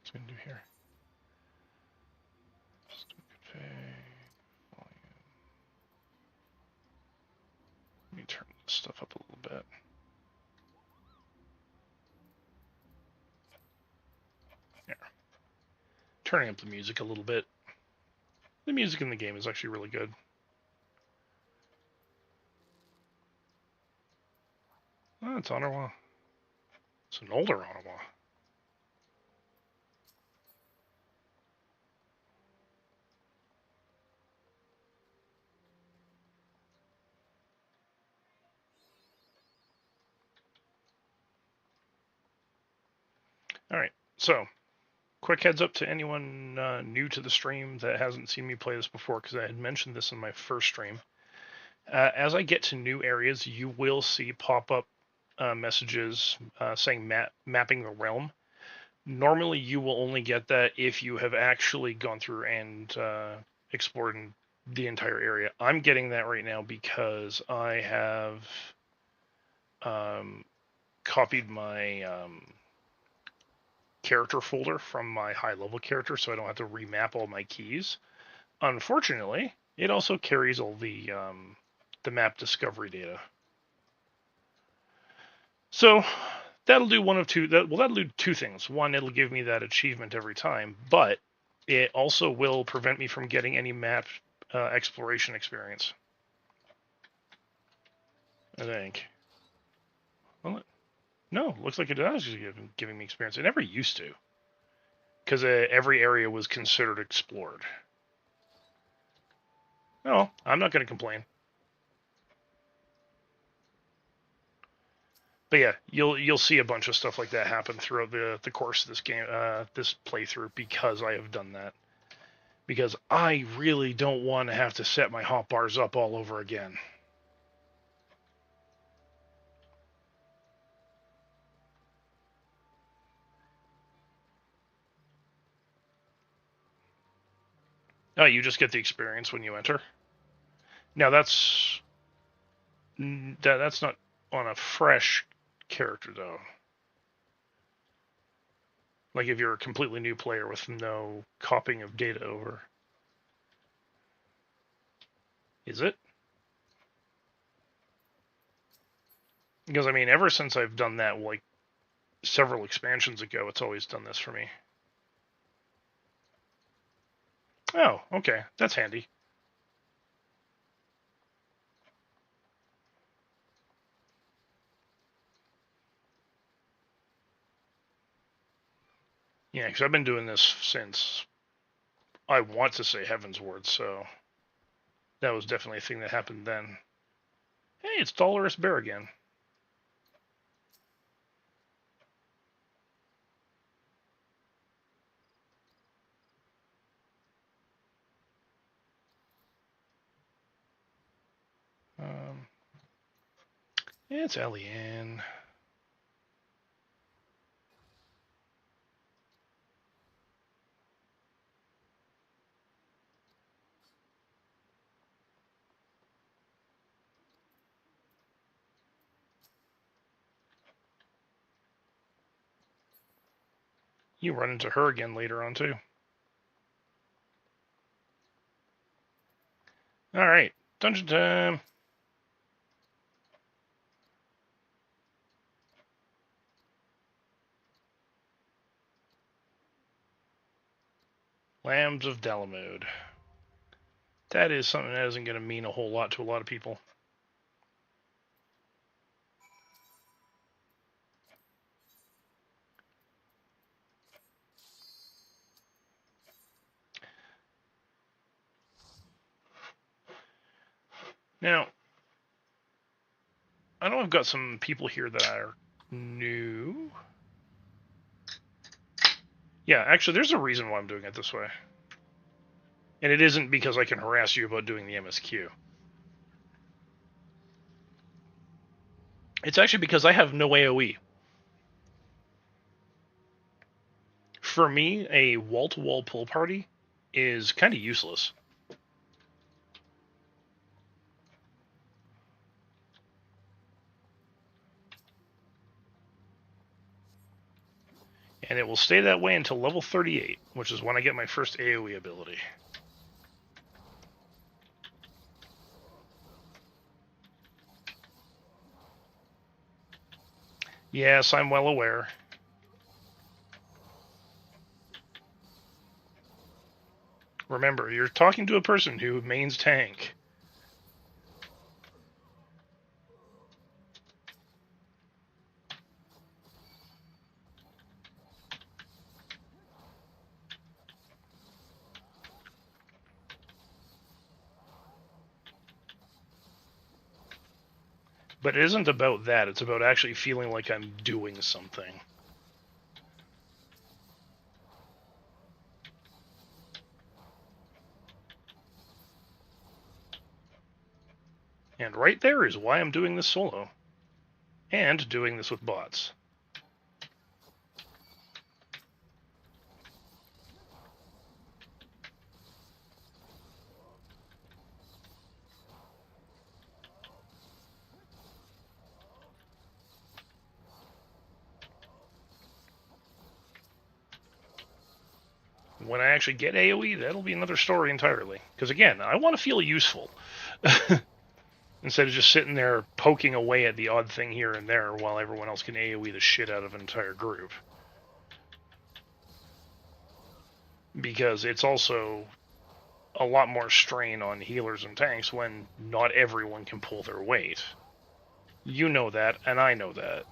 What's it going to do here? Let me turn this stuff up a little bit. There. Turning up the music a little bit. The music in the game is actually really good. Oh, it's Ottawa. It's an older Ottawa. Alright, so quick heads up to anyone new to the stream that hasn't seen me play this before, because I had mentioned this in my first stream. As I get to new areas, you will see pop-up messages saying mapping the realm. Normally, you will only get that if you have actually gone through and explored the entire area. I'm getting that right now because I have copied my character folder from my high-level character, so I don't have to remap all my keys. Unfortunately, it also carries all the map discovery data. So that'll do one of two. That'll do two things. One, it'll give me that achievement every time, but it also will prevent me from getting any map exploration experience. I think. Well, no, looks like it is giving me experience. It never used to, because every area was considered explored. Oh, I'm not going to complain. But yeah, you'll see a bunch of stuff like that happen throughout the course of this game, this playthrough, because I have done that. Because I really don't want to have to set my hotbars up all over again. Oh, you just get the experience when you enter. Now that's not on a fresh character though. Like if you're a completely new player with no copying of data over. Is it? Because I mean, ever since I've done that, like several expansions ago, it's always done this for me. Oh, okay, that's handy. Yeah, because I've been doing this since I want to say Heaven's Word, so that was definitely a thing that happened then. Hey, it's Dolorous Bear again. It's Eliane. You run into her again later on, too. Alright, dungeon time. Lambs of Dalamode. That is something that isn't going to mean a whole lot to a lot of people. Now, I know I've got some people here that are new. Yeah, actually, there's a reason why I'm doing it this way. And it isn't because I can harass you about doing the MSQ. It's actually because I have no AoE. For me, a wall-to-wall pull party is kind of useless. And it will stay that way until level 38, which is when I get my first AoE ability. Yes, I'm well aware. Remember, you're talking to a person who mains tank. But it isn't about that, it's about actually feeling like I'm doing something. And right there is why I'm doing this solo. And doing this with bots. When I actually get AoE, that'll be another story entirely. Because again, I want to feel useful. Instead of just sitting there poking away at the odd thing here and there while everyone else can AoE the shit out of an entire group. Because it's also a lot more strain on healers and tanks when not everyone can pull their weight. You know that, and I know that.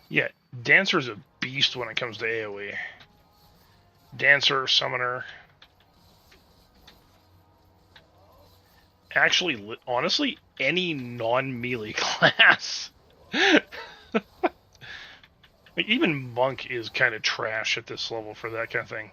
Yeah, Dancer's a beast when it comes to AoE. Dancer, Summoner. Actually, honestly, any non-melee class. Like, even Monk is kind of trash at this level for that kind of thing.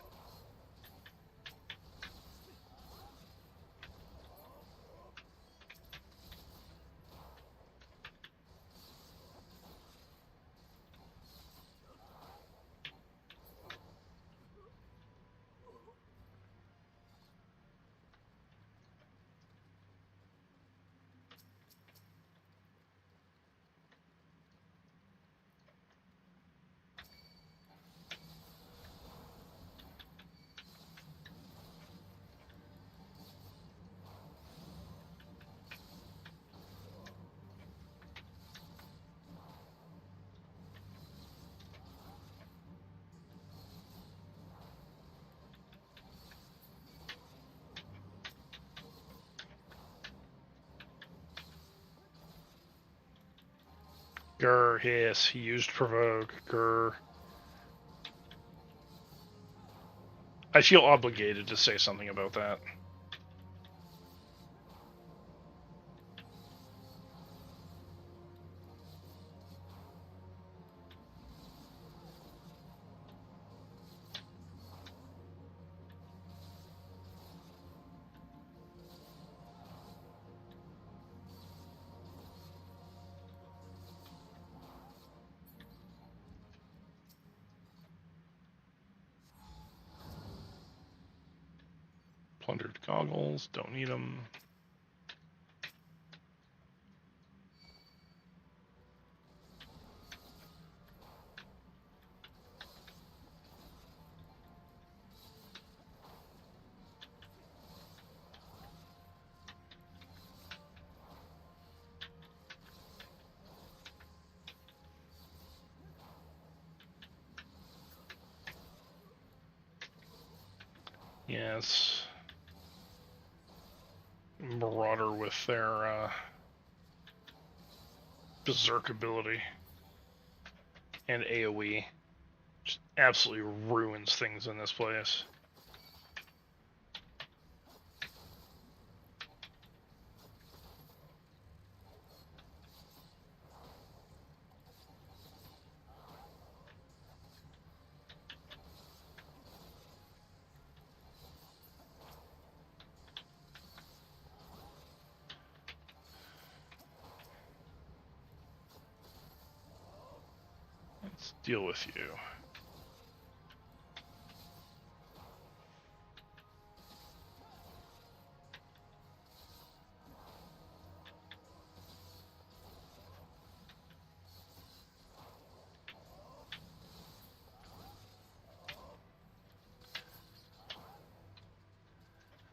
Grr, yes, he used provoke. Grr. I feel obligated to say something about that. Plundered goggles, don't need them. Yes. Marauder with their berserk ability and AoE. Just absolutely ruins things in this place. Let's deal with you.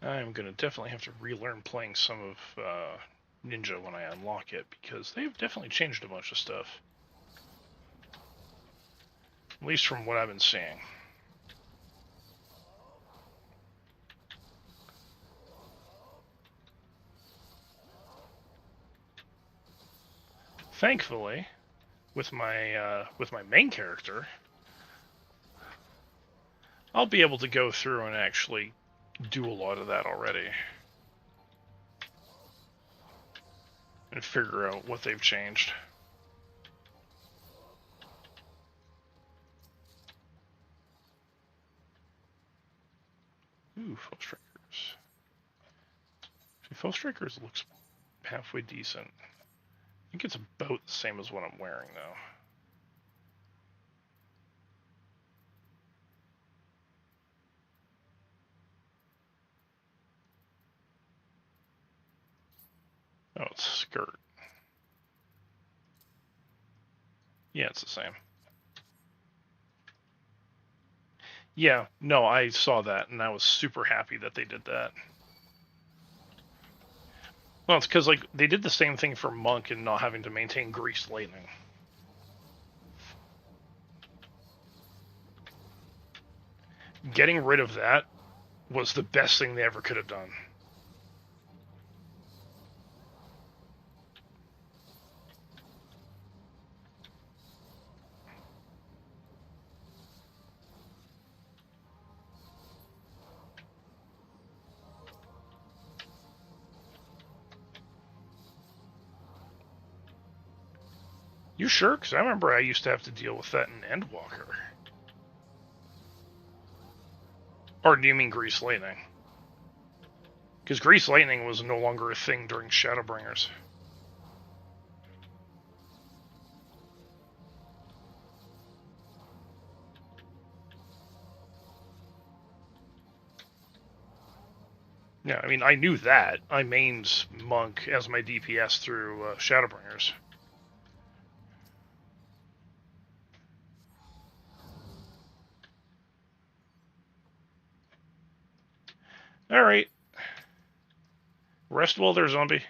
I'm going to definitely have to relearn playing some of Ninja when I unlock it, because they've definitely changed a bunch of stuff. At least from what I've been seeing. Thankfully, with my main character, I'll be able to go through and actually do a lot of that already. And figure out what they've changed. Ooh, Foe Strikers. See, Foe Strikers looks halfway decent. I think it's about the same as what I'm wearing, though. Oh, it's a skirt. Yeah, it's the same. Yeah, no, I saw that, and I was super happy that they did that. Well, it's because, like, they did the same thing for Monk and not having to maintain Greased Lightning. Getting rid of that was the best thing they ever could have done. You sure? Because I remember I used to have to deal with that in Endwalker. Or do you mean Greased Lightning? Because Greased Lightning was no longer a thing during Shadowbringers. Yeah, I mean, I knew that. I mained Monk as my DPS through Shadowbringers. Alright. Rest well there, zombie.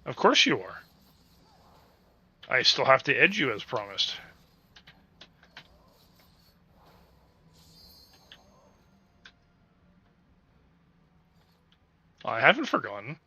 Of course you are. I still have to edge you as promised. I haven't forgotten.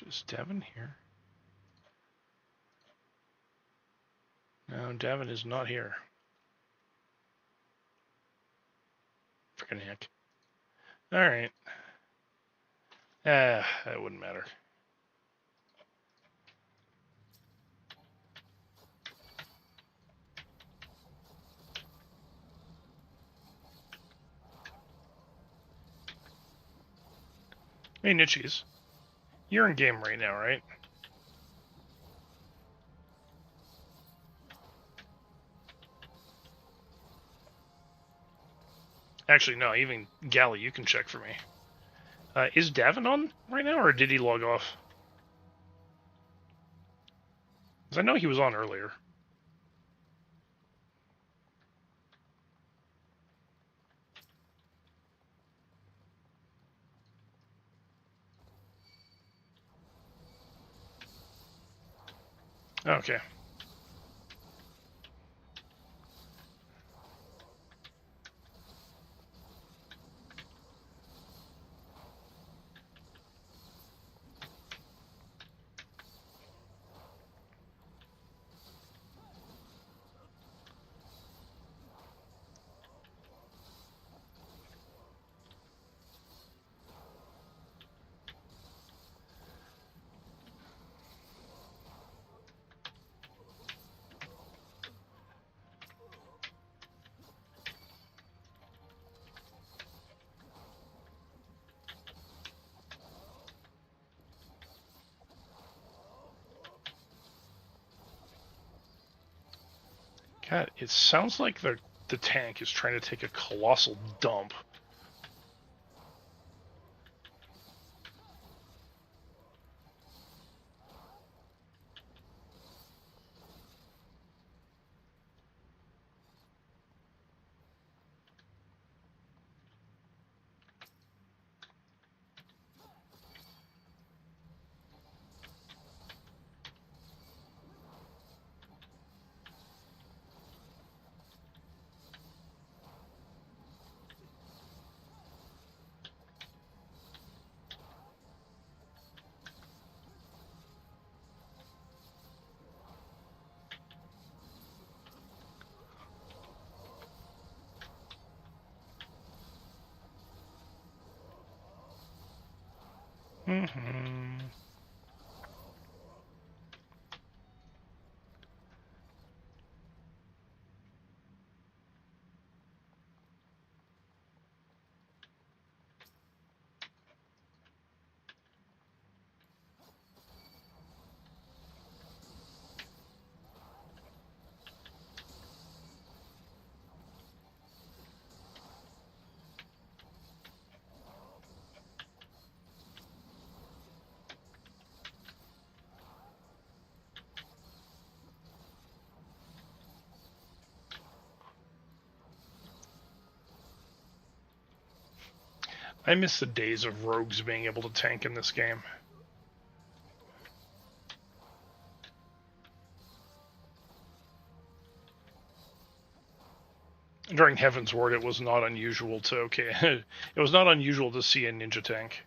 Is Devin here? No, Devin is not here. Freaking heck. Alright. That wouldn't matter. Hey, Nitchies. You're in game right now, right? Actually, no, even Gally, you can check for me. Is Davin on right now, or did he log off? Because I know he was on earlier. Okay. God, it sounds like the tank is trying to take a colossal dump. Mm-hmm. I miss the days of rogues being able to tank in this game. During Heaven's Ward, it was not unusual to it was not unusual to see a ninja tank.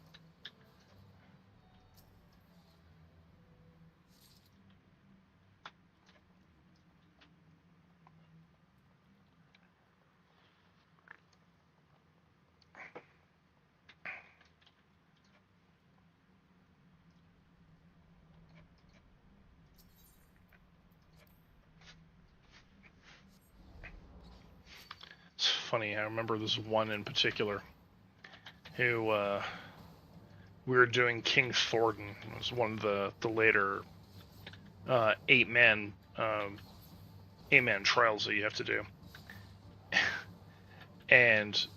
funny. I remember this one in particular who we were doing King Thornton. It was one of the later 8-man trials that you have to do, and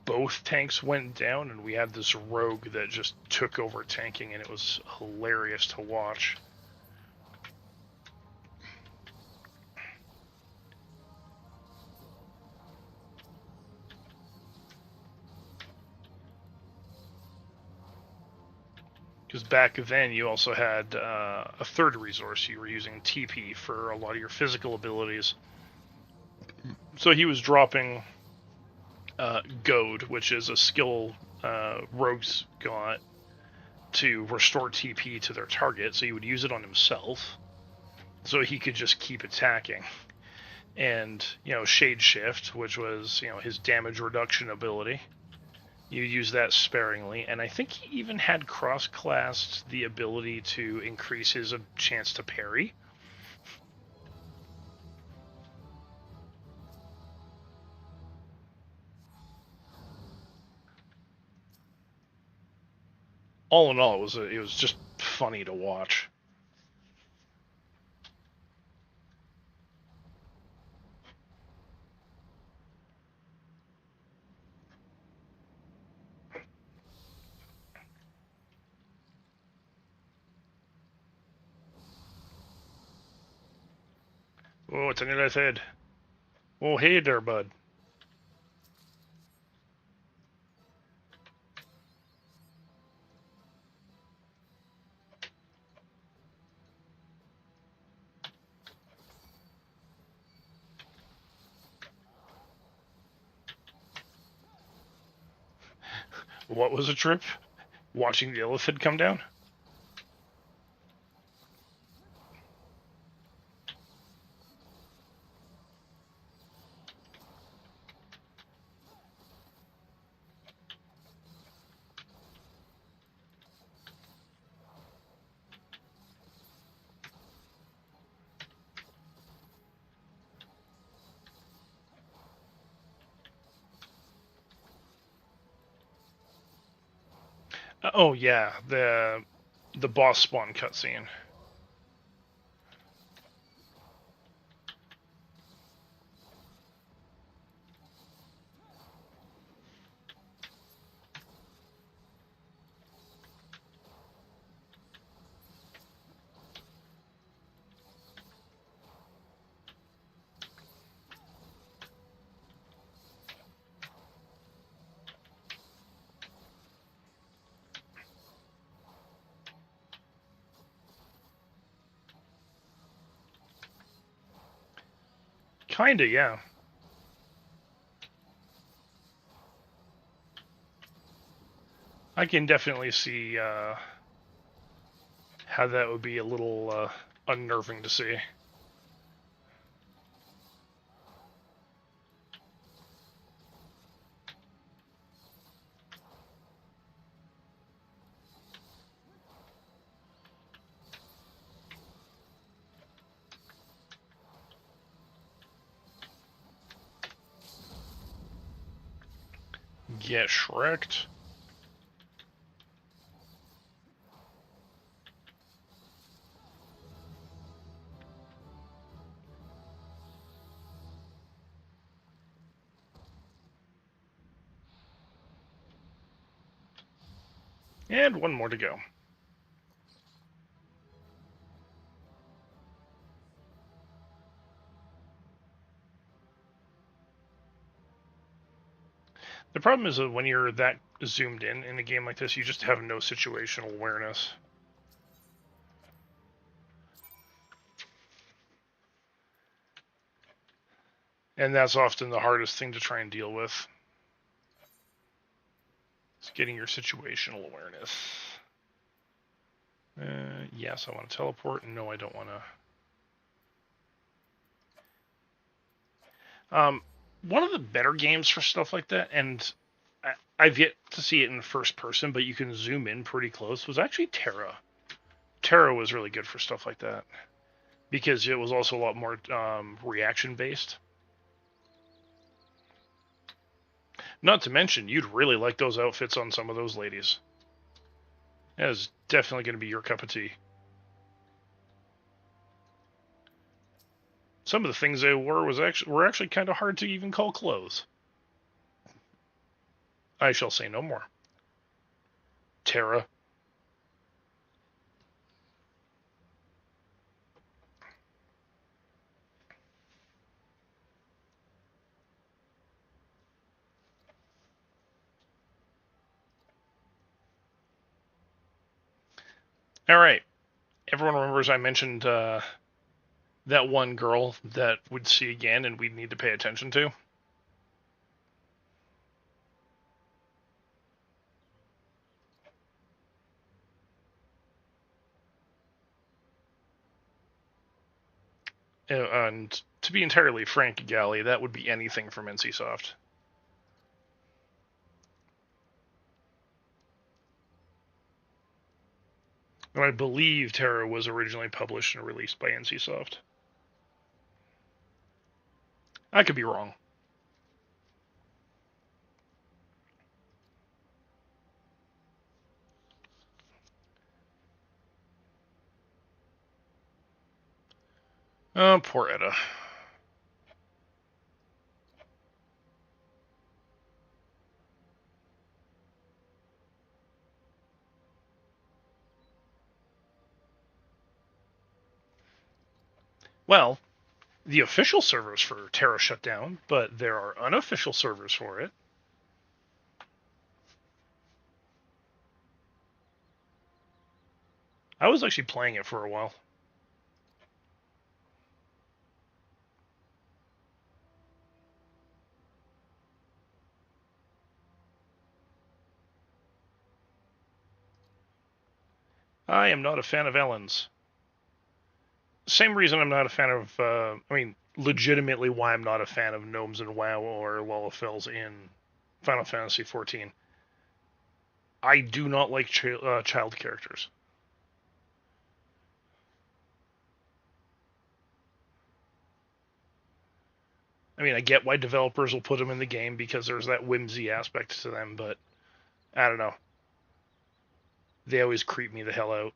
both tanks went down, and we had this rogue that just took over tanking, and it was hilarious to watch. Because back then you also had a third resource. You were using TP for a lot of your physical abilities. So he was dropping Goad, which is a skill rogues got to restore TP to their target. So he would use it on himself, so he could just keep attacking. And Shade Shift, which was his damage reduction ability. You use that sparingly, and I think he even had cross-classed the ability to increase his chance to parry. All in all, it was just funny to watch. Oh, it's on your left head. Oh, hey there, bud. What was a trip? Watching the elephant come down? Oh yeah, the boss spawn cutscene. Kinda, yeah. I can definitely see how that would be a little unnerving to see. Get shreked. And one more to go. The problem is that when you're that zoomed in a game like this, you just have no situational awareness. And that's often the hardest thing to try and deal with. It's getting your situational awareness. Yes, I want to teleport. No, I don't want to. One of the better games for stuff like that, and I've yet to see it in first person, but you can zoom in pretty close, was actually Terra. Terra was really good for stuff like that, because it was also a lot more reaction based. Not to mention, you'd really like those outfits on some of those ladies. That is definitely going to be your cup of tea. Some of the things they wore were actually kind of hard to even call clothes. I shall say no more. Terra. All right. Everyone remembers I mentioned that one girl that we'd see again and we'd need to pay attention to? And to be entirely frank, Gally, that would be anything from NCSoft. And I believe Terra was originally published and released by NCSoft. I could be wrong. Oh, poor Etta. Well, the official servers for Terra shut down, but there are unofficial servers for it. I was actually playing it for a while. I am not a fan of Ellen's. Same reason I'm not a fan of, legitimately why I'm not a fan of gnomes in WoW or Lullafels in Final Fantasy XIV. I do not like child characters. I mean, I get why developers will put them in the game because there's that whimsy aspect to them, but I don't know. They always creep me the hell out.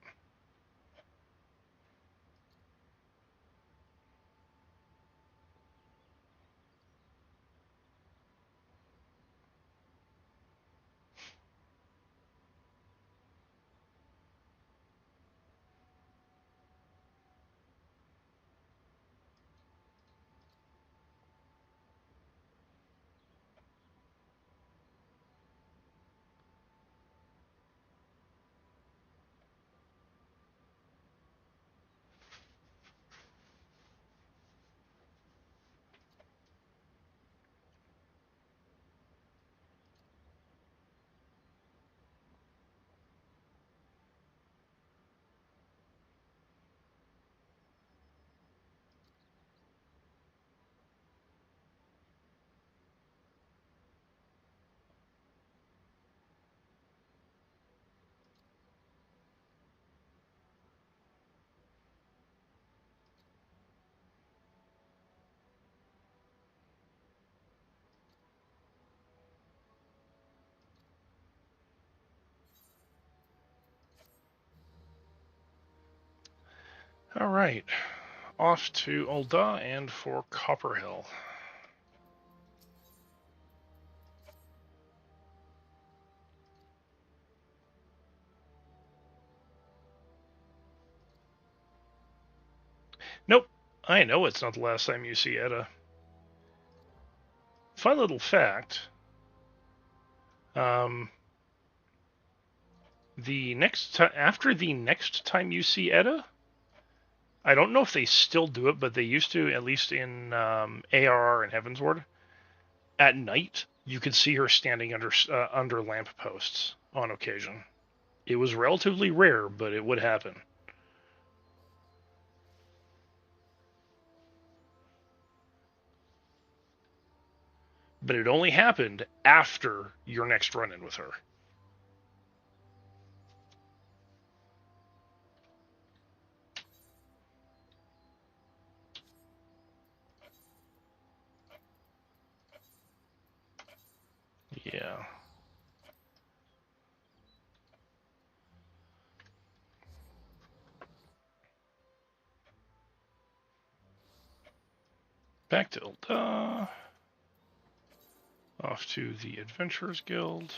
All right, off to Ul'dah and for Copperhill. Nope, I know it's not the last time you see Etta. Fun little fact. After the next time you see Etta, I don't know if they still do it, but they used to, at least in ARR and Heavensward. At night, you could see her standing under lampposts on occasion. It was relatively rare, but it would happen. But it only happened after your next run-in with her. Yeah. Back to Ilda. Off to the Adventurers Guild.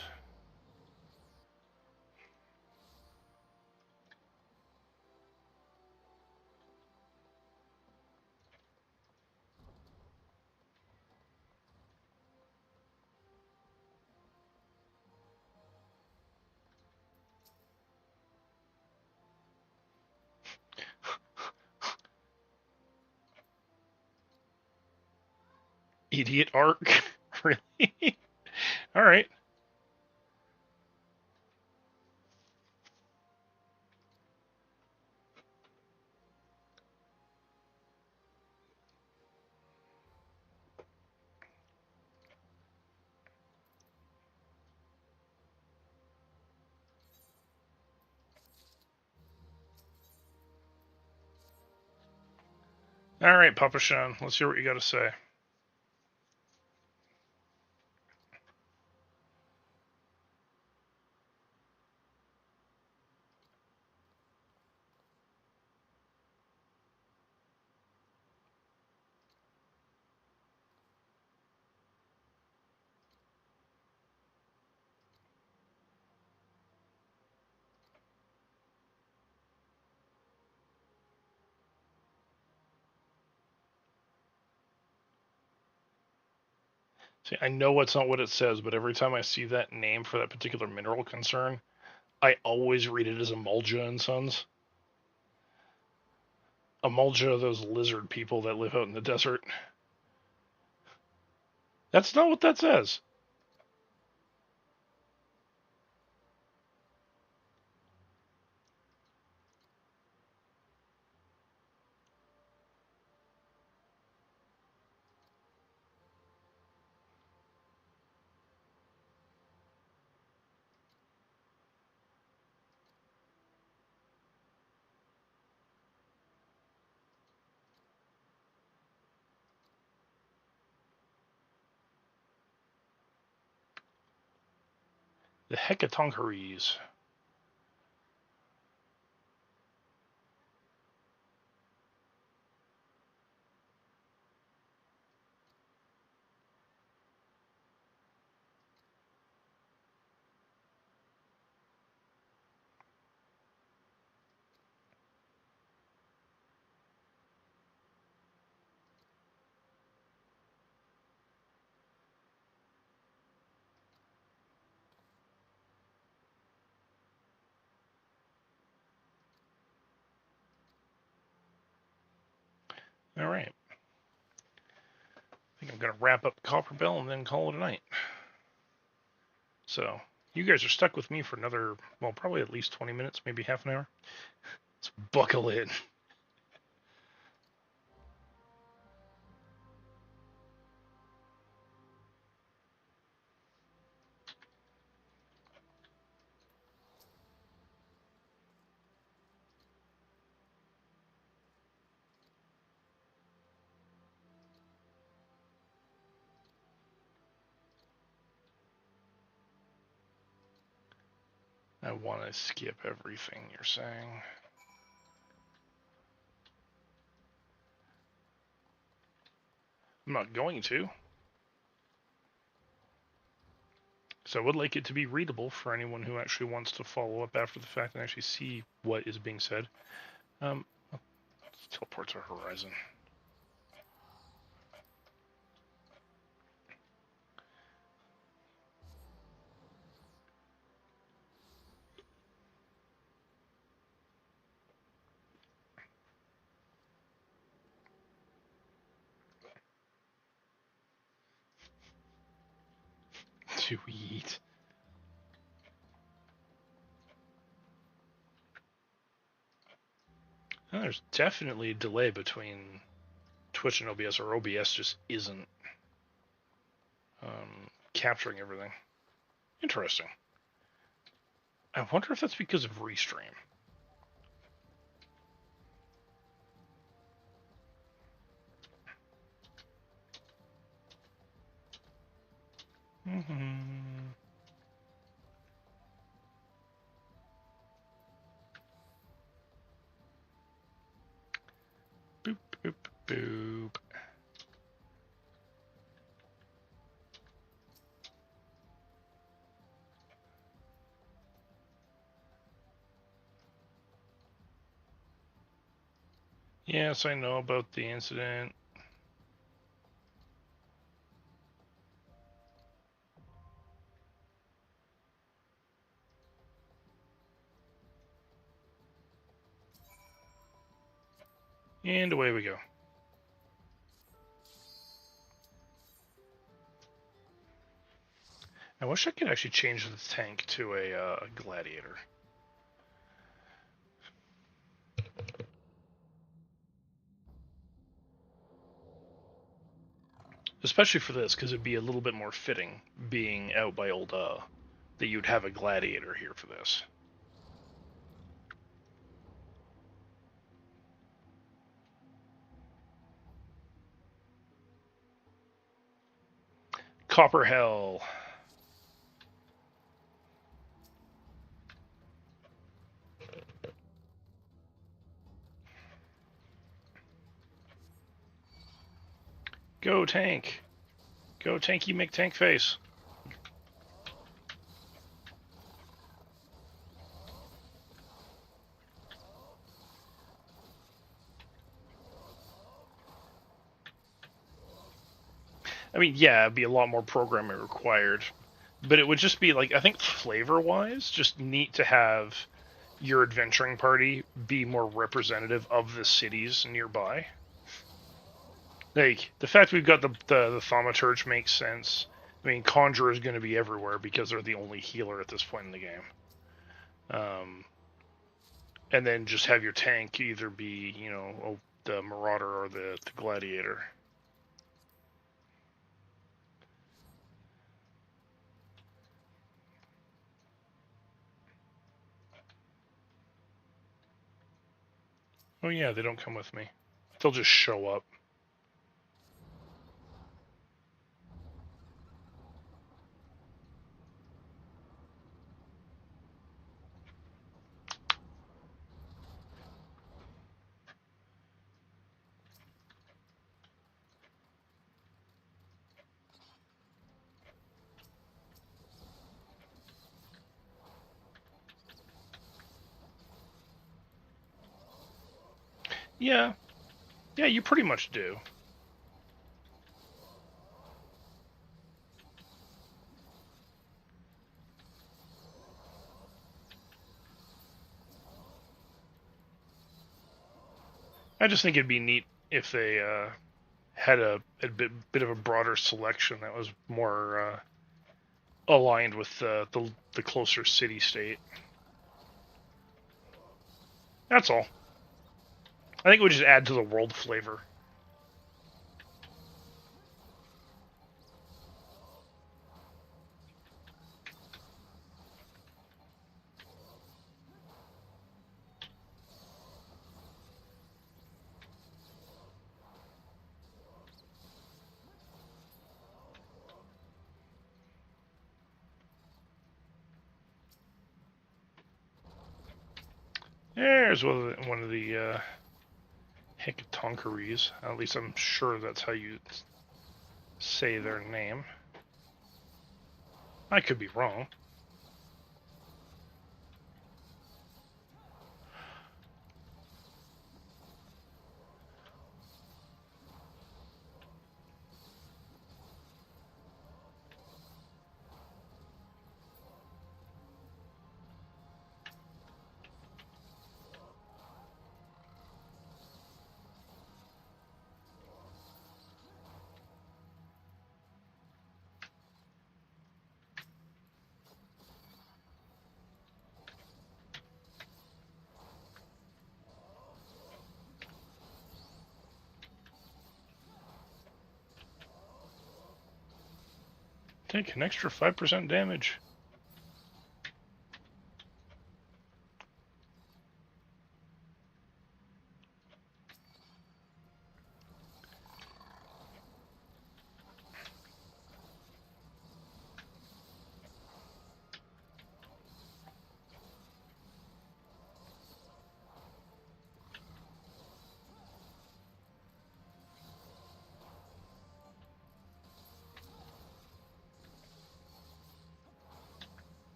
Idiot arc? Really? Alright. Alright, Papa Sean, let's hear what you got to say. See, I know it's not what it says, but every time I see that name for that particular mineral concern, I always read it as Emulja and Sons. Emulja are those lizard people that live out in the desert. That's not what that says. The Hecatoncheires. Alright. I think I'm going to wrap up Copper Bell and then call it a night. So, you guys are stuck with me for another, well, probably at least 20 minutes, maybe half an hour. Let's buckle in. I want to skip everything you're saying. I'm not going to. So I would like it to be readable for anyone who actually wants to follow up after the fact and actually see what is being said. Let's teleport to Horizon. To eat. Well, there's definitely a delay between Twitch and OBS, or OBS just isn't capturing everything. Interesting. I wonder if that's because of Restream. Yes, I know about the incident. And away we go. I wish I could actually change the tank to a gladiator. Especially for this, because it'd be a little bit more fitting, being out by old, that you'd have a gladiator here for this. Copper Hell. Go tank. Go tanky McTank face. I mean, yeah, it'd be a lot more programming required, but it would just be like, I think flavor-wise, just neat to have your adventuring party be more representative of the cities nearby. Like, the fact we've got the thaumaturge makes sense. I mean, Conjurer is going to be everywhere because they're the only healer at this point in the game. And then just have your tank either be, the Marauder or the Gladiator. Oh yeah, they don't come with me. They'll just show up. Yeah. Yeah, you pretty much do. I just think it'd be neat if they had a bit of a broader selection that was more aligned with the closer city state. That's all. I think it would just add to the world flavor. There's one of the Hekatonkeries. At least I'm sure that's how you say their name. I could be wrong. Take an extra 5% damage.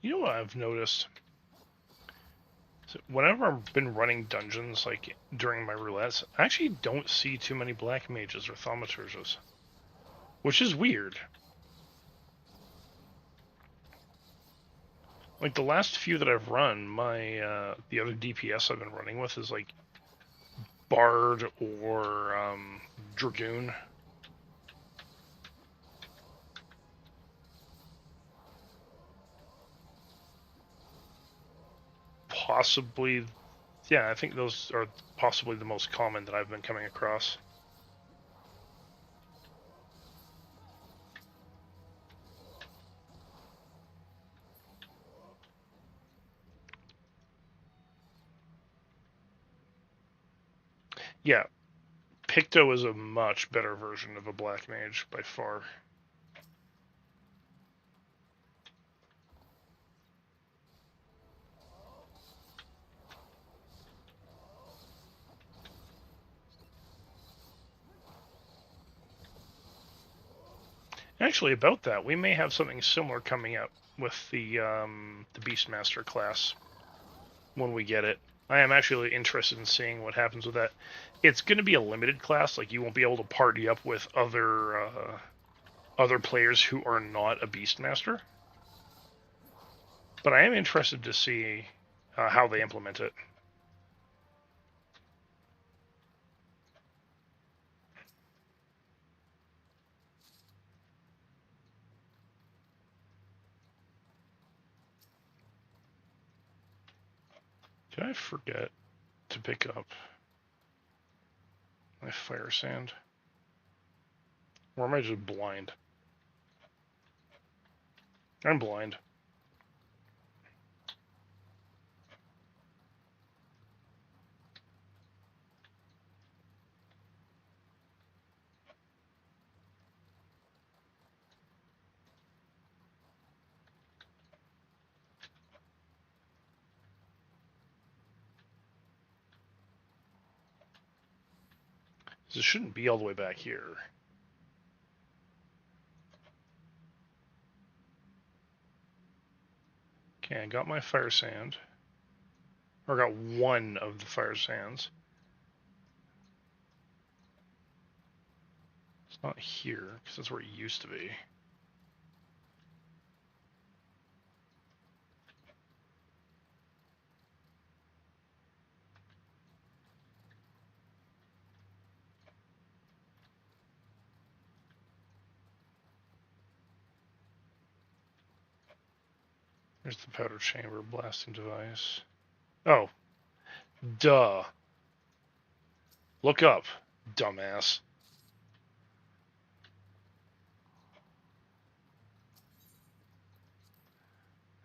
You know what I've noticed? So whenever I've been running dungeons, like during my roulettes, I actually don't see too many black mages or thaumaturges, which is weird. Like the last few that I've run, my the other DPS I've been running with is like Bard or Dragoon. Possibly, yeah, I think those are possibly the most common that I've been coming across. Yeah, Picto is a much better version of a black mage by far. Actually, about that, we may have something similar coming up with the Beastmaster class when we get it. I am actually interested in seeing what happens with that. It's going to be a limited class, like you won't be able to party up with other players who are not a Beastmaster. But I am interested to see how they implement it. Did I forget to pick up my fire sand? Or am I just blind? I'm blind. This shouldn't be all the way back here. Okay, I got my fire sand. Or got one of the fire sands. It's not here, because that's where it used to be. There's the powder chamber blasting device. Oh, duh. Look up, dumbass.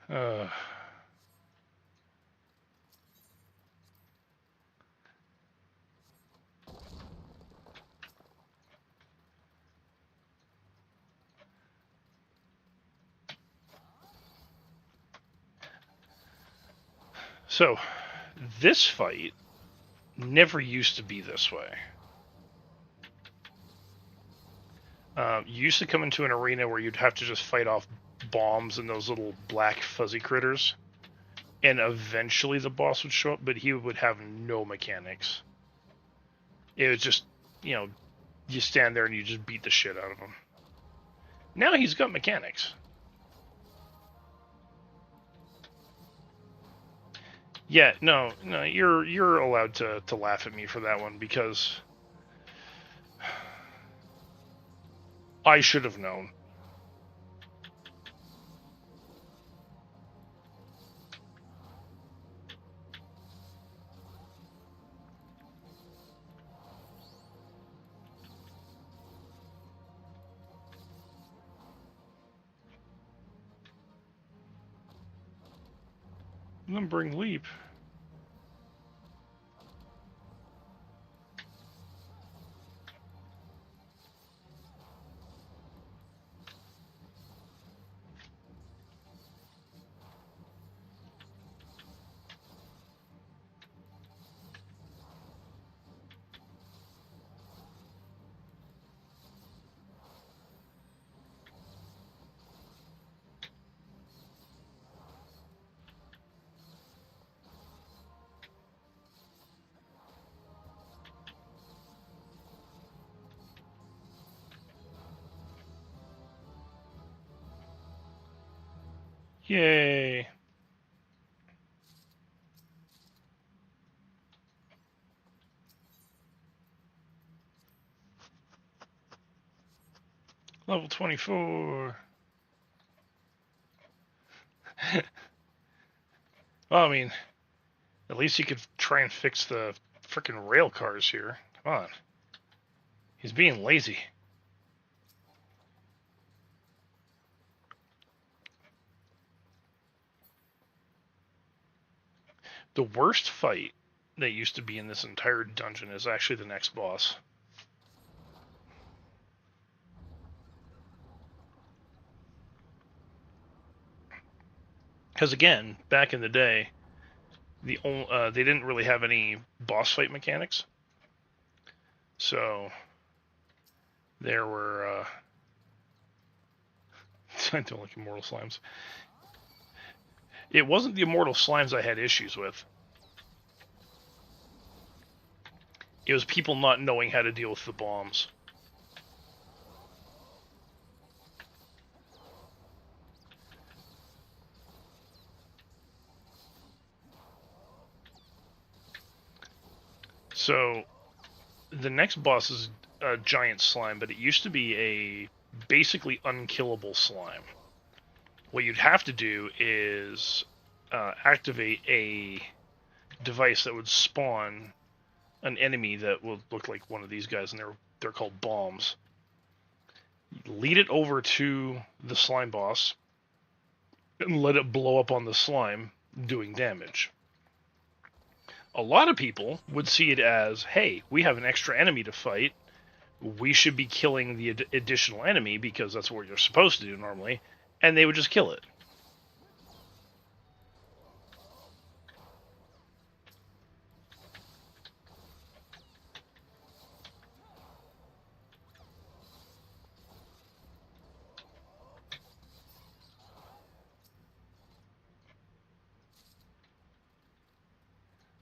Uh, so, this fight never used to be this way. You used to come into an arena where you'd have to just fight off bombs and those little black fuzzy critters, and eventually the boss would show up, but he would have no mechanics. It was just, you stand there and you just beat the shit out of him. Now he's got mechanics. Yeah, no, you're allowed to laugh at me for that one because I should have known. Lumbering leap. Yay! Level 24. Well, I mean, at least he could try and fix the frickin' rail cars here. Come on. He's being lazy. The worst fight that used to be in this entire dungeon is actually the next boss. Because again, back in the day, they didn't really have any boss fight mechanics. So there were I don't like immortal slimes. It wasn't the immortal slimes I had issues with. It was people not knowing how to deal with the bombs. So the next boss is a giant slime, but it used to be a basically unkillable slime. What you'd have to do is activate a device that would spawn an enemy that would look like one of these guys, and they're called bombs. Lead it over to the slime boss and let it blow up on the slime, doing damage. A lot of people would see it as, hey, we have an extra enemy to fight. We should be killing the additional enemy because that's what you're supposed to do normally, and they would just kill it.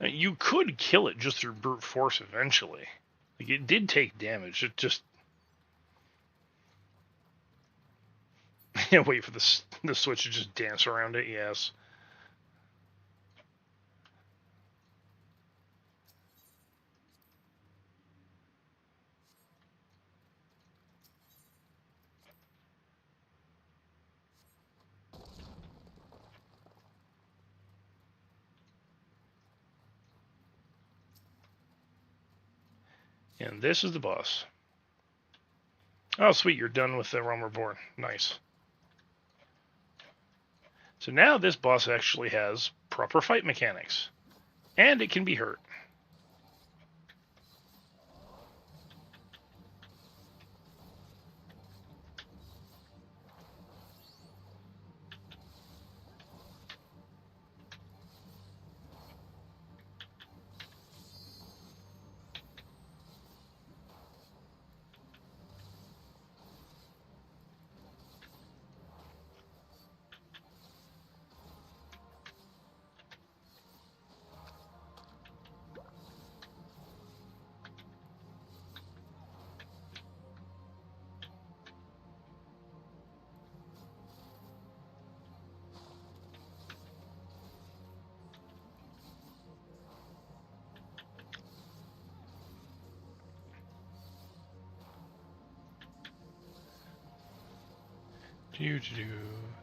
You could kill it just through brute force eventually. Like, it did take damage. It just wait for the switch to just dance around it. Yes. And this is the boss. Oh, sweet, you're done with the Realm Reborn. Nice. So now this boss actually has proper fight mechanics. And it can be hurt.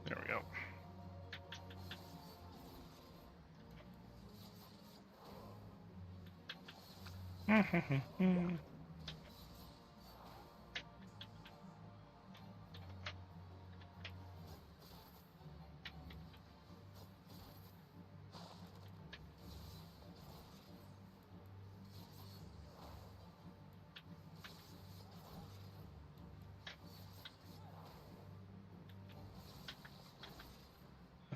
There we go.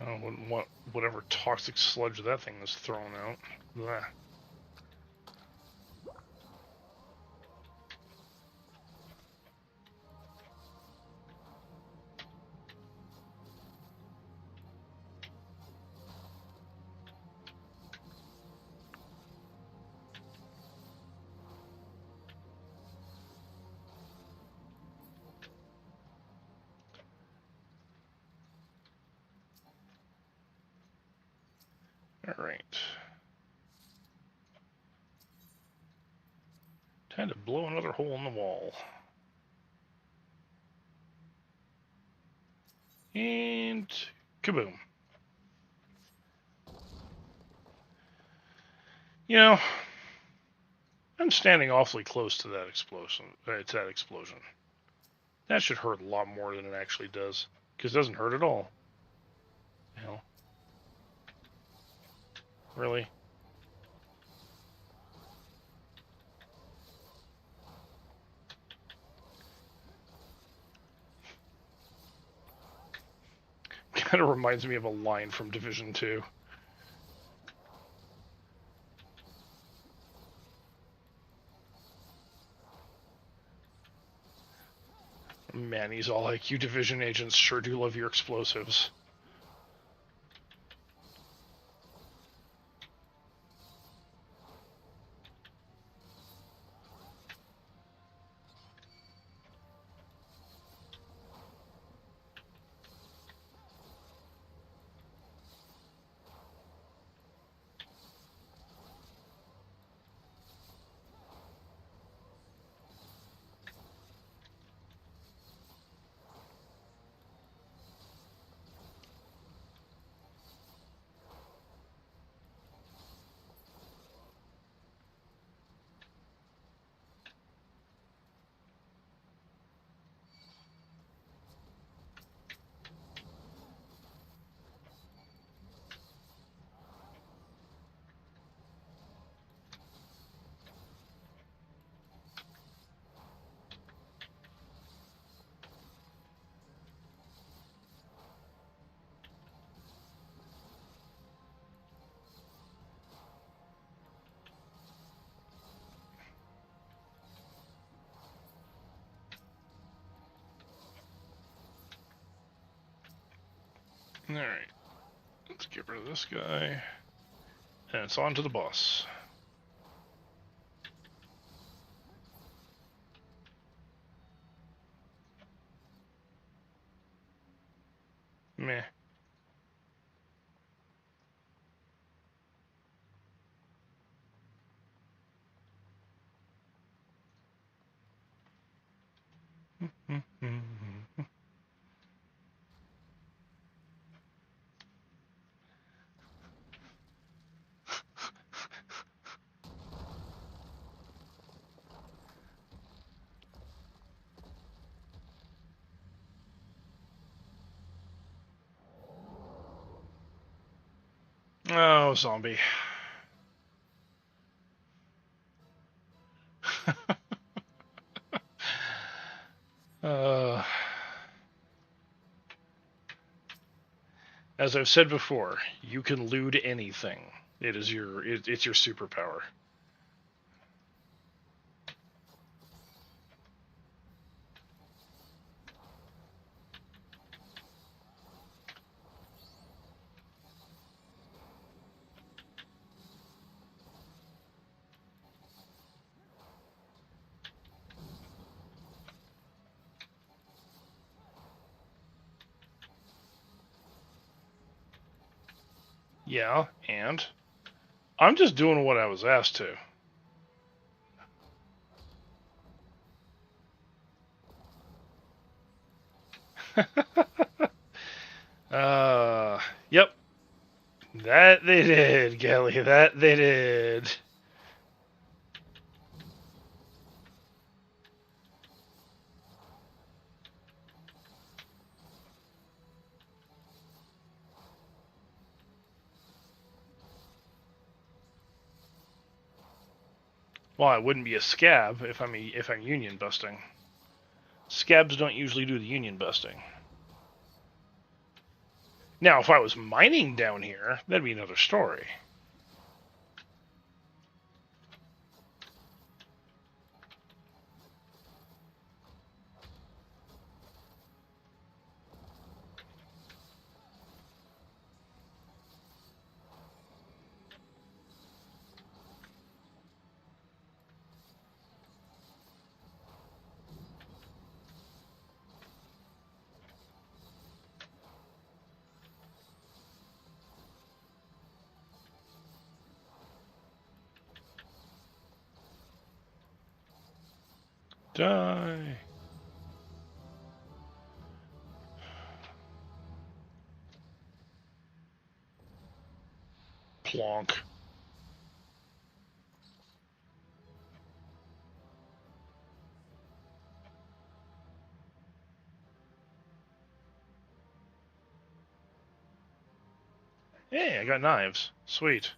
I wouldn't want whatever toxic sludge that thing is throwing out. Blah. Alright. Time to blow another hole in the wall. And kaboom. You know, I'm standing awfully close to that explosion. That should hurt a lot more than it actually does, because it doesn't hurt at all. Hell, really? Kind of reminds me of a line from Division 2. Man, he's all like, you Division agents sure do love your explosives. Alright, let's get rid of this guy. And it's on to the boss. Meh. Oh, zombie. uh, as I've said before, you can loot anything. It's your superpower. Yeah, and I'm just doing what I was asked to. Yep. That they did, Kelly. That they did. Well, I wouldn't be a scab if I'm union busting. Scabs don't usually do the union busting. Now, if I was mining down here, that'd be another story. Die. Plonk. Hey, I got knives. Sweet.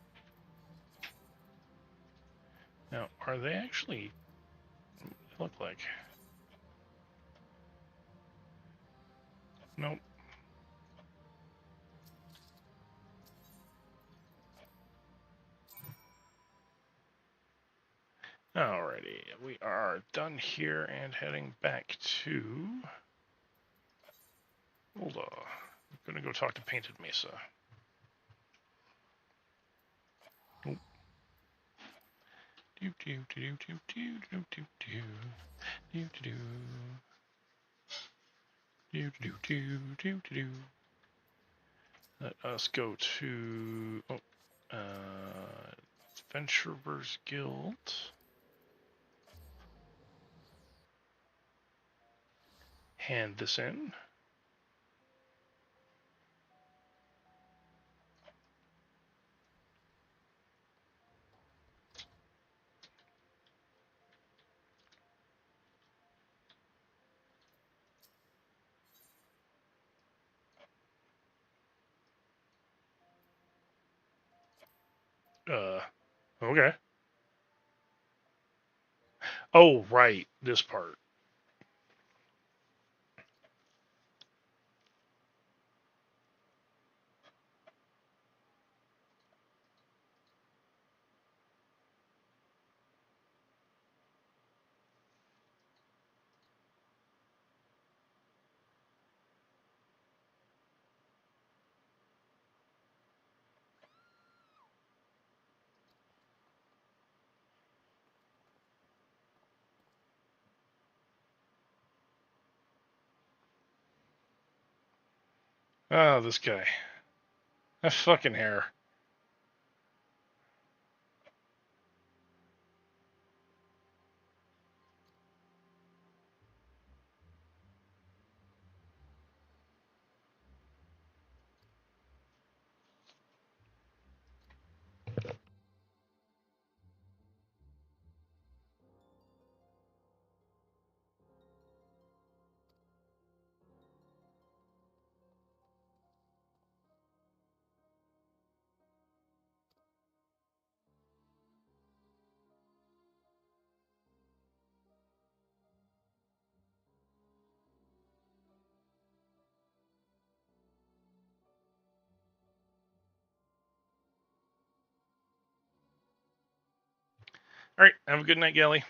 Now, are they actually... What do they look like? Nope. Alrighty, we are done here and heading back to... Hold on. I'm gonna go talk to Painted Mesa. Nope. Do do do do do do do do do do do do do do do do. Let us go to Adventurers Guild. Hand this in. Okay. Oh, right, this part. Ah, this guy. That fucking hair. Alright, have a good night, Gally.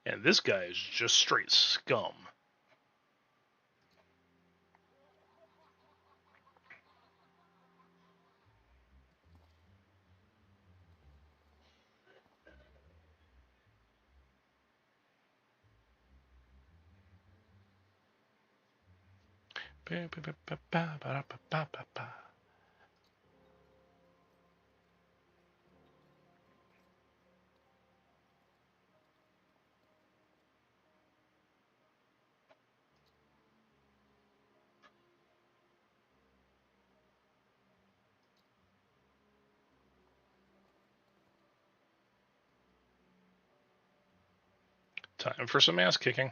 And this guy is just straight scum. Time for some ass kicking.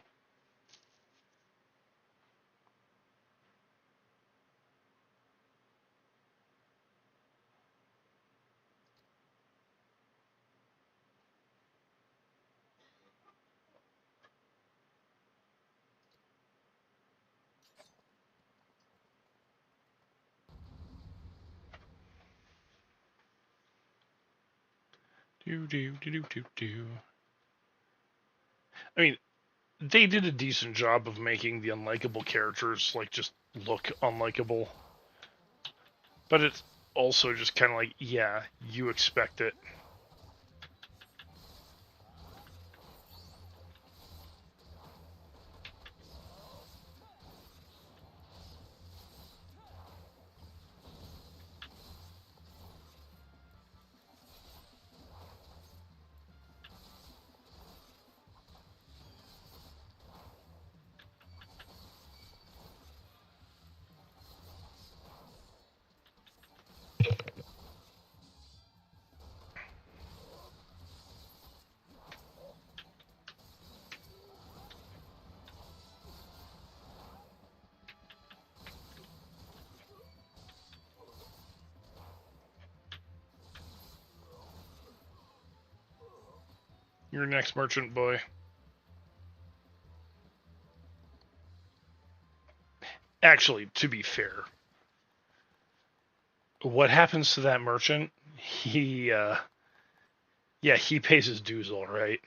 Do do do do do do. I mean, they did a decent job of making the unlikable characters like just look unlikable, but it's also just kind of like, yeah, you expect it. Your next merchant boy. Actually, to be fair, what happens to that merchant? Yeah, he pays his dues all right.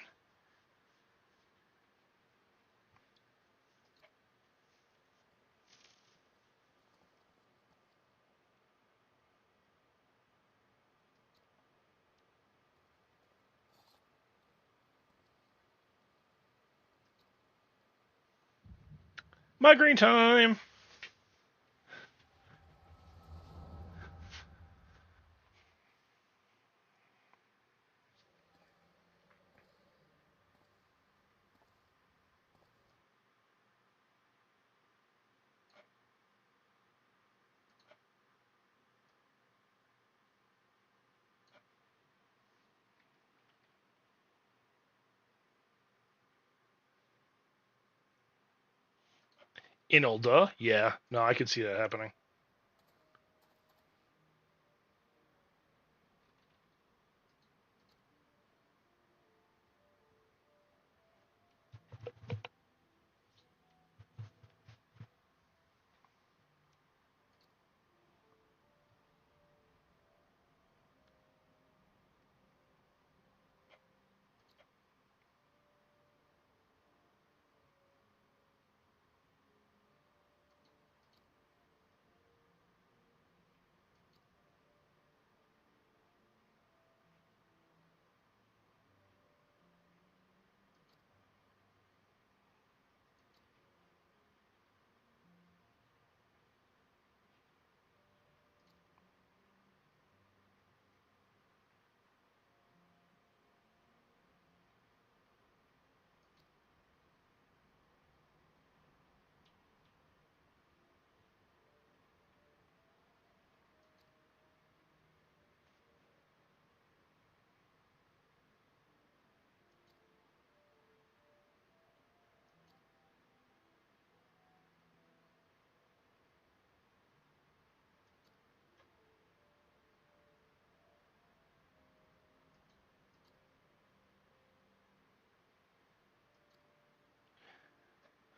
Migraine time! Inolda? Yeah, no, I could see that happening.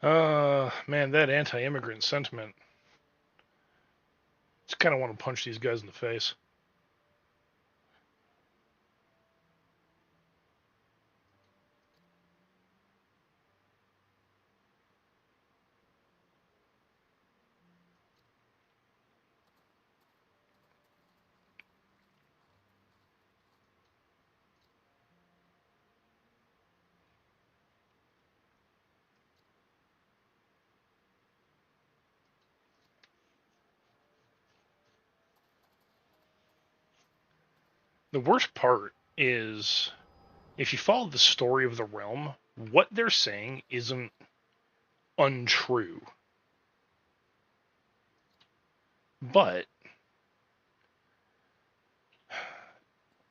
Man, that anti-immigrant sentiment. Just kind of want to punch these guys in the face. The worst part is if you follow the story of the realm, what they're saying isn't untrue. But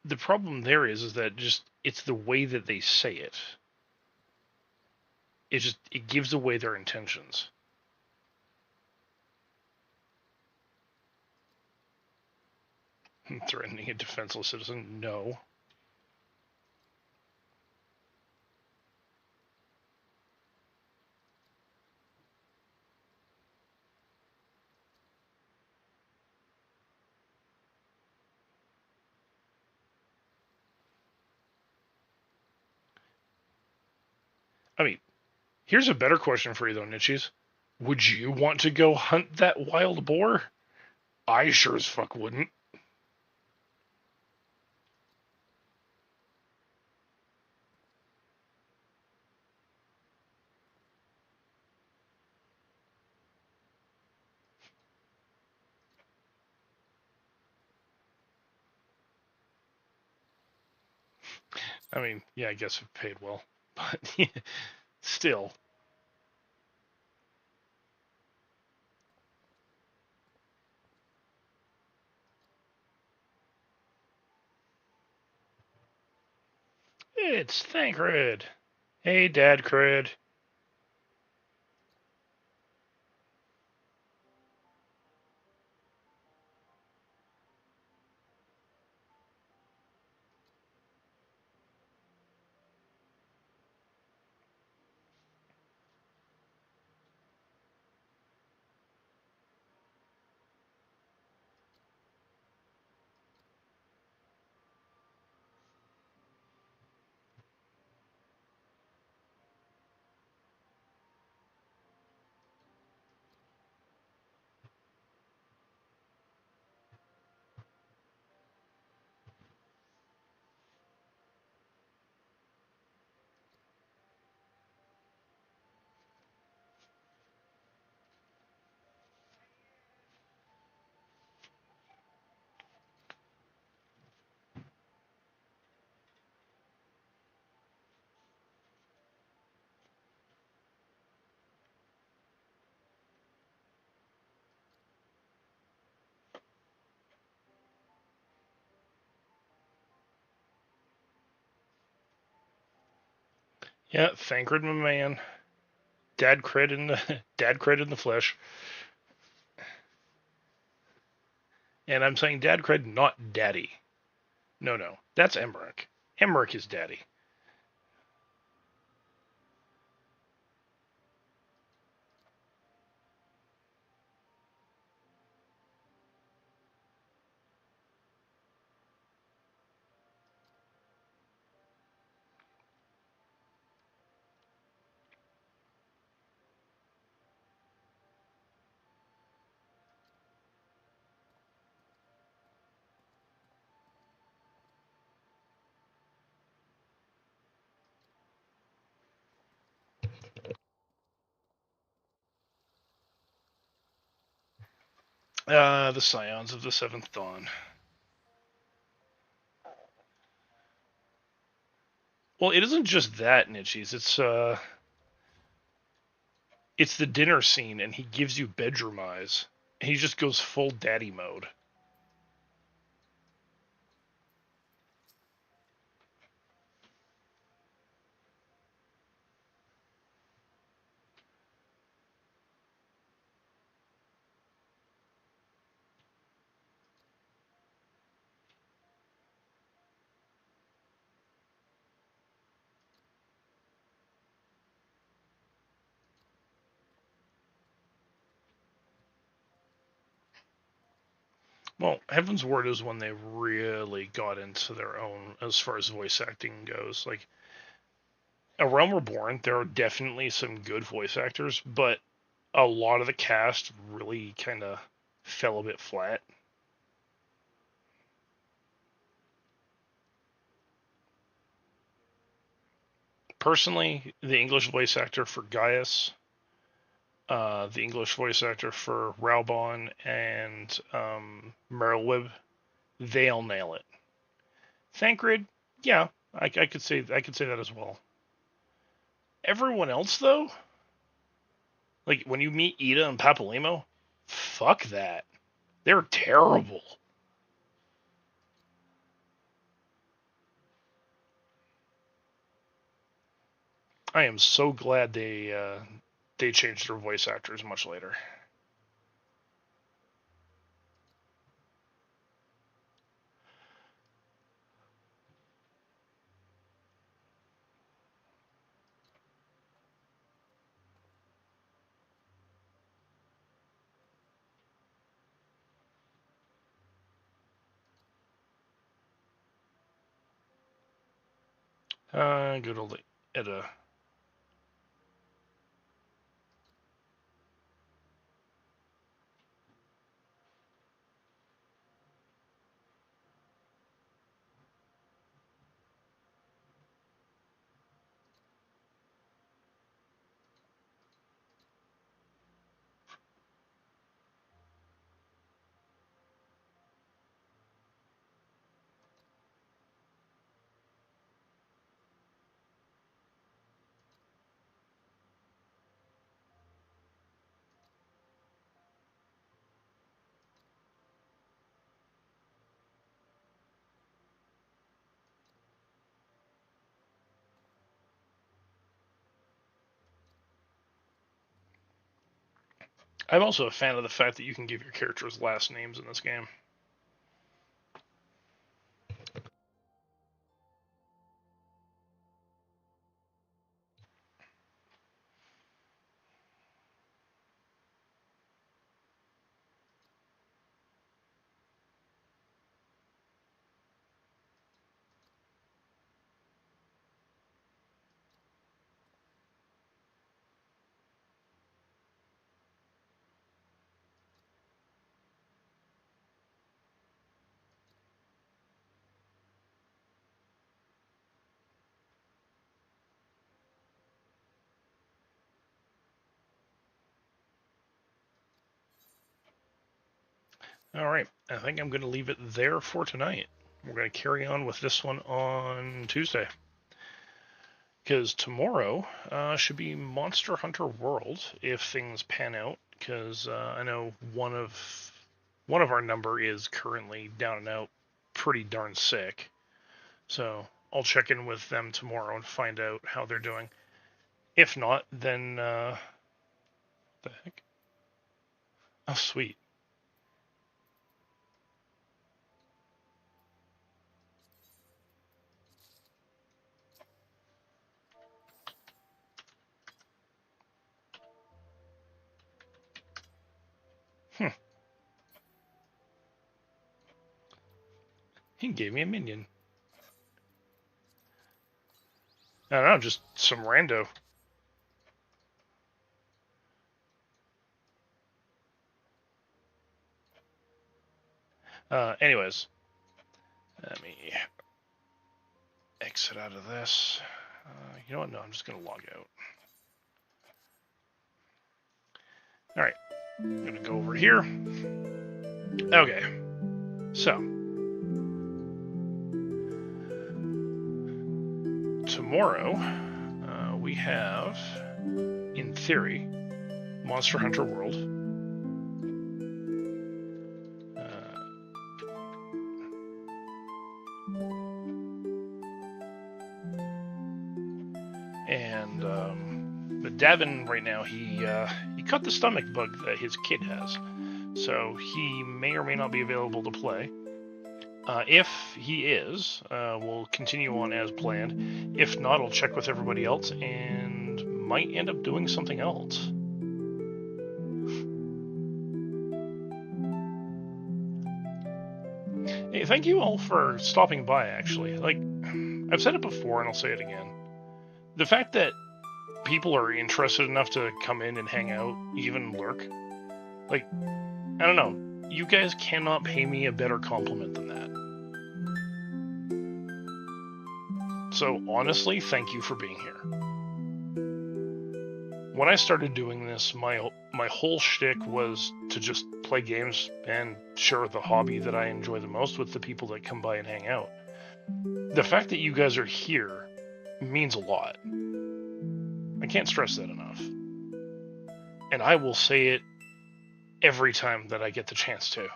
the problem there is that just it's the way that they say it. It gives away their intentions. Threatening a defenseless citizen? No. I mean, here's a better question for you though, Nichies. Would you want to go hunt that wild boar? I sure as fuck wouldn't. I mean, yeah, I guess it paid well, but still, it's Thancred. Hey, Dad Cred. Yeah, Thancred, my man. Dad cred in the dad cred in the flesh. And I'm saying dad cred, not daddy. No. That's Emmerich. Emmerich is daddy. The Scions of the Seventh Dawn. Well, it isn't just that, Nitchies. It's the dinner scene, and he gives you bedroom eyes. He just goes full daddy mode. Well, Heaven's Word is when they really got into their own as far as voice acting goes. Like, A Realm Reborn, there are definitely some good voice actors, but a lot of the cast really kind of fell a bit flat. Personally, the English voice actor for Gaius, the English voice actor for Raubon, and Merylwib, they all nail it. Thancred, yeah, I could say that as well. Everyone else though, like when you meet Ida and Papalimo, fuck that. They're terrible. I am so glad they changed their voice actors much later. Good old Ida. I'm also a fan of the fact that you can give your characters last names in this game. All right, I think I'm going to leave it there for tonight. We're going to carry on with this one on Tuesday. Because tomorrow should be Monster Hunter World if things pan out. Because I know one of our number is currently down and out, pretty darn sick. So I'll check in with them tomorrow and find out how they're doing. If not, then what the heck? Oh, sweet. He gave me a minion. I don't know, just some rando. Anyways, let me exit out of this. You know what? No, I'm just going to log out. Alright, I'm going to go over here. Okay, so tomorrow we have, in theory, Monster Hunter World. But Davin right now, he caught the stomach bug that his kid has, so he may or may not be available to play. If he is, we'll continue on as planned. If not, I'll check with everybody else and might end up doing something else. Hey, thank you all for stopping by, actually. Like, I've said it before and I'll say it again. The fact that people are interested enough to come in and hang out, even lurk, like, I don't know. You guys cannot pay me a better compliment than that. So, honestly, thank you for being here. When I started doing this, my whole shtick was to just play games and share the hobby that I enjoy the most with the people that come by and hang out. The fact that you guys are here means a lot. I can't stress that enough. And I will say it every time that I get the chance to.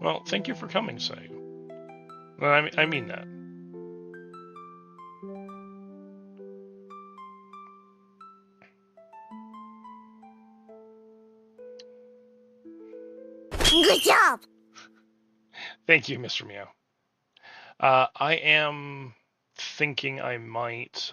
Well, thank you for coming, Sayu. I mean that. Good job! Thank you, Mr. Meow. I am thinking I might...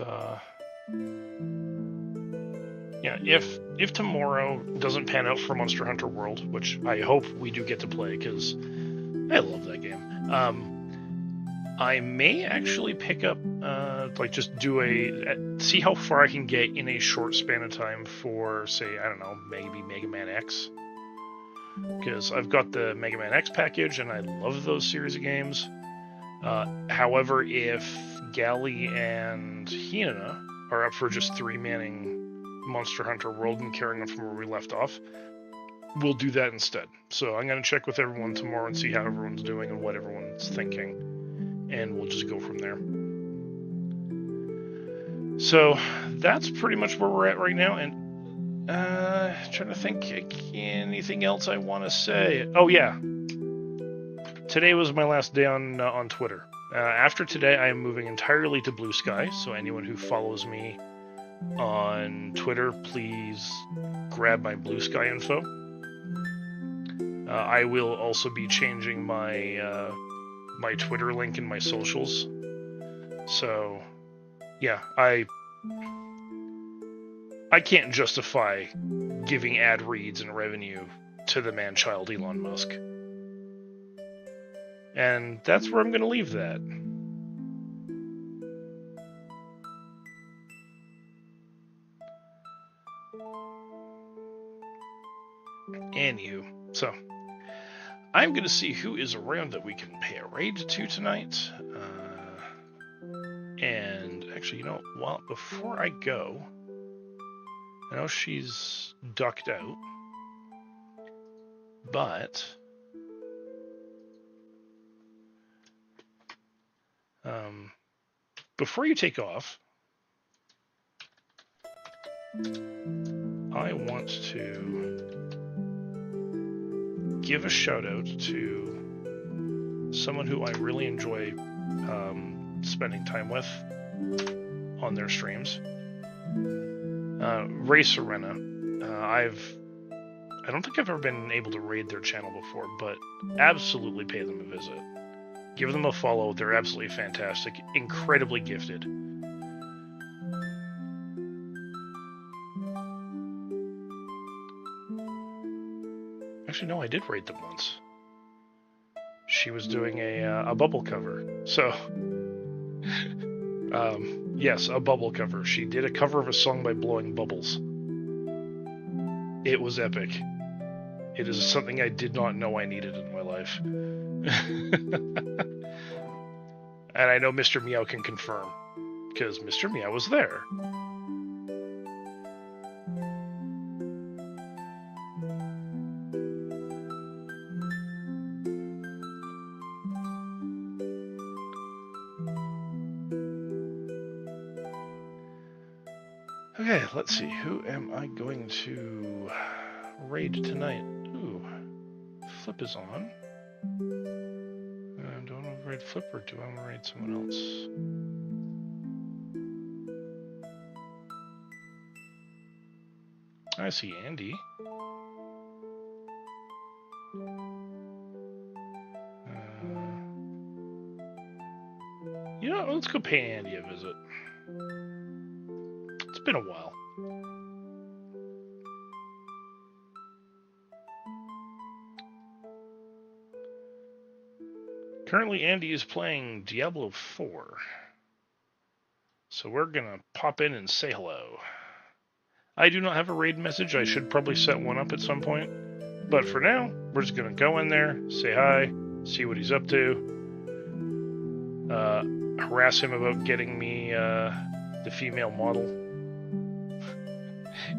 yeah, if tomorrow doesn't pan out for Monster Hunter World, which I hope we do get to play, because I love that game, I may actually pick up, like, just do see how far I can get in a short span of time for, say, I don't know, maybe Mega Man X. Because I've got the Mega Man X package, and I love those series of games. However, if Gally and Hina are up for just 3-manning Monster Hunter World and carrying on from where we left off, we'll do that instead. So I'm going to check with everyone tomorrow and see how everyone's doing and what everyone's thinking. And we'll just go from there. So that's pretty much where we're at right now. And trying to think anything else I want to say. Oh yeah, today was my last day on Twitter. After today, I am moving entirely to Blue Sky. So anyone who follows me on Twitter, please grab my Blue Sky info. I will also be changing my my Twitter link and my socials. So yeah, I can't justify giving ad reads and revenue to the man-child Elon Musk. And that's where I'm going to leave that. Anywho, so I'm going to see who is around that we can pay a raid to tonight. And actually, you know, before I go, I know she's ducked out, but before you take off, I want to give a shout out to someone who I really enjoy spending time with on their streams. Ray Serena. I don't think I've ever been able to raid their channel before, but absolutely pay them a visit. Give them a follow. They're absolutely fantastic. Incredibly gifted. Actually, no, I did raid them once. She was doing a bubble cover. So, yes, a bubble cover. She did a cover of a song by Blowing Bubbles. It was epic. It is something I did not know I needed in my life. And I know Mr. Meow can confirm, because Mr. Meow was there. Okay, let's see. Who am I going to raid tonight? Ooh, Flip is on. Do I want to raid Flip or do I want to raid someone else? I see Andy. You know, let's go pay Andy a visit. It's been a while. Currently, Andy is playing Diablo 4. So we're gonna pop in and say hello. I do not have a raid message. I should probably set one up at some point. But for now, we're just gonna go in there, say hi, see what he's up to, harass him about getting me the female model.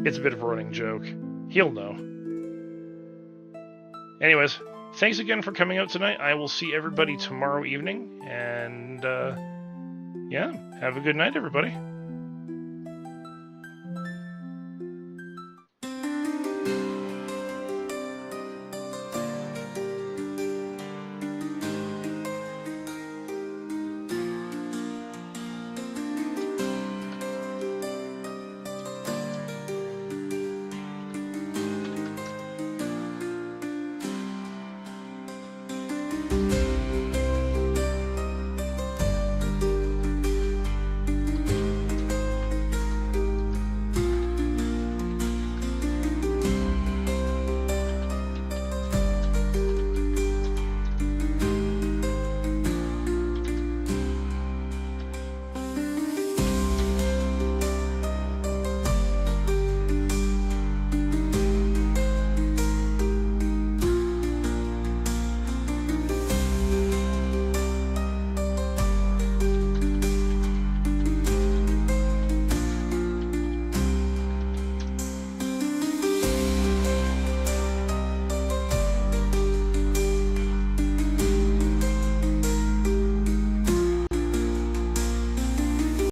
It's a bit of a running joke. He'll know. Anyways, thanks again for coming out tonight. I will see everybody tomorrow evening. And, yeah, have a good night, everybody.